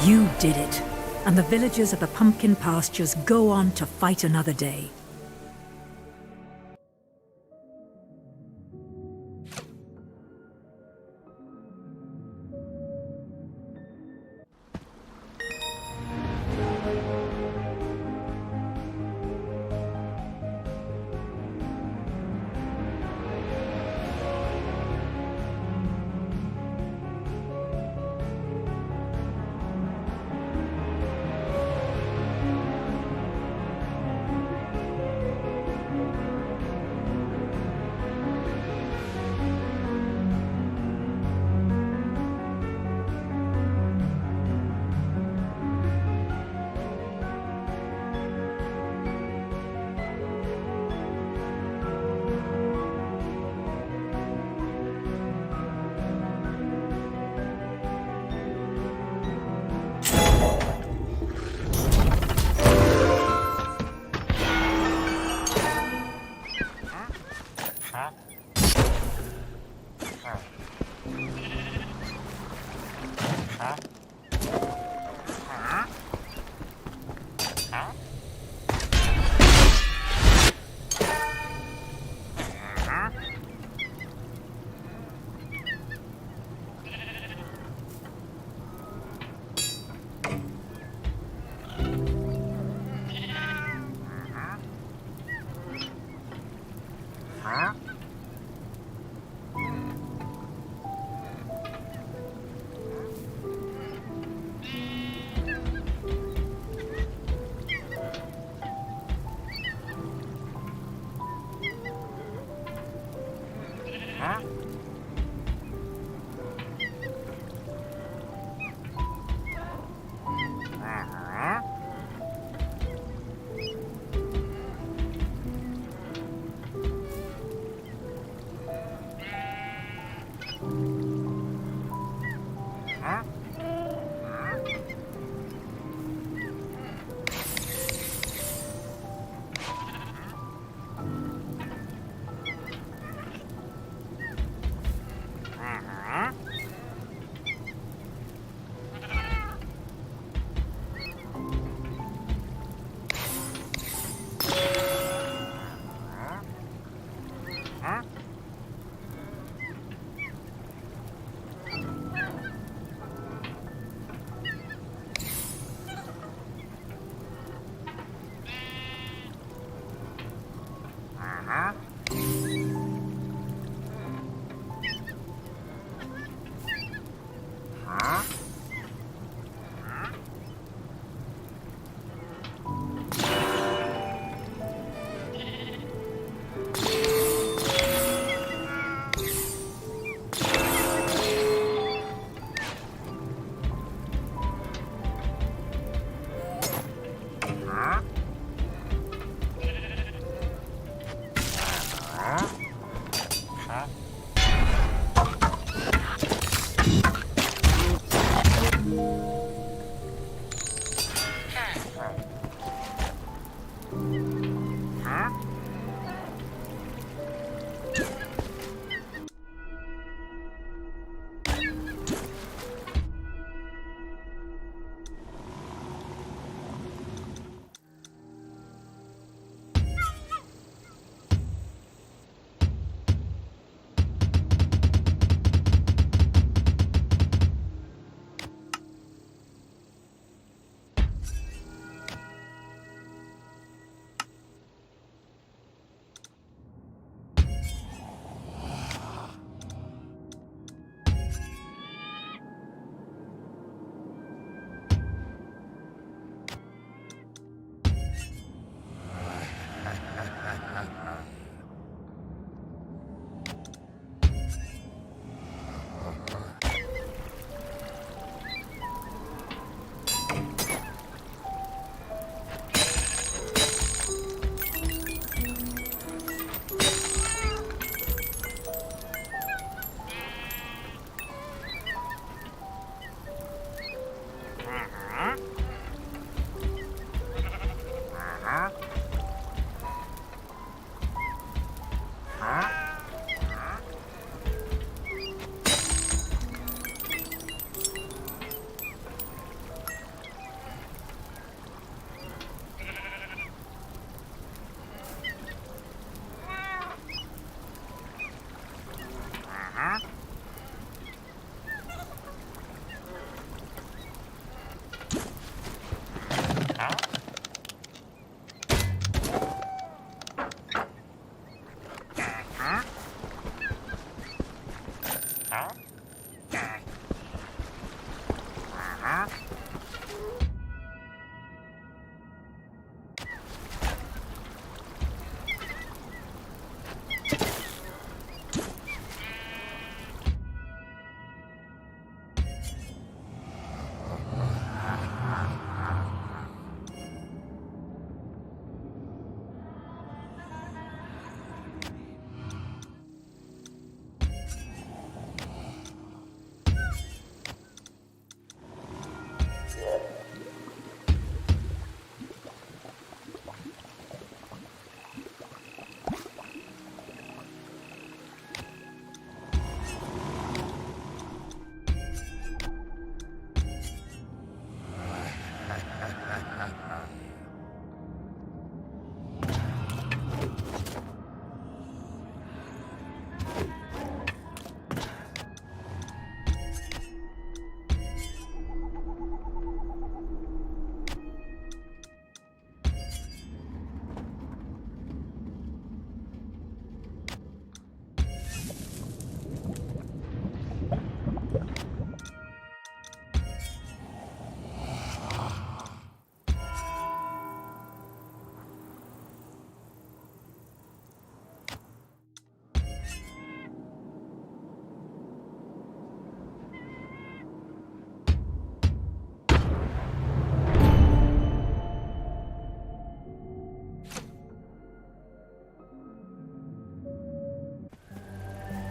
You did it, and the villagers of the pumpkin pastures go on to fight another day.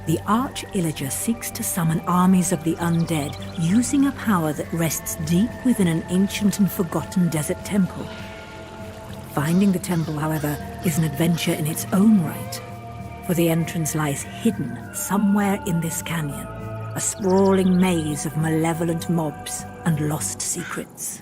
the Arch-Illager seeks to summon armies of the undead using a power that rests deep within an ancient and forgotten desert temple. Finding the temple, however, is an adventure in its own right, for the entrance lies hidden somewhere in this canyon, a sprawling maze of malevolent mobs and lost secrets.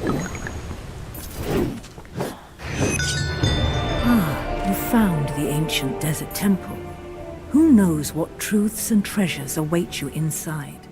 You found the ancient desert temple. Who knows what truths and treasures await you inside?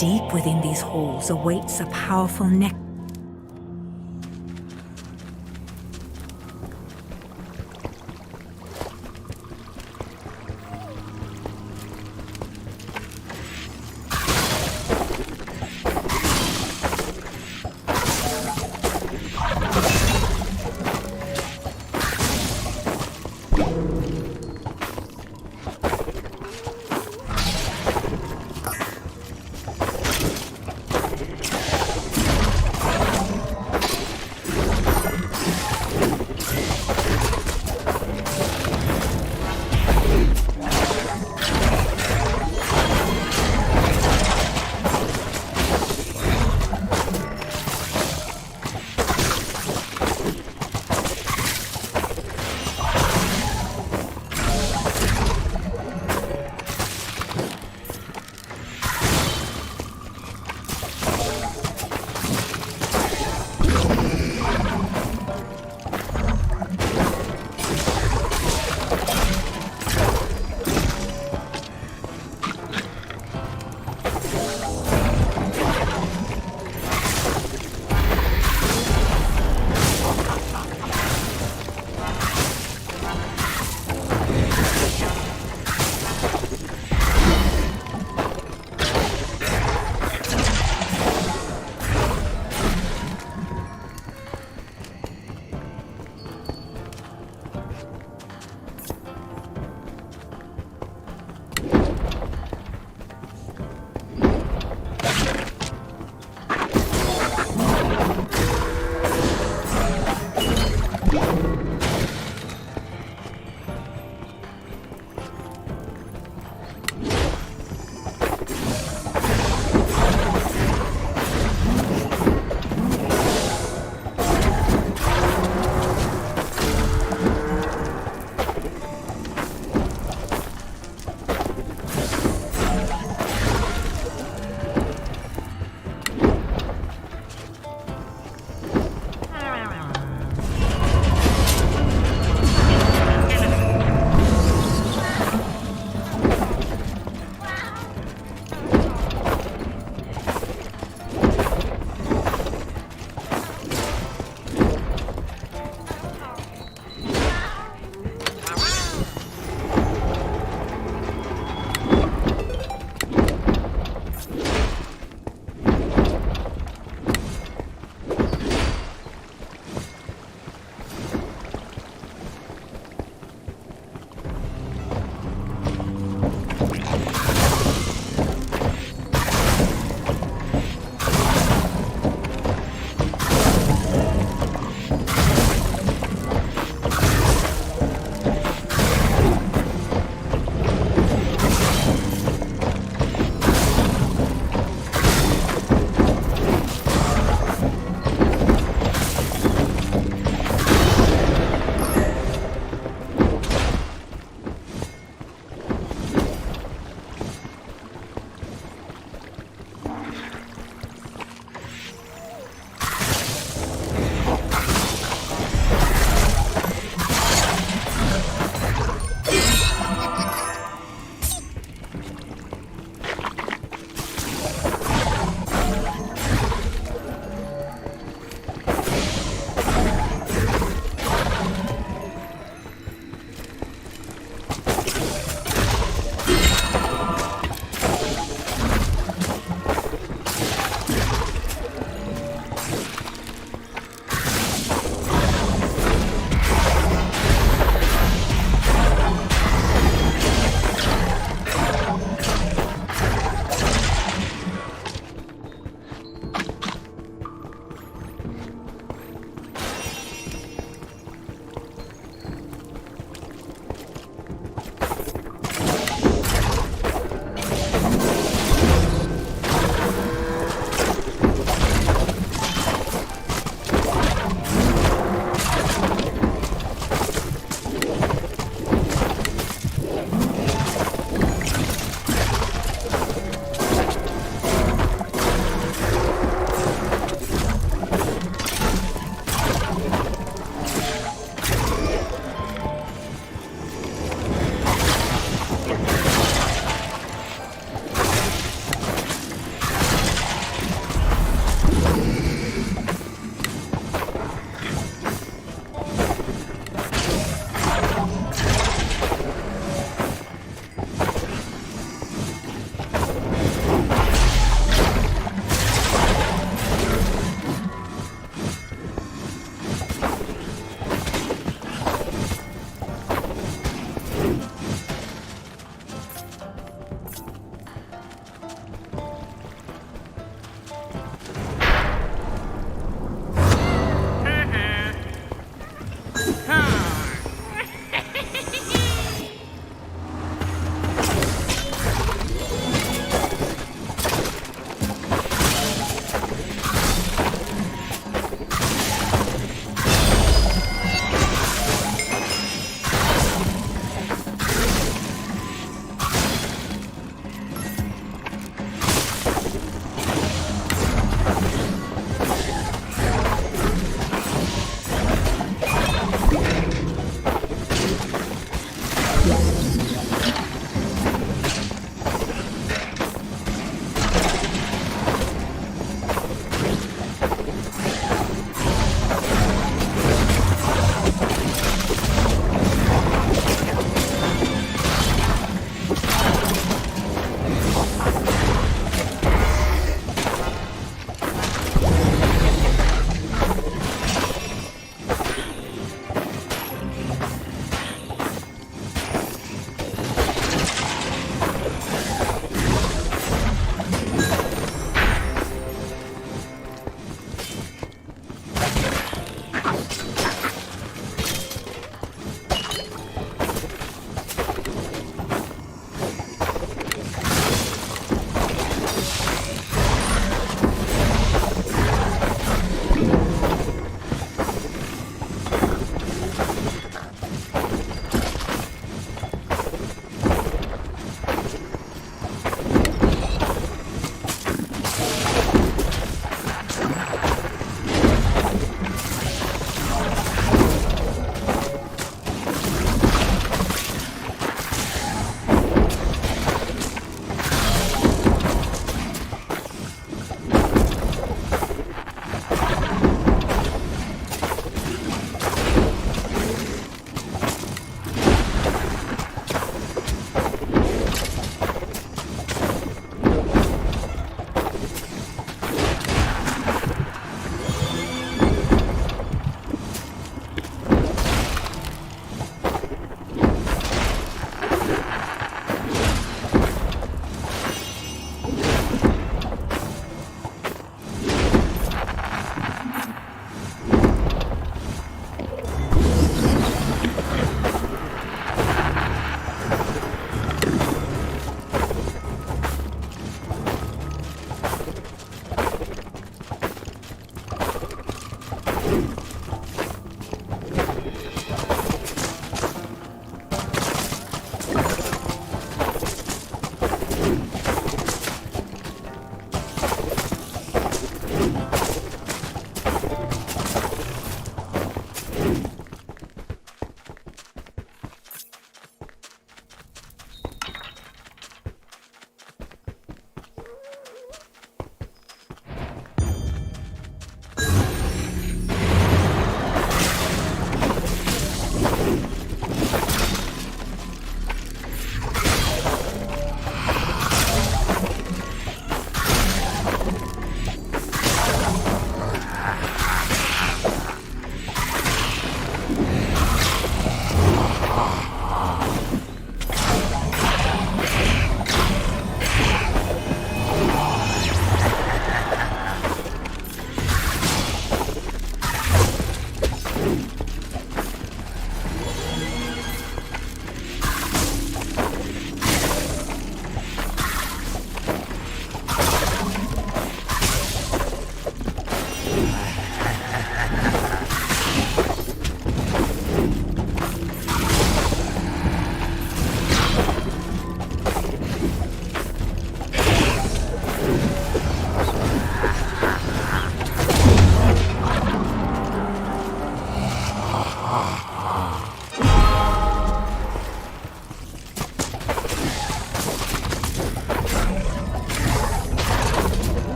Deep within these halls awaits a powerful nectar.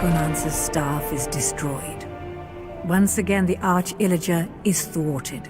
necromancer's staff is destroyed. Once again, the arch-illager is thwarted.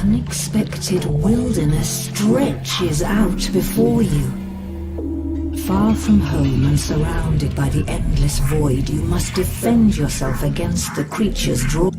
Unexpected wilderness stretches out before you. Far from home and surrounded by the endless void, you must defend yourself against the creature's draw.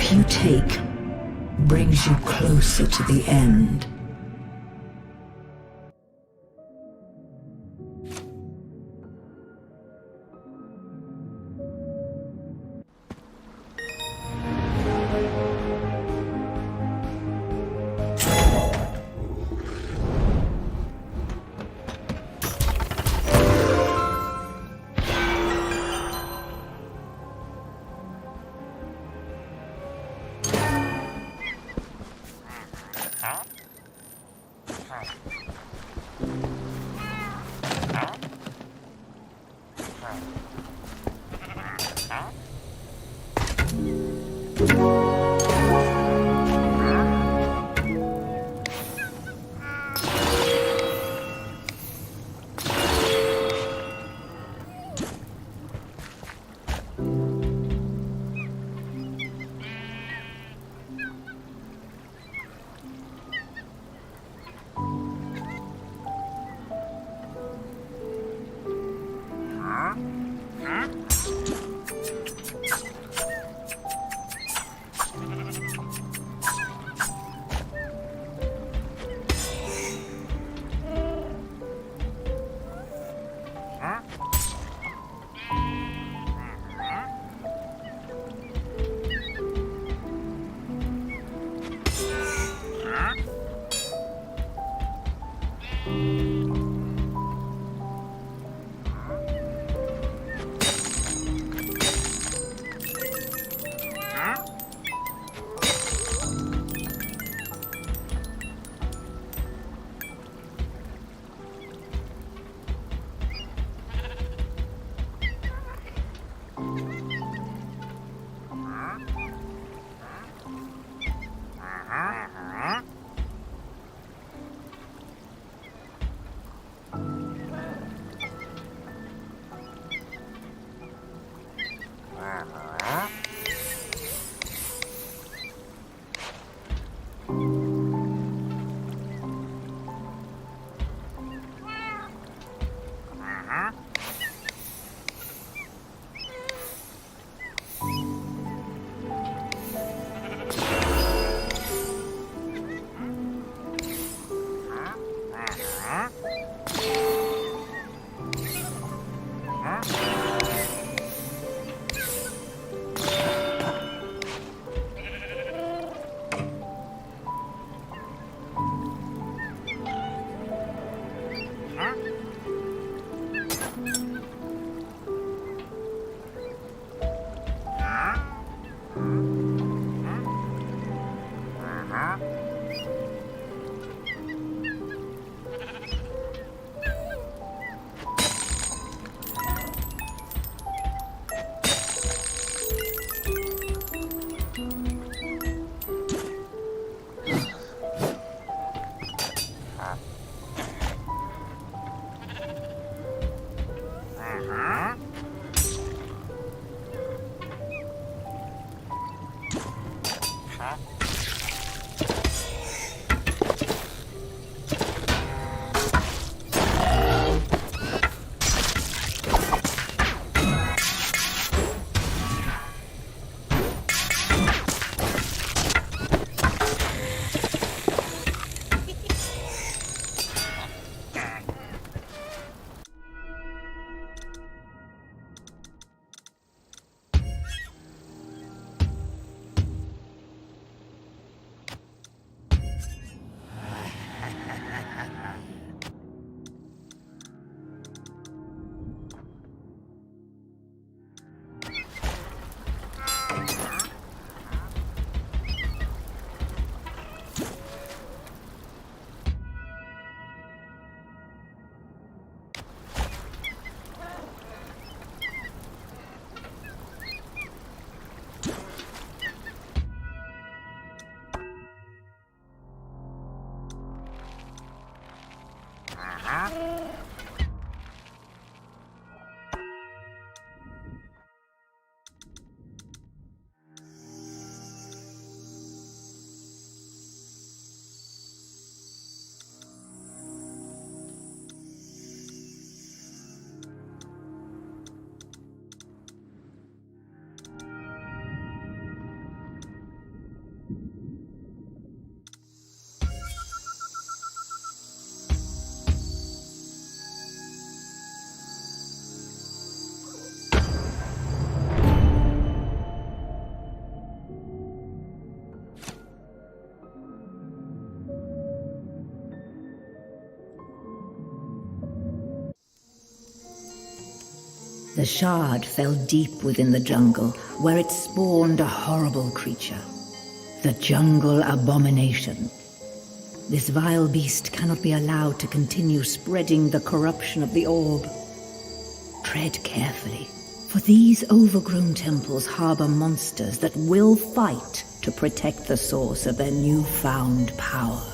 step you take brings you closer to the end. The shard fell deep within the jungle, where it spawned a horrible creature. The jungle abomination. This vile beast cannot be allowed to continue spreading the corruption of the orb. Tread carefully, for these overgrown temples harbor monsters that will fight to protect the source of their newfound power.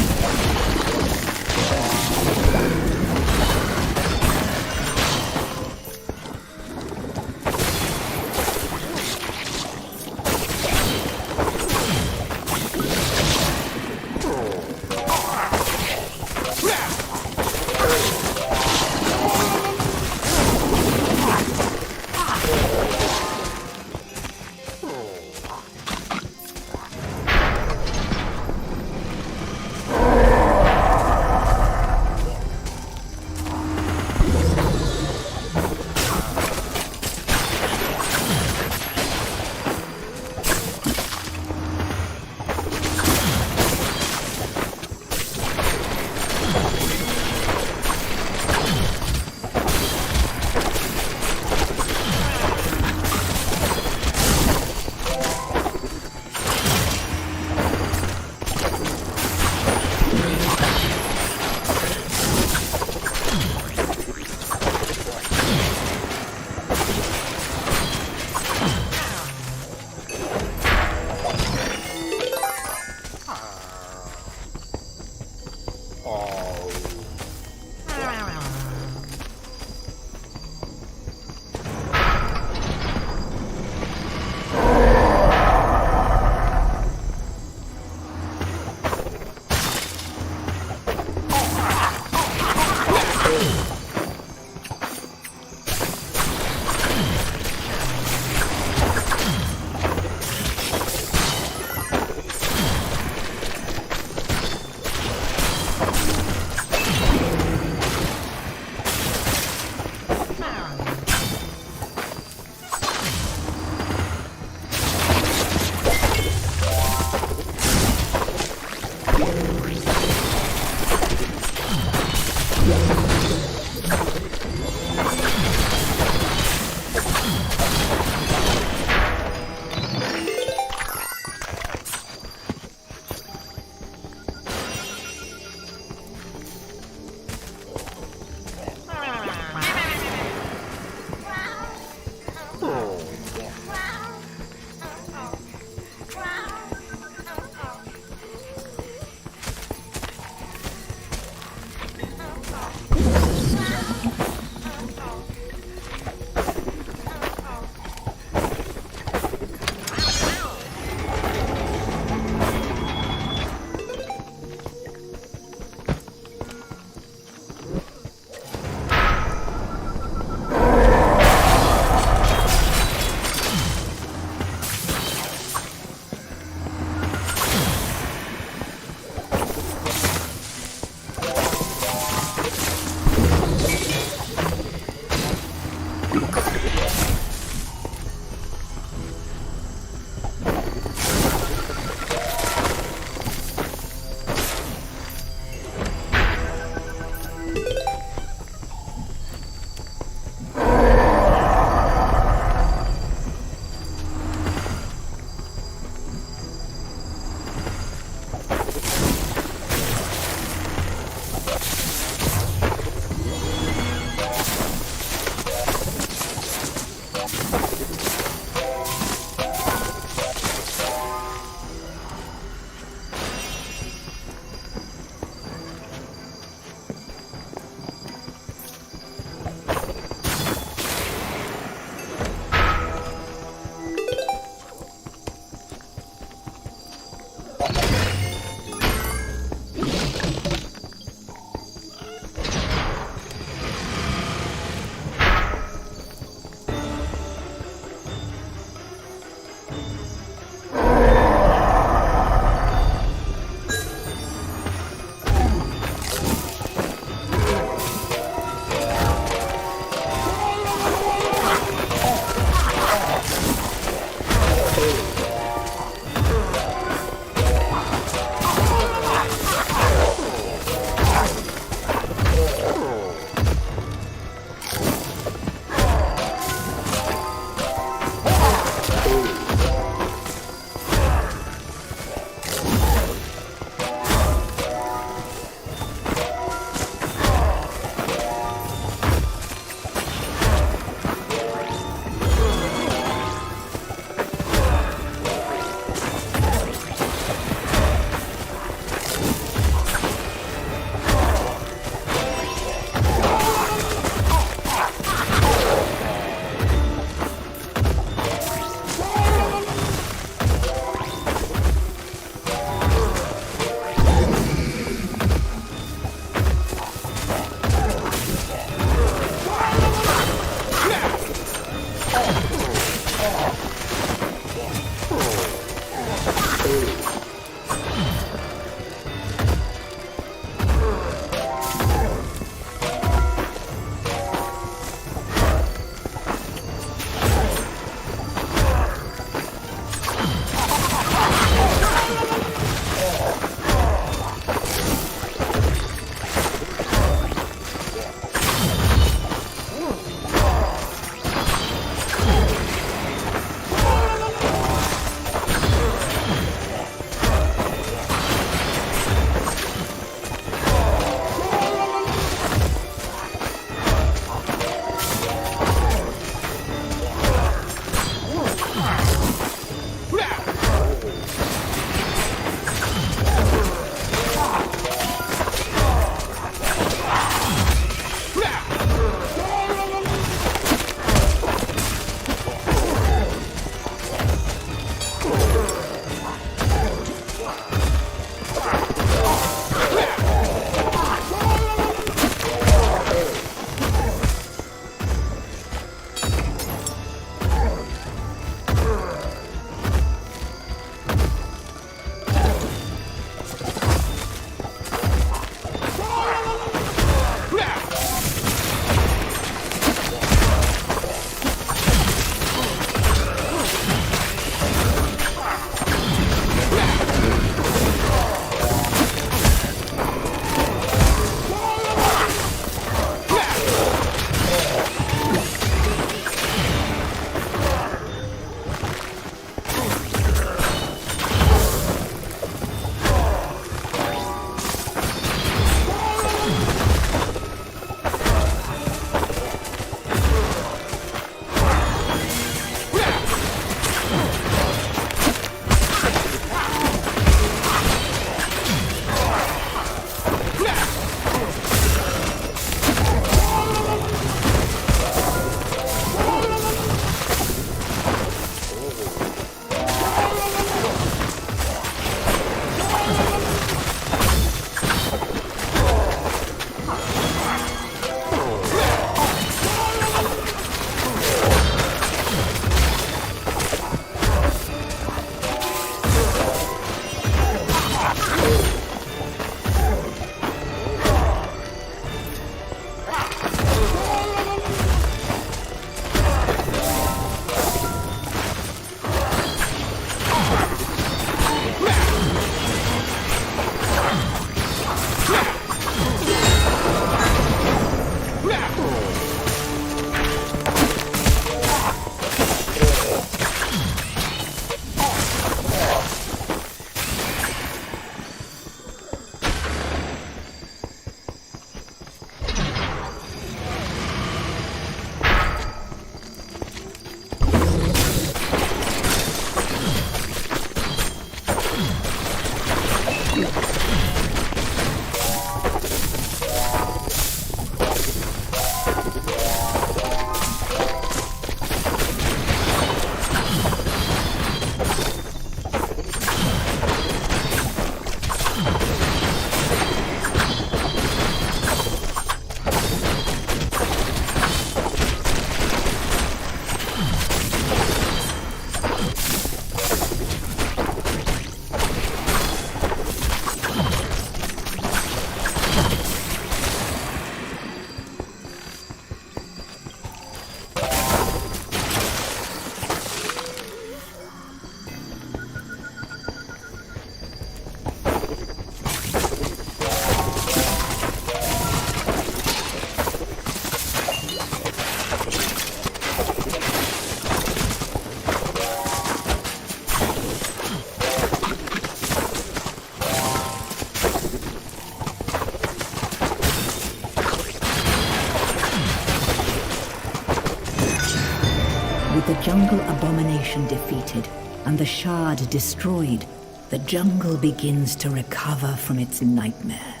With the jungle abomination defeated and the shard destroyed, the jungle begins to recover from its nightmare.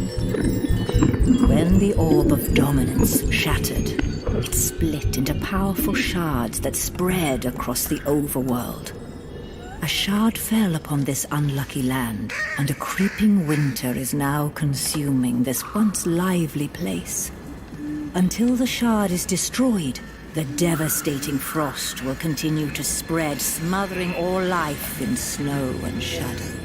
When the orb of dominance shattered, it split into powerful shards that spread across the overworld. A shard fell upon this unlucky land, and a creeping winter is now consuming this once lively place. Until the shard is destroyed, the devastating frost will continue to spread, smothering all life in snow and shadow.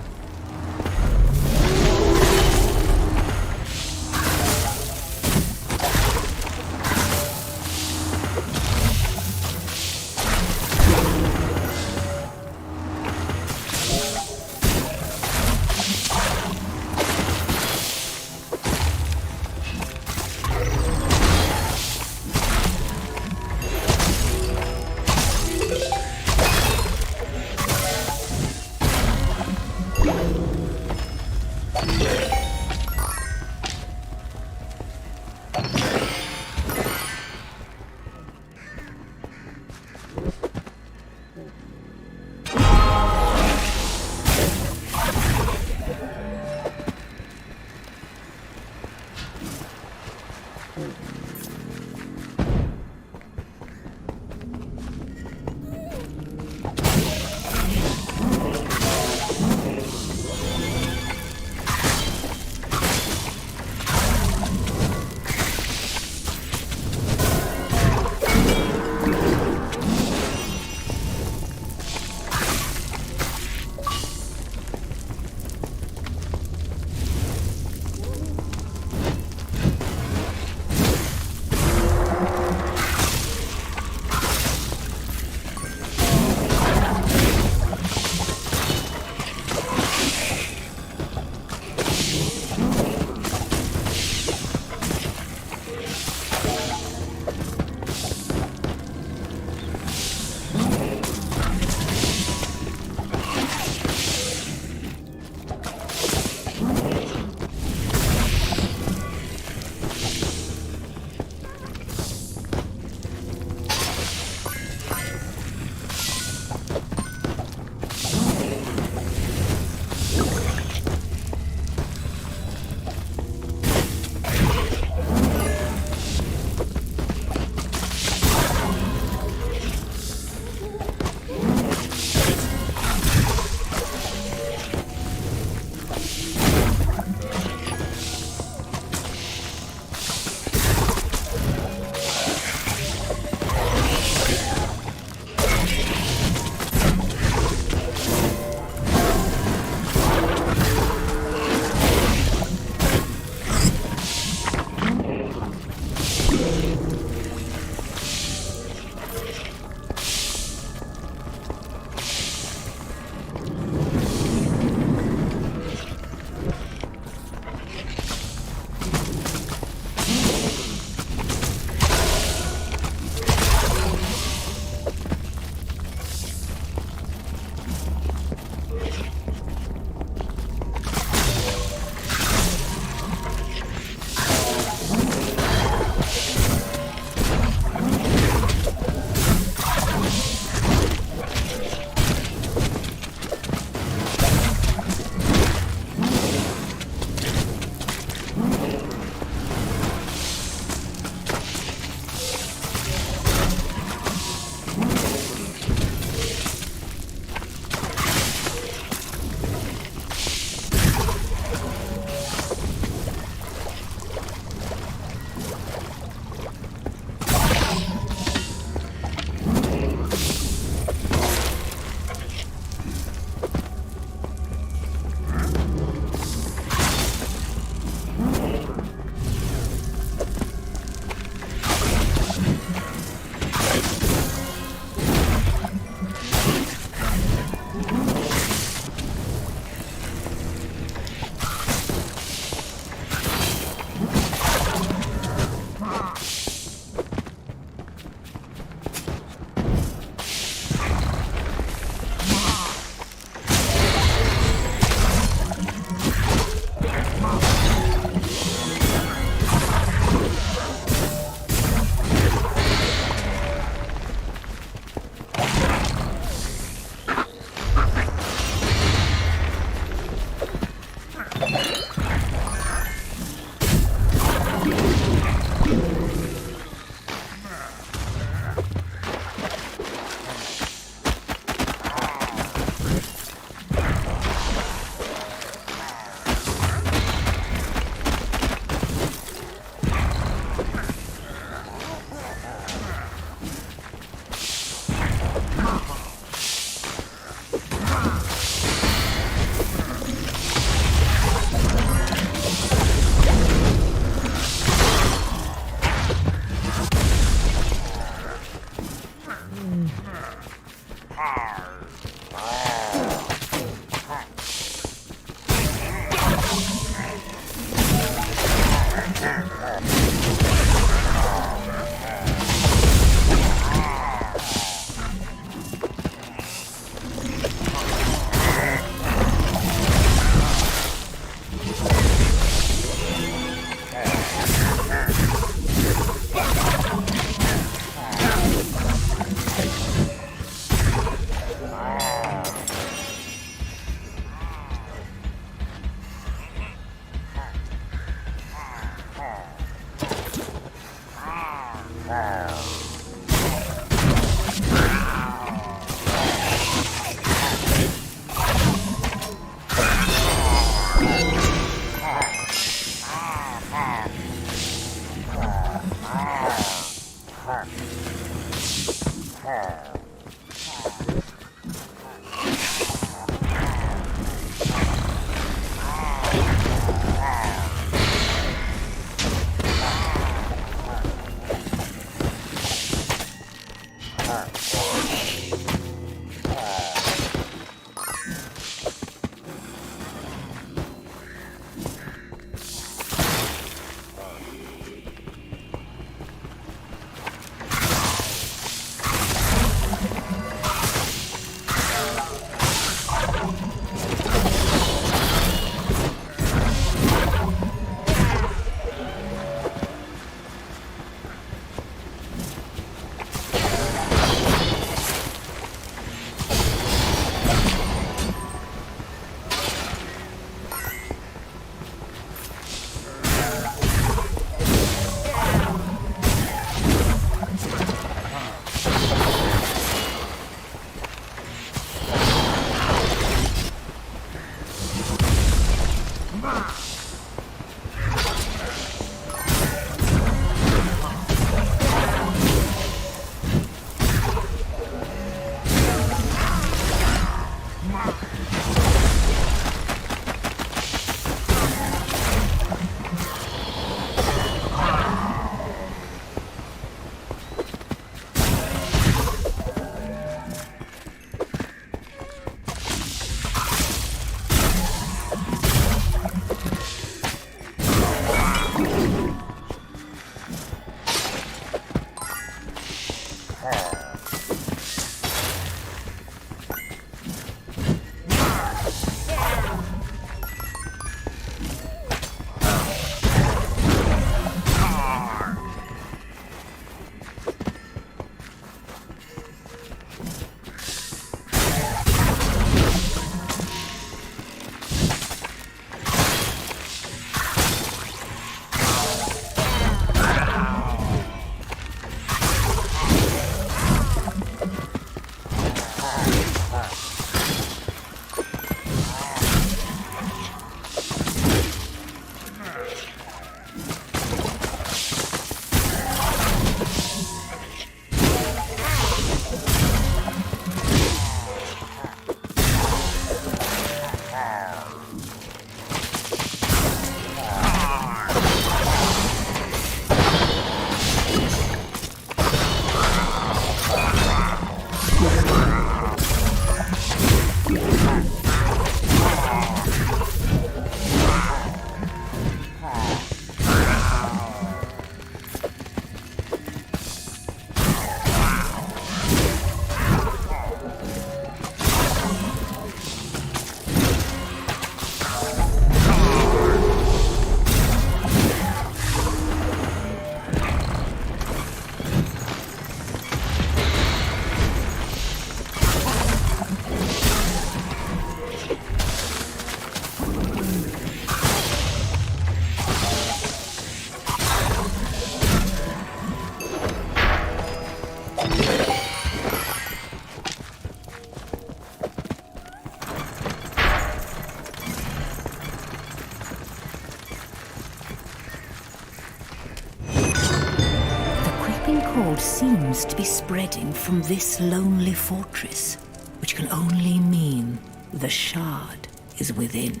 cold seems to be spreading from this lonely fortress, which can only mean the shard is within.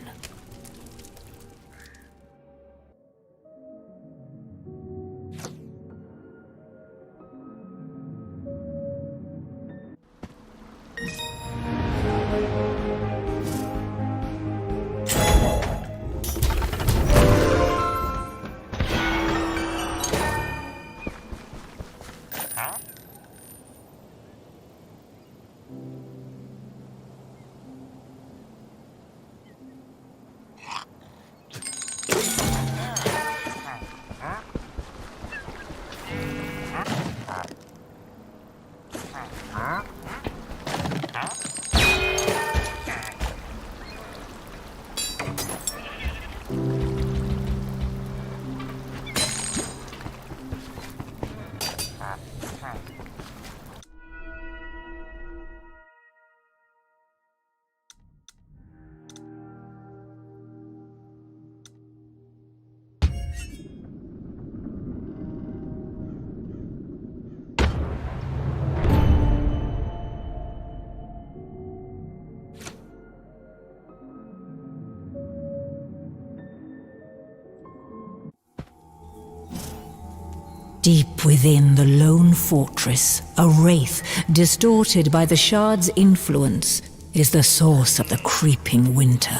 Deep within the lone fortress, a wraith, distorted by the shard's influence, is the source of the creeping winter.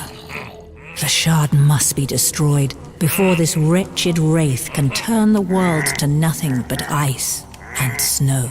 The shard must be destroyed before this wretched wraith can turn the world to nothing but ice and snow.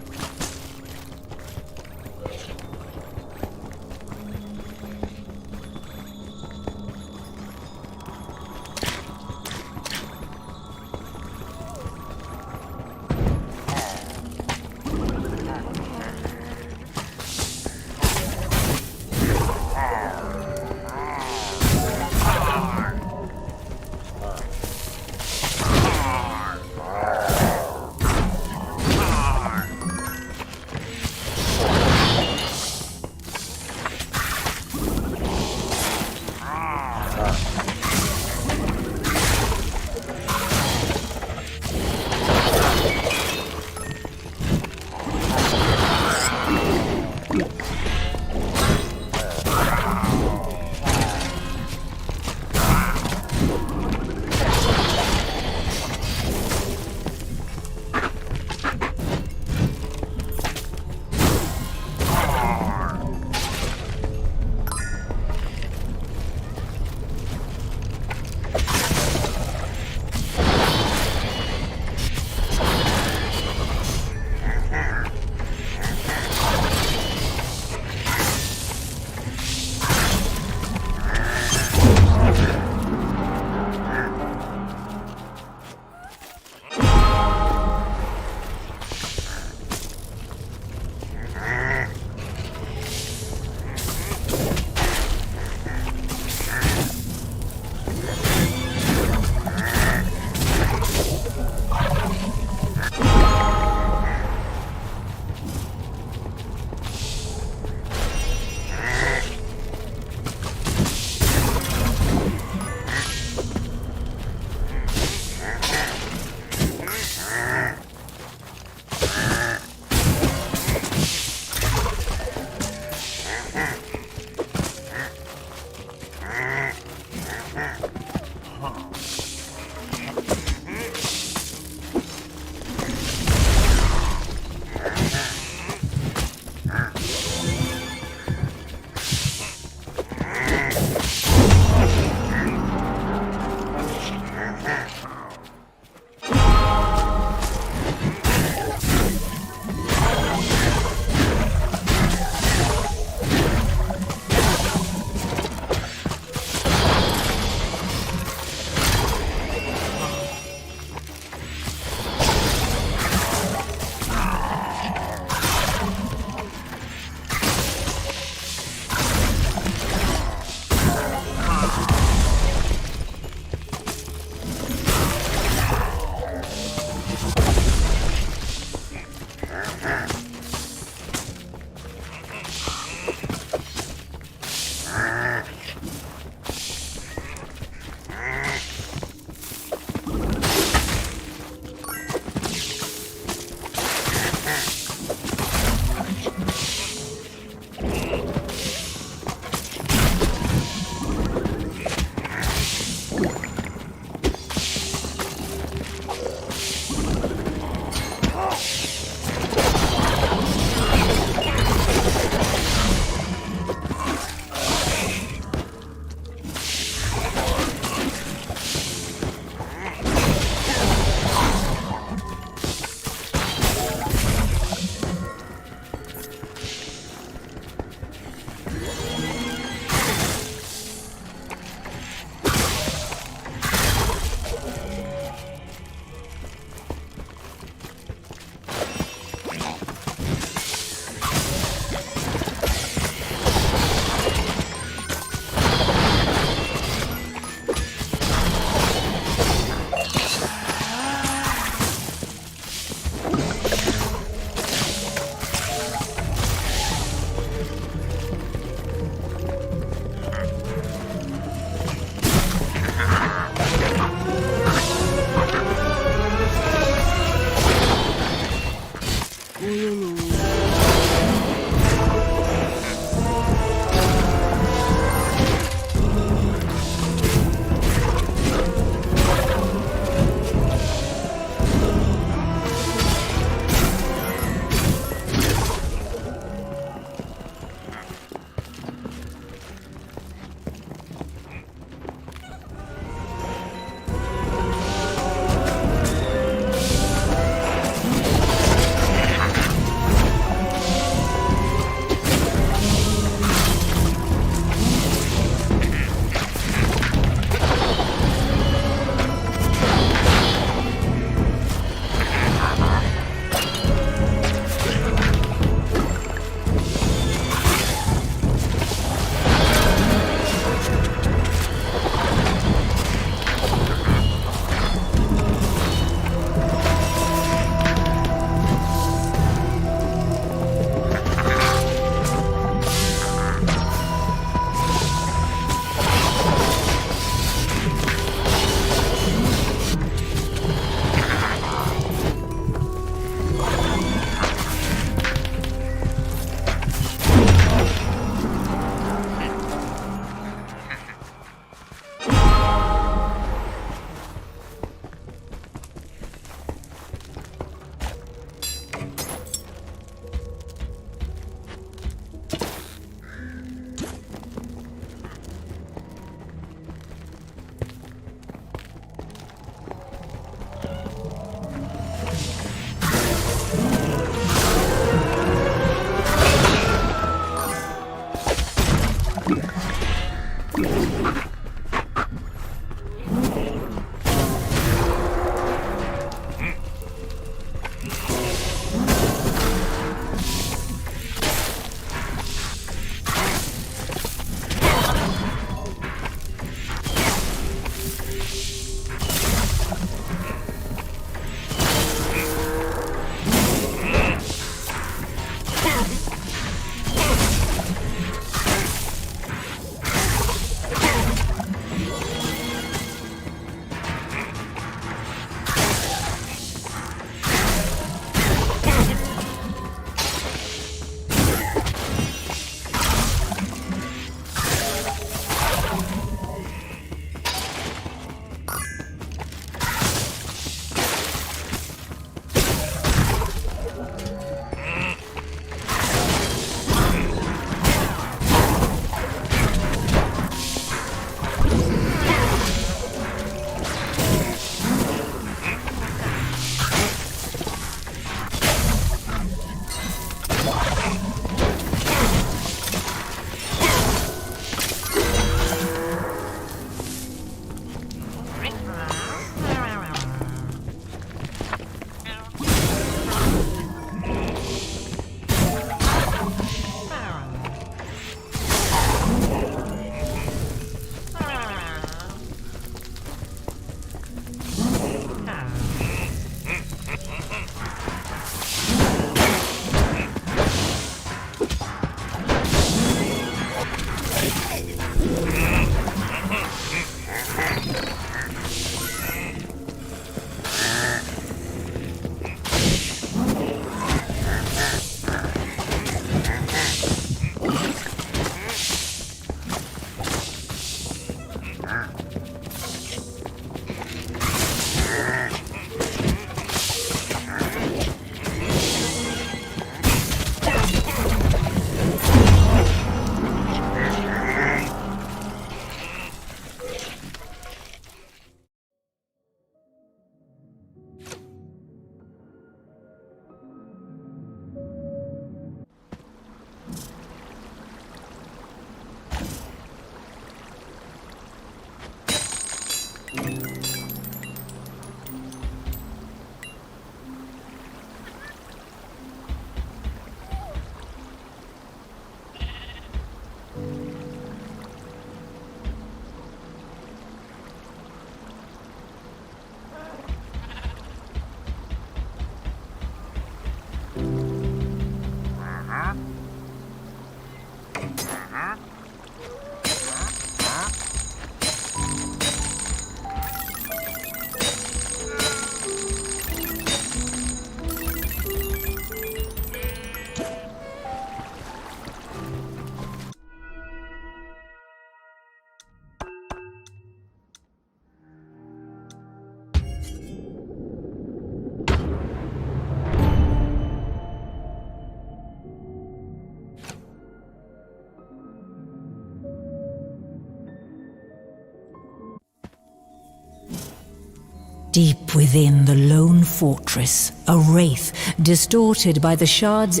Deep within the lone fortress, a wraith, distorted by the shard's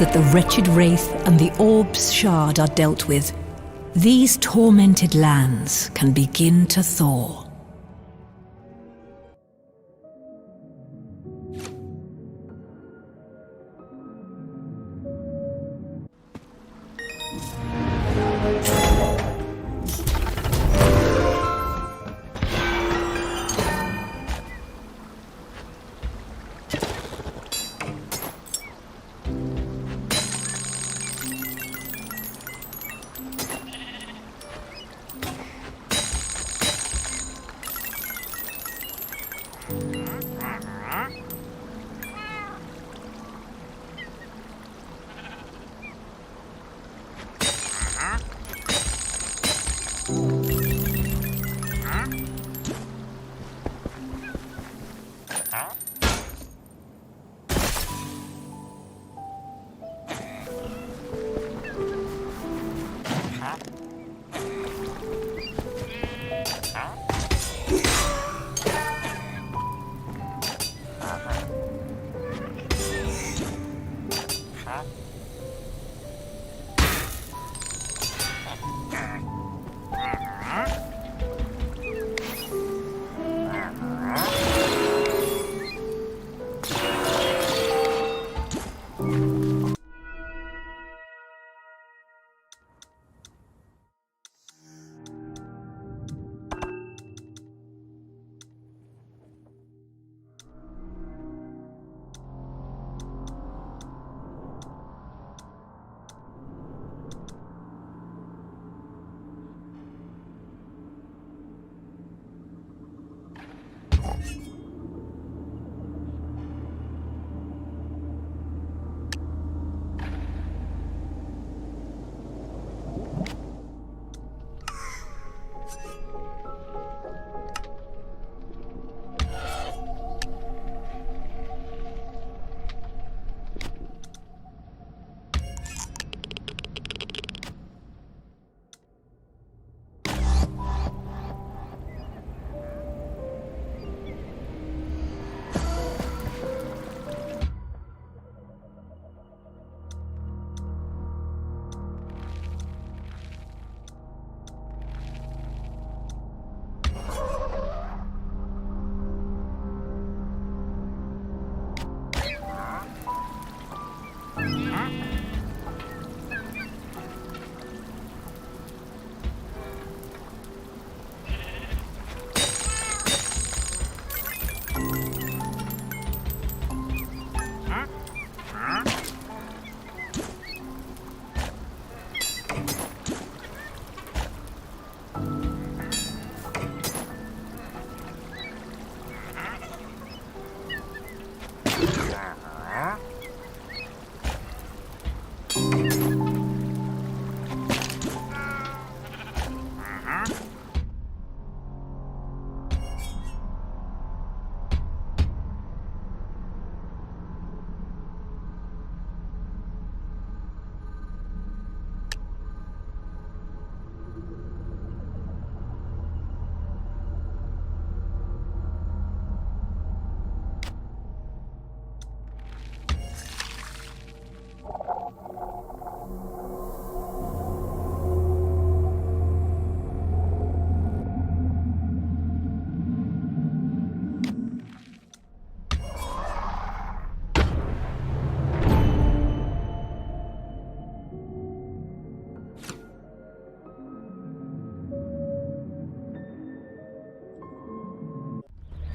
that the wretched wraith and the orb's shard are dealt with, these tormented lands can begin to thaw.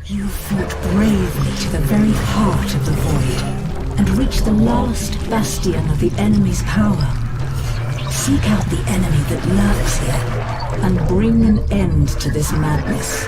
You fought bravely to the very heart of the void and reached the last bastion of the enemy's power. Seek out the enemy that lurks here and bring an end to this madness.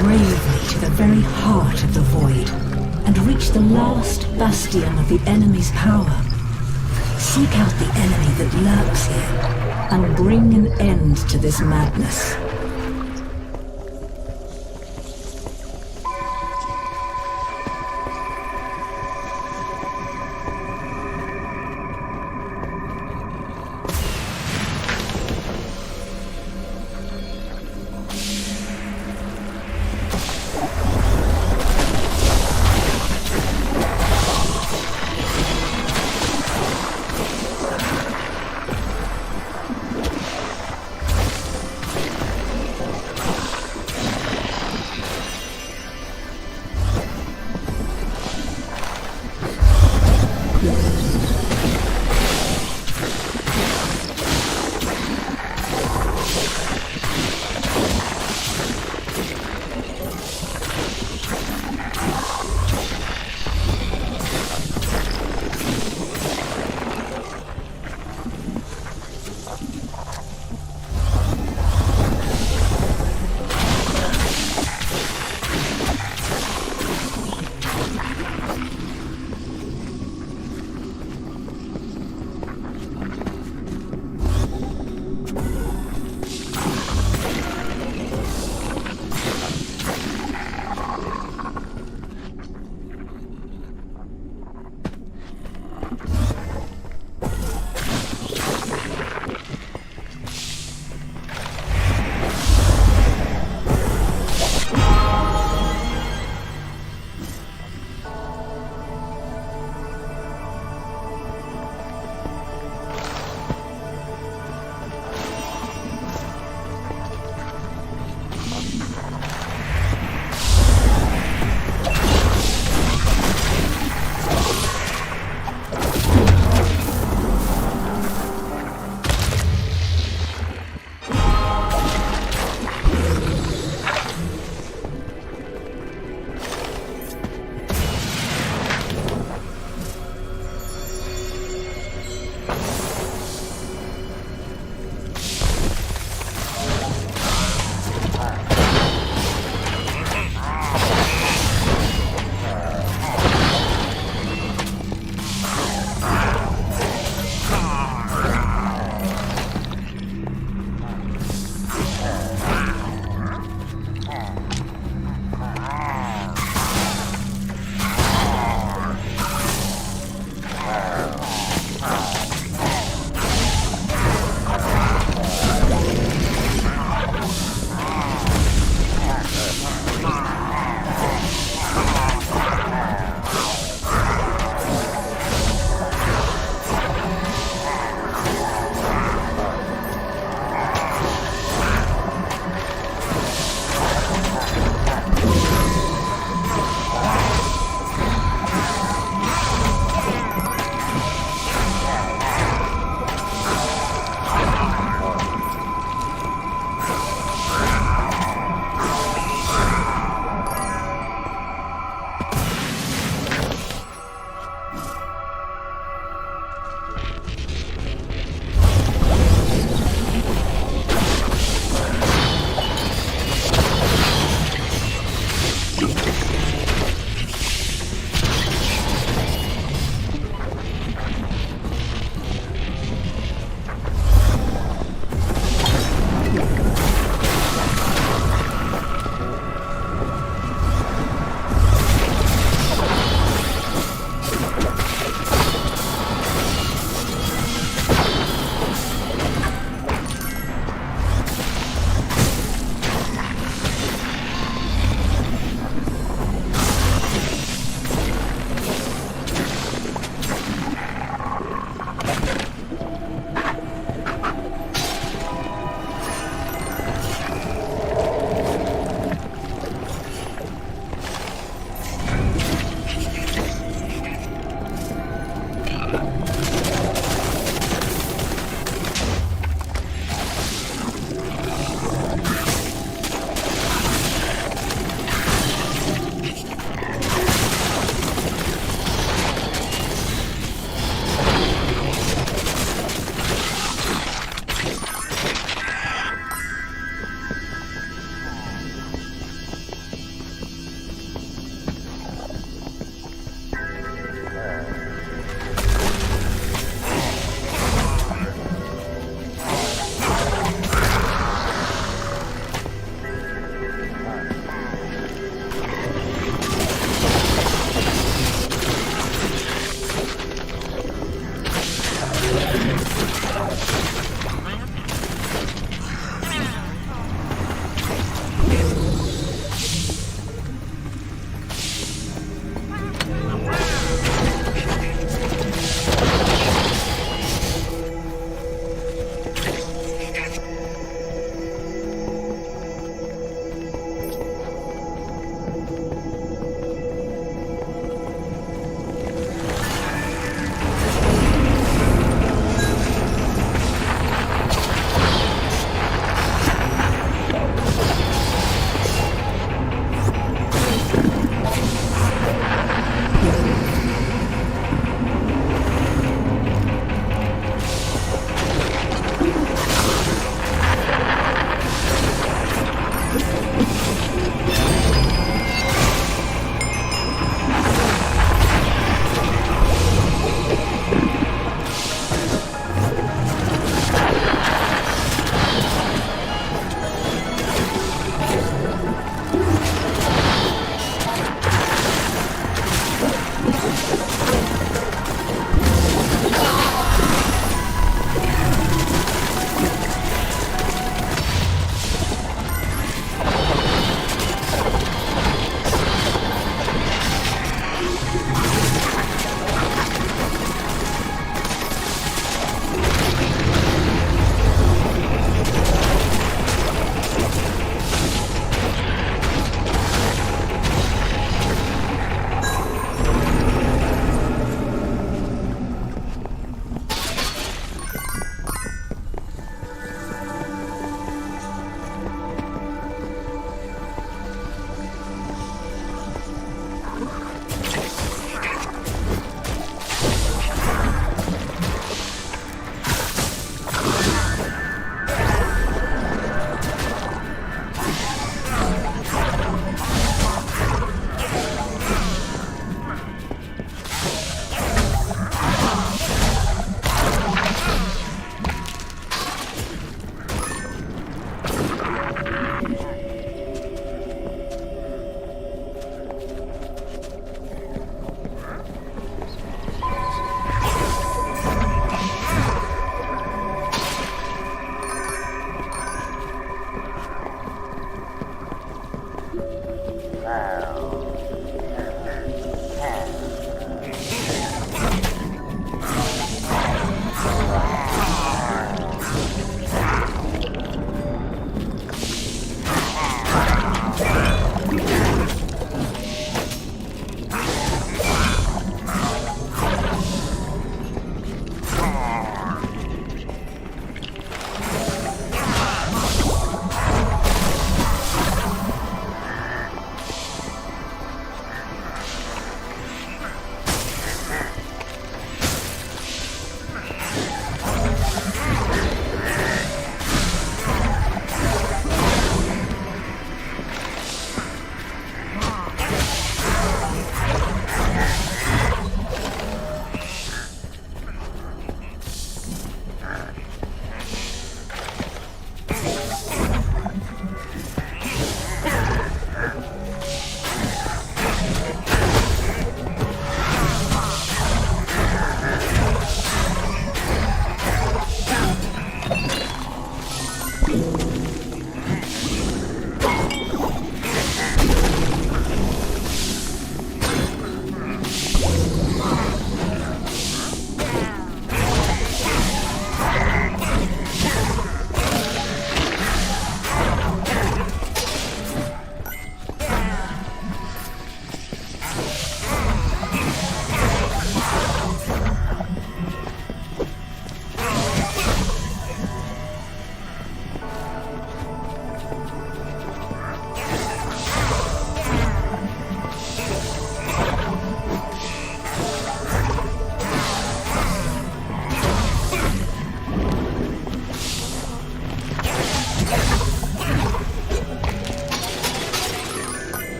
bravely to the very heart of the void and reach the last bastion of the enemy's power. Seek out the enemy that lurks here and bring an end to this madness.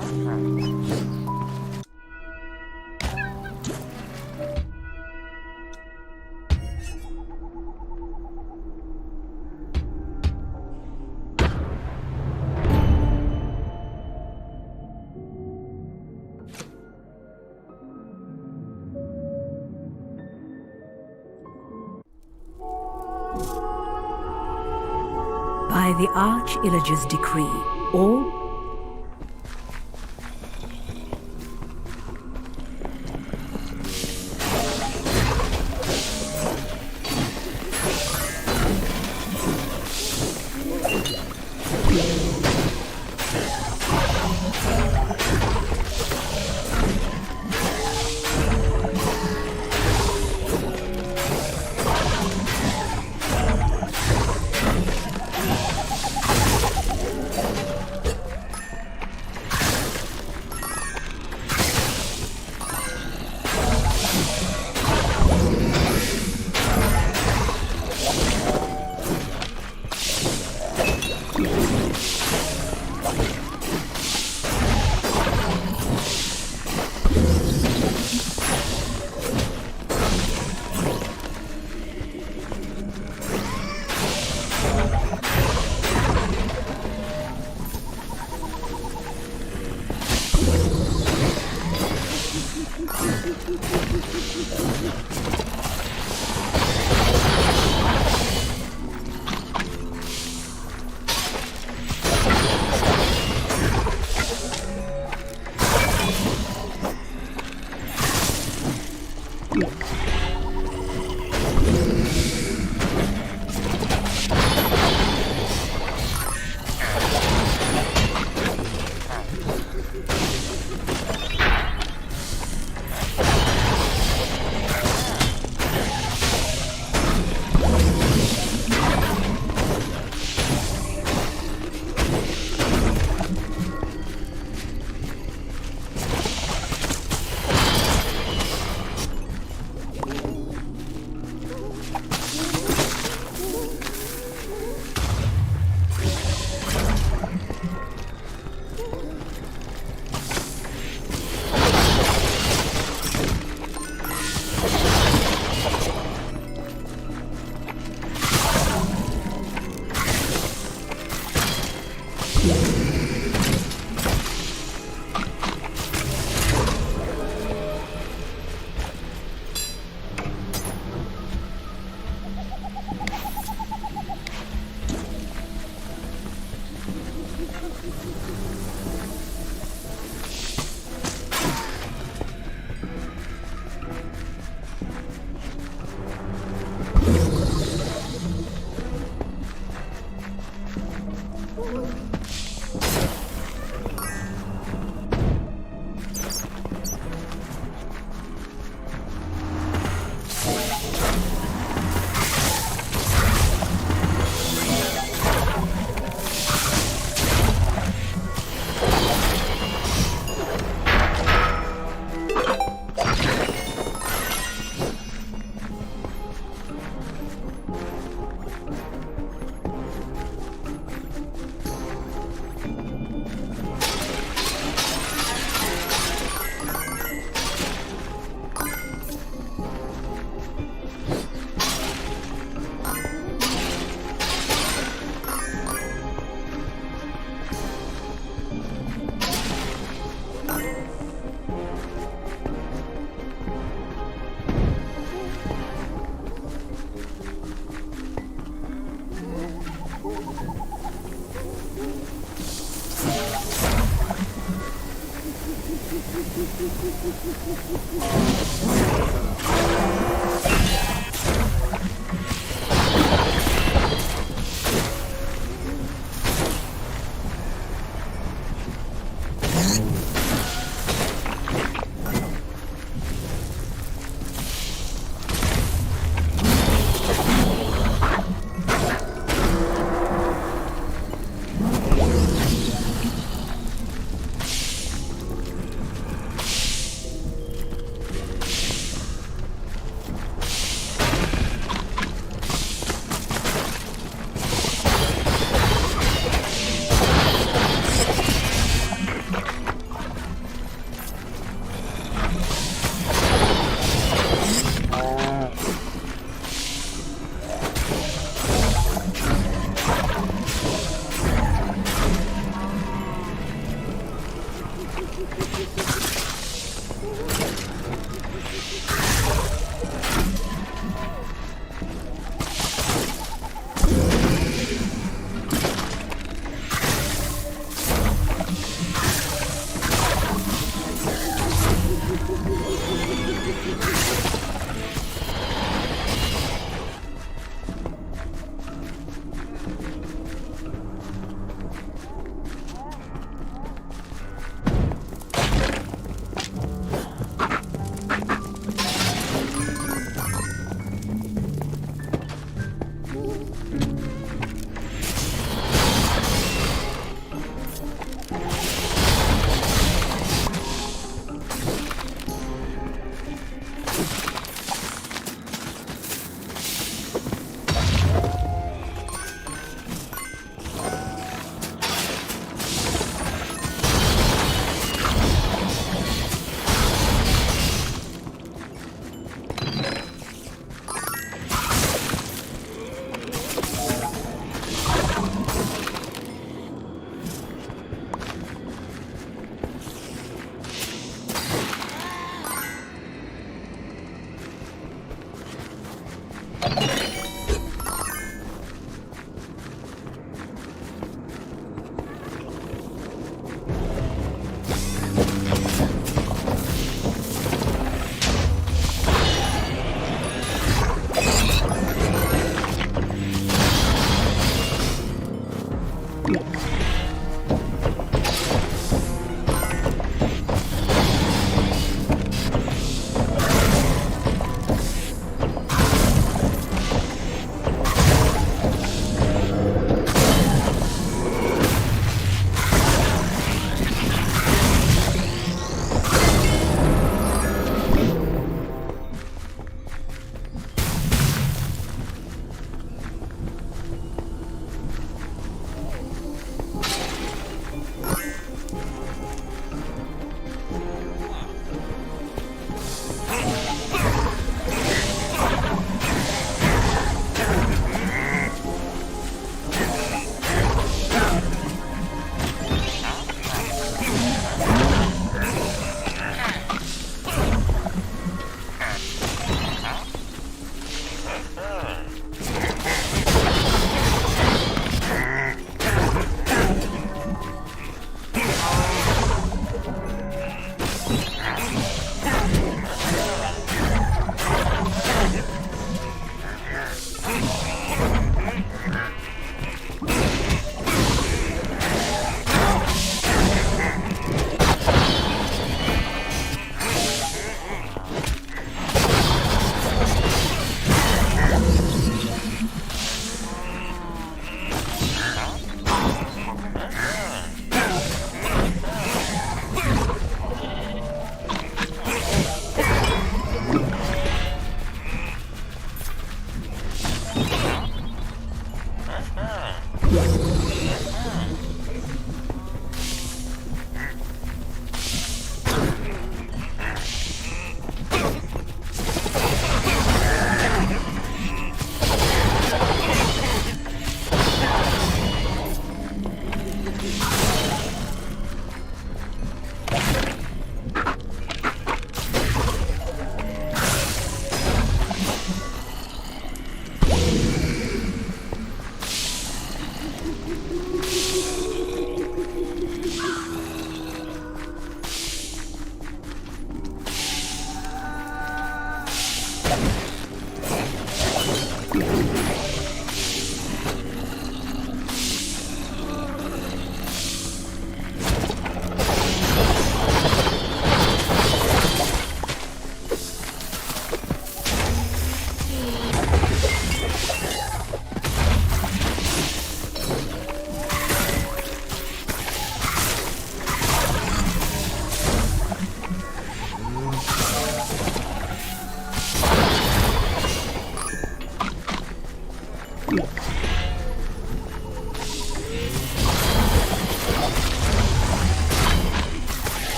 By the Arch-Illager's decree, all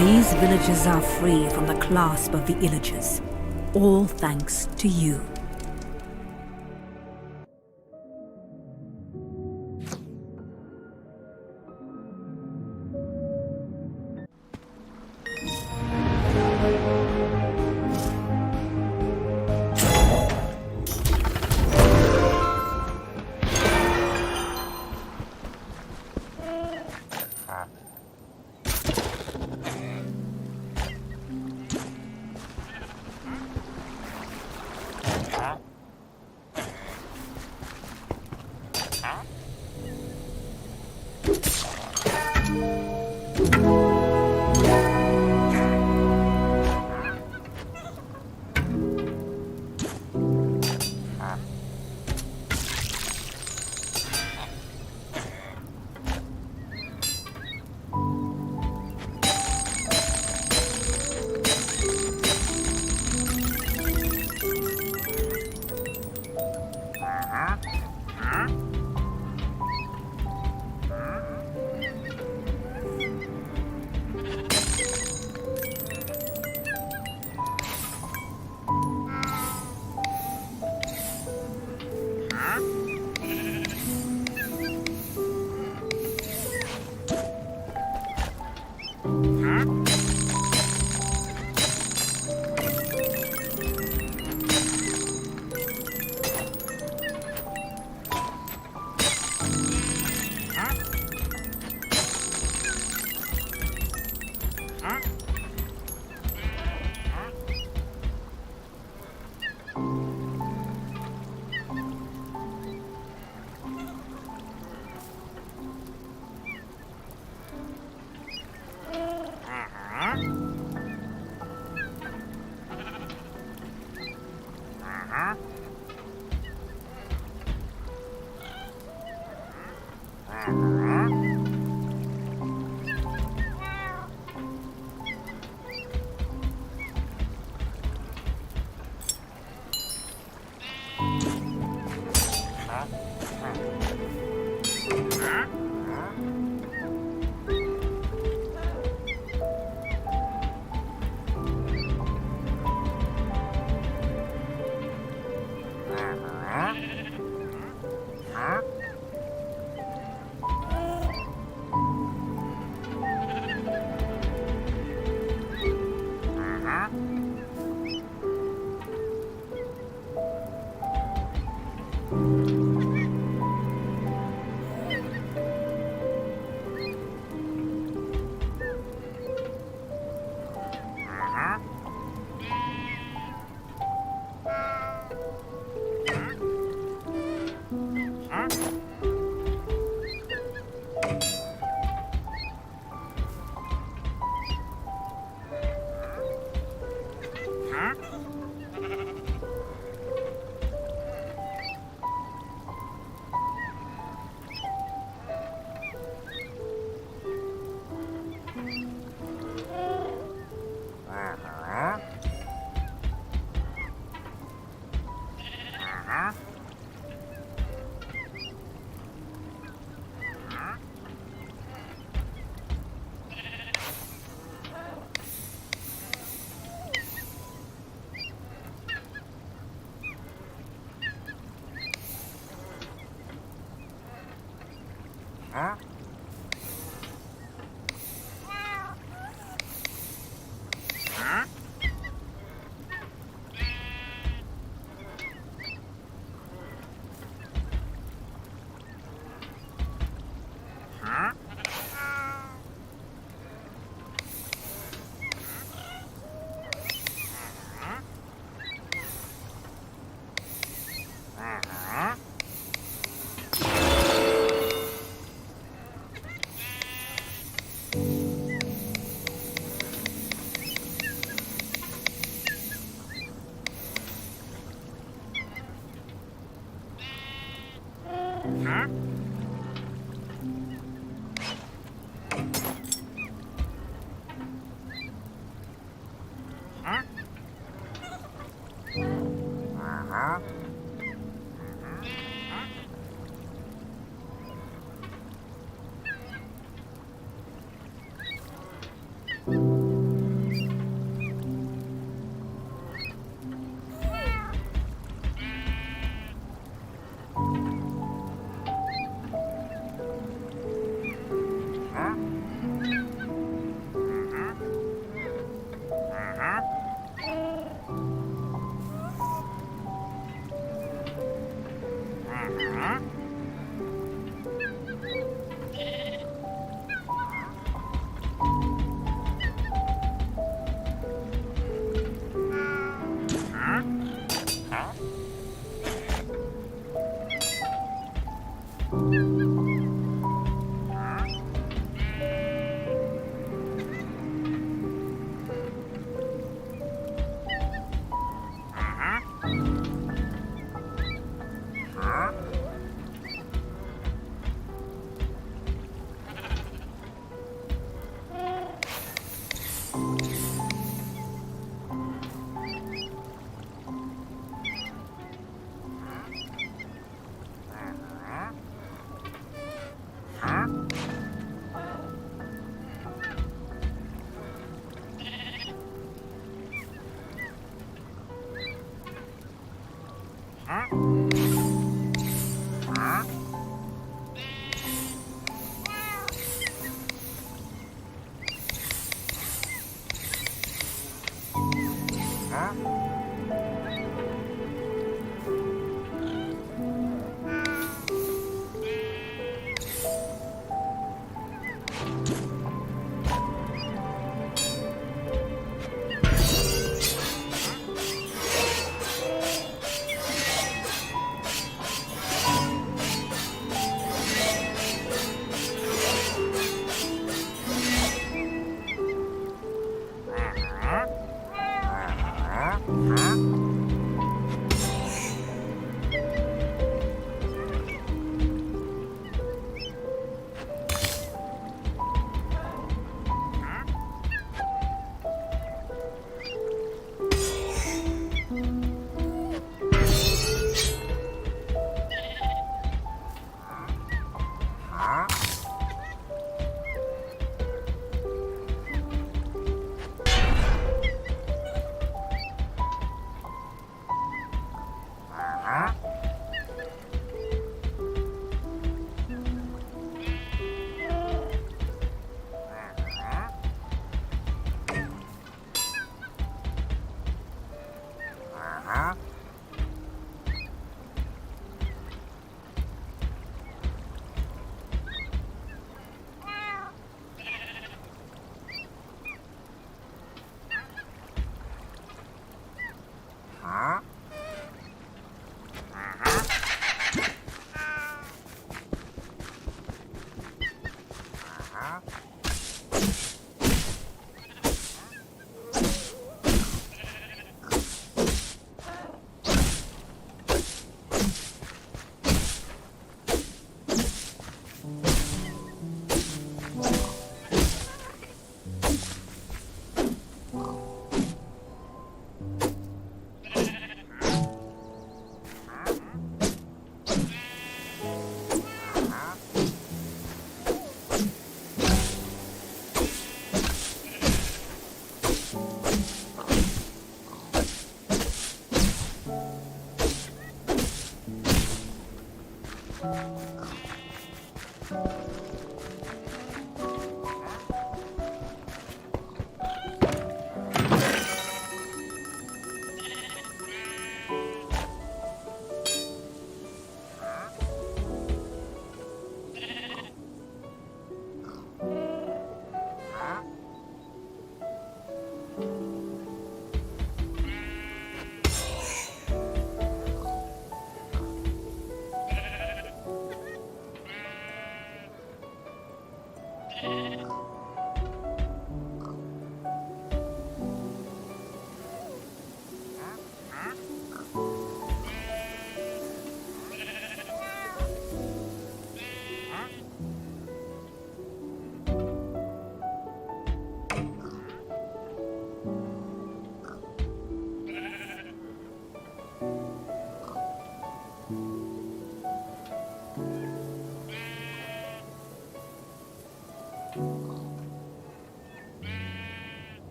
These villages are free from the clasp of the Illagers, all thanks to you.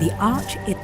The arch it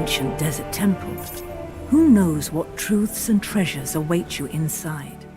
ancient desert temple. Who knows what truths and treasures await you inside?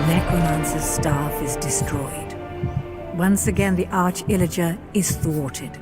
Necromancer's staff is destroyed. Once again, the Arch-Illager is thwarted.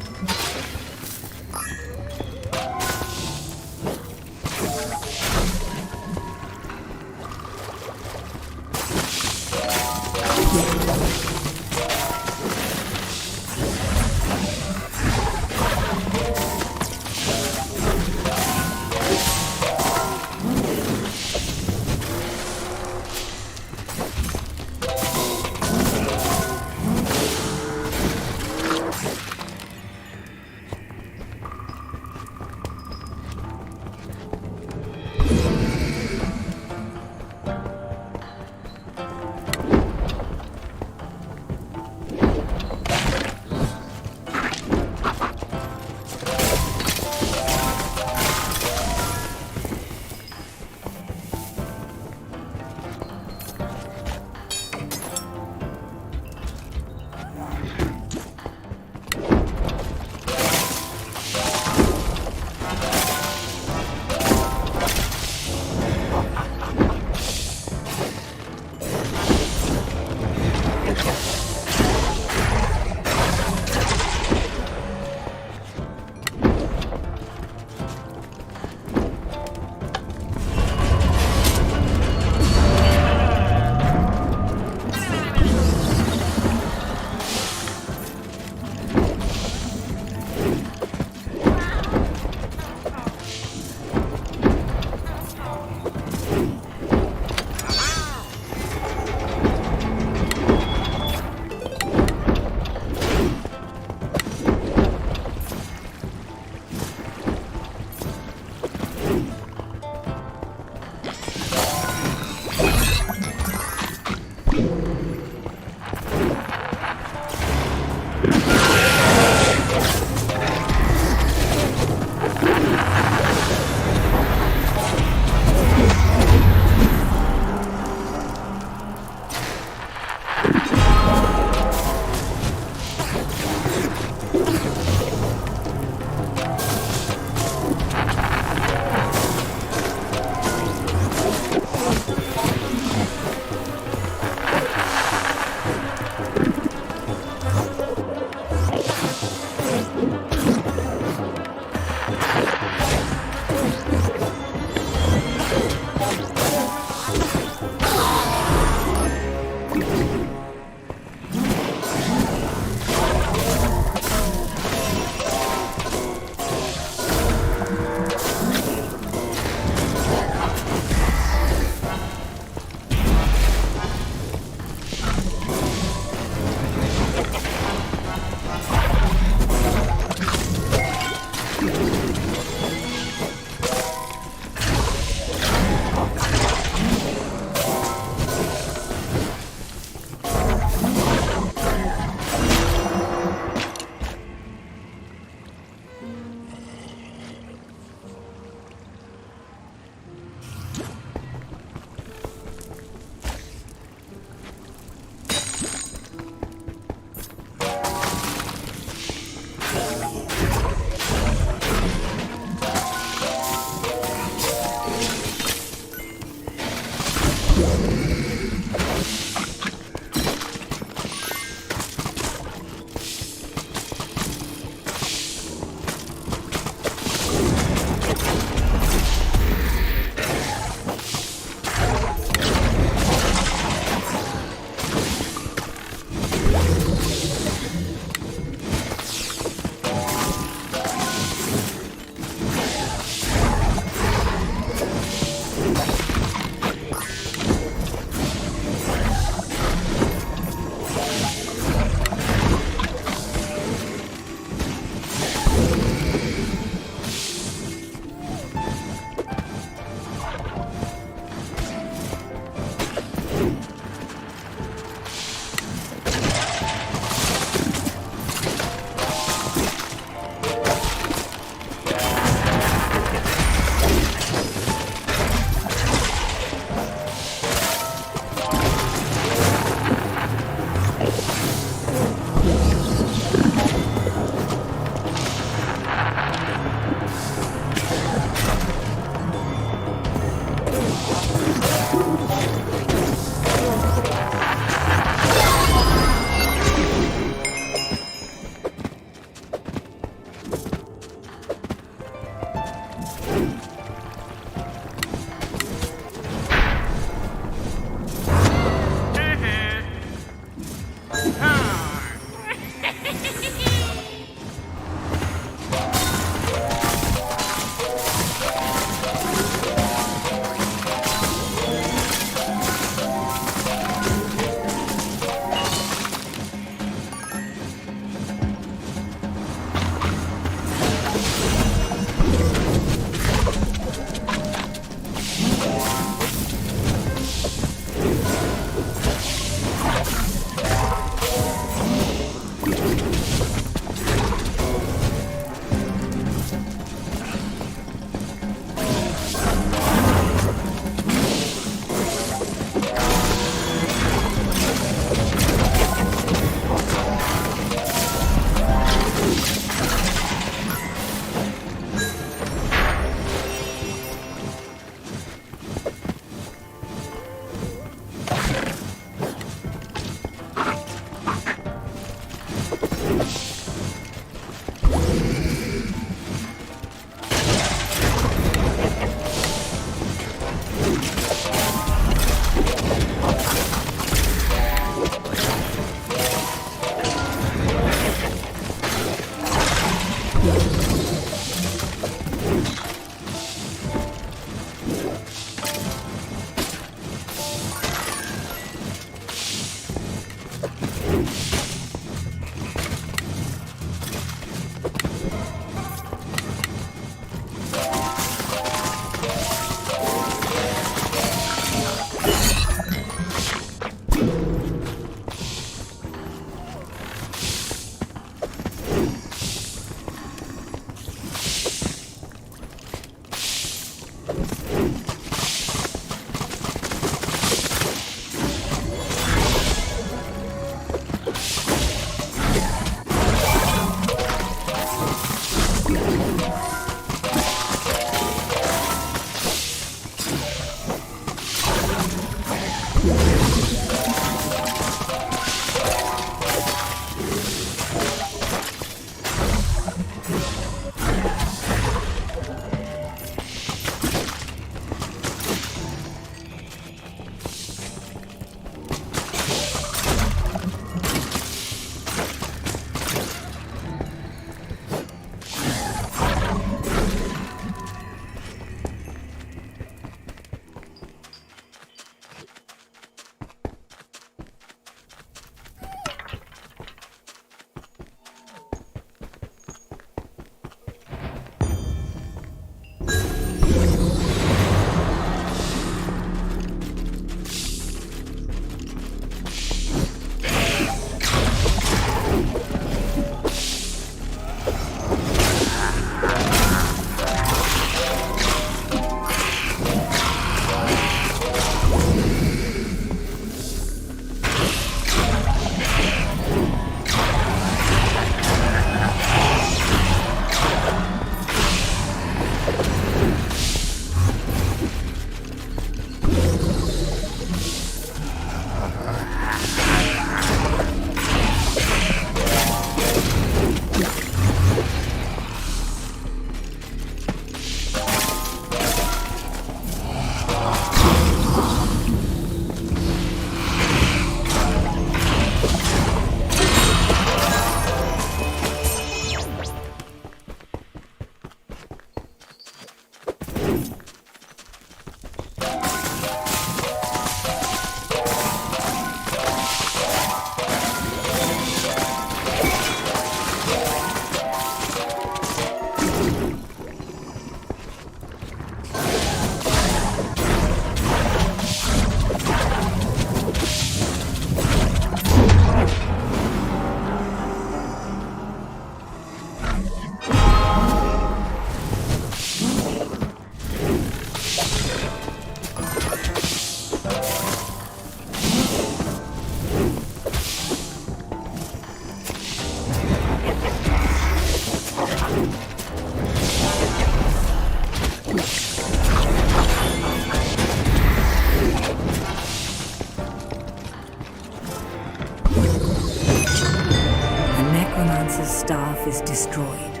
staff is destroyed.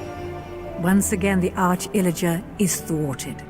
Once again, the Arch-Illager is thwarted.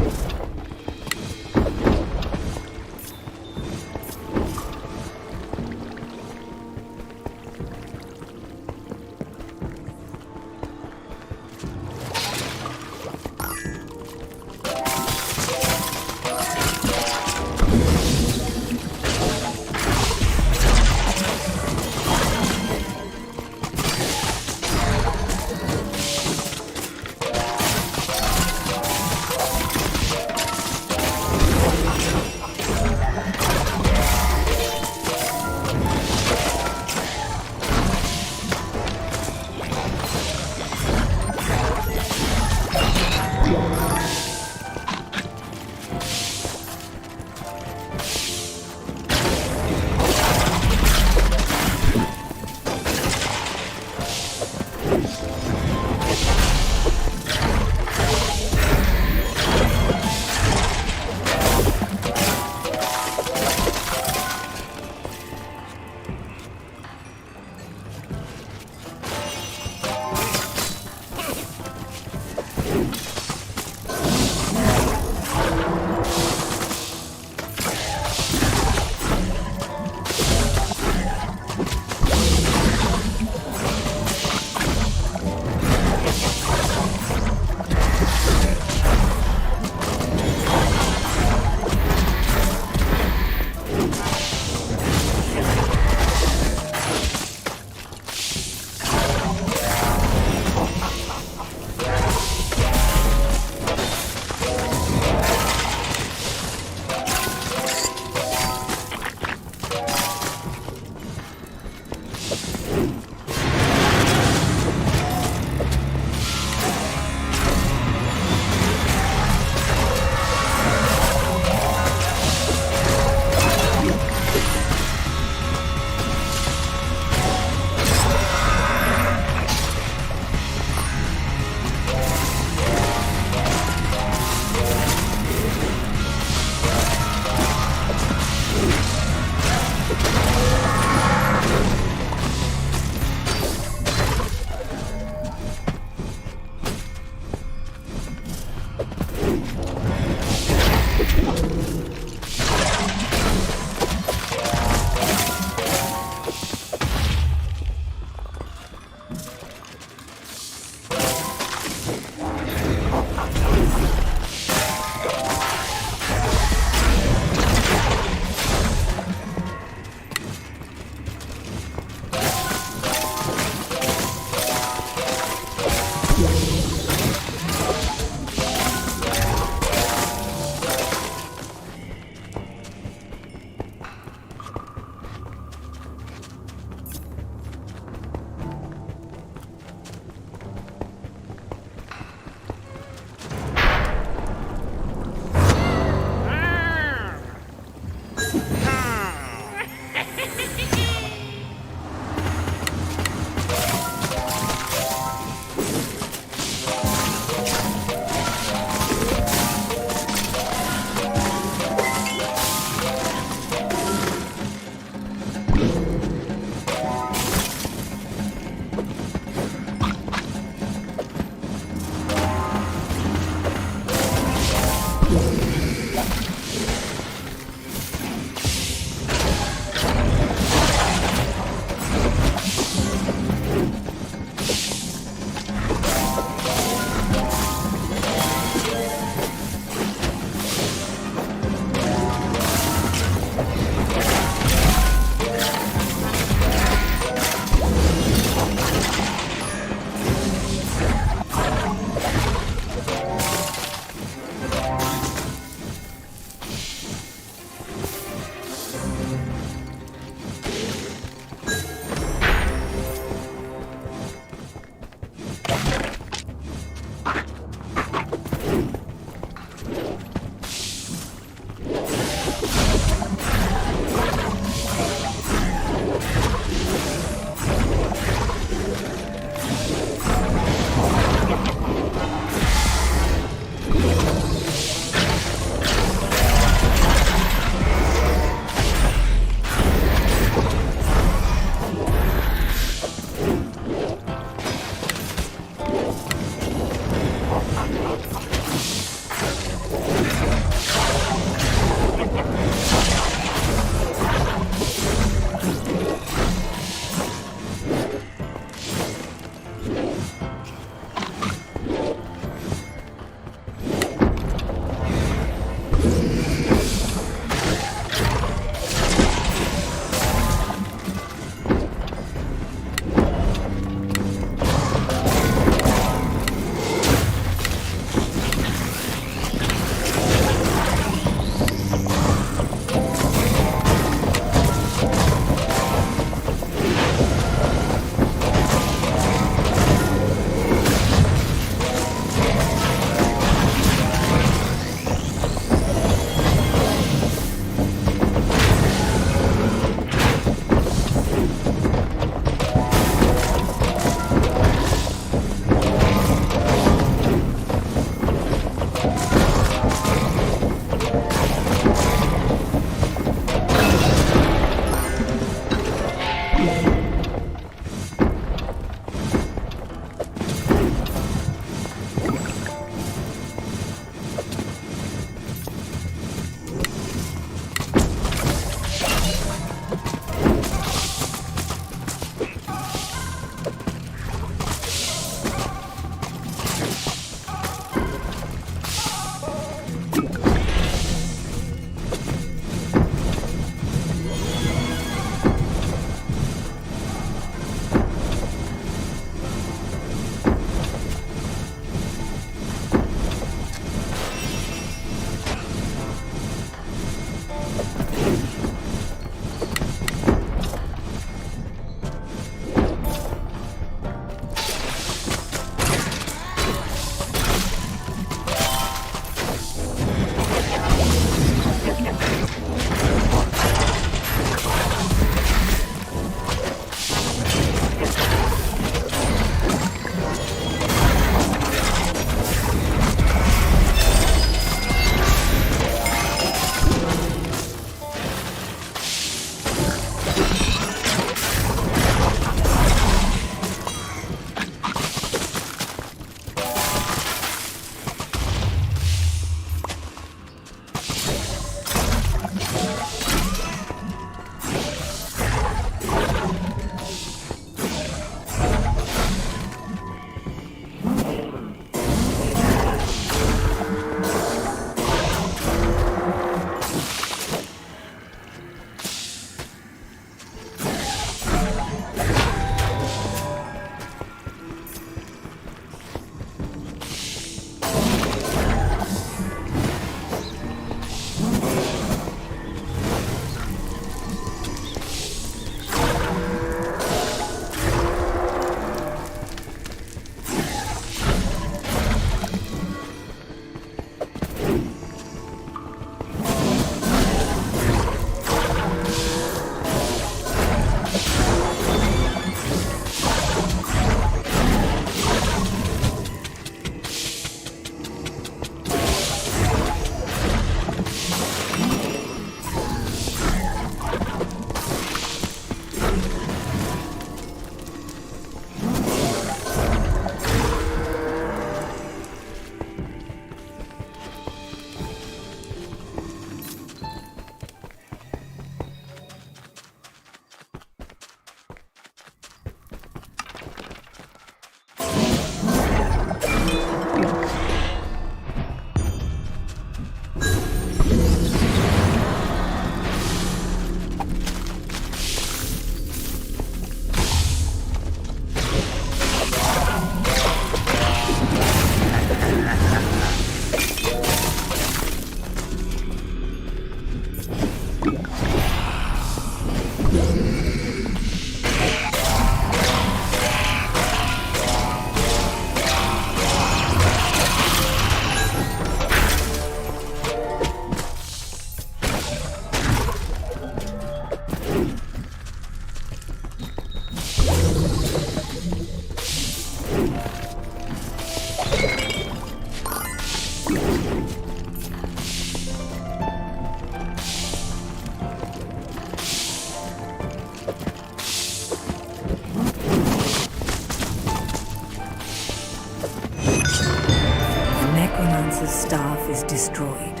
Necromancer's staff is destroyed.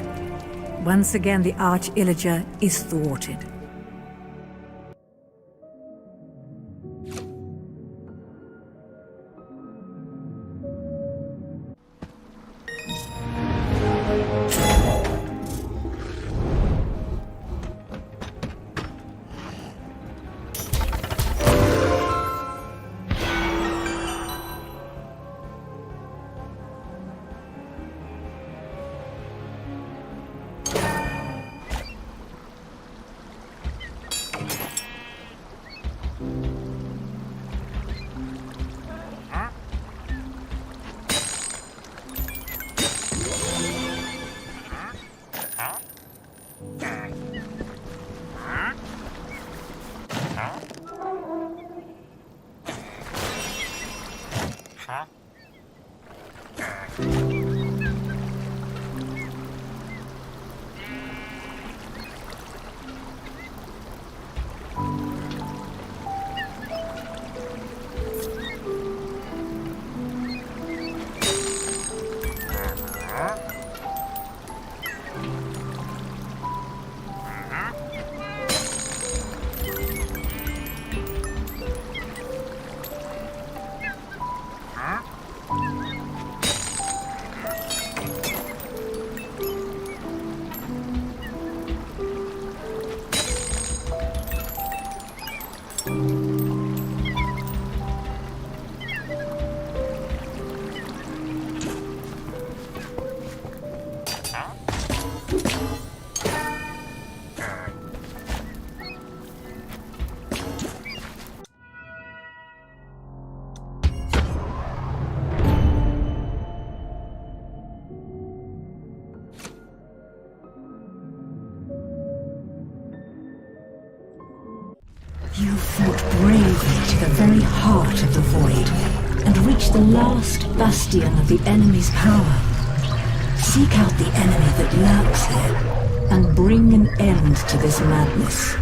Once again, the Arch-Illager is thwarted. You fought bravely to the very heart of the void and reached the last bastion of the enemy's power. Seek out the enemy that lurks here and bring an end to this madness.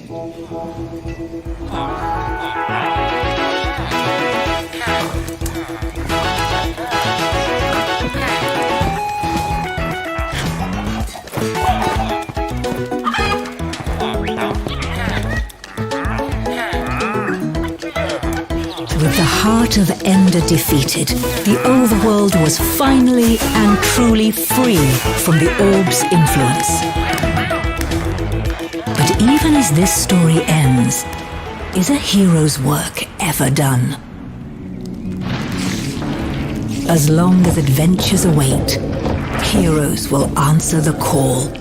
With the heart of Ender defeated, the overworld was finally and truly free from the orb's influence. But even as this story ends, is a hero's work ever done? As long as adventures await, heroes will answer the call.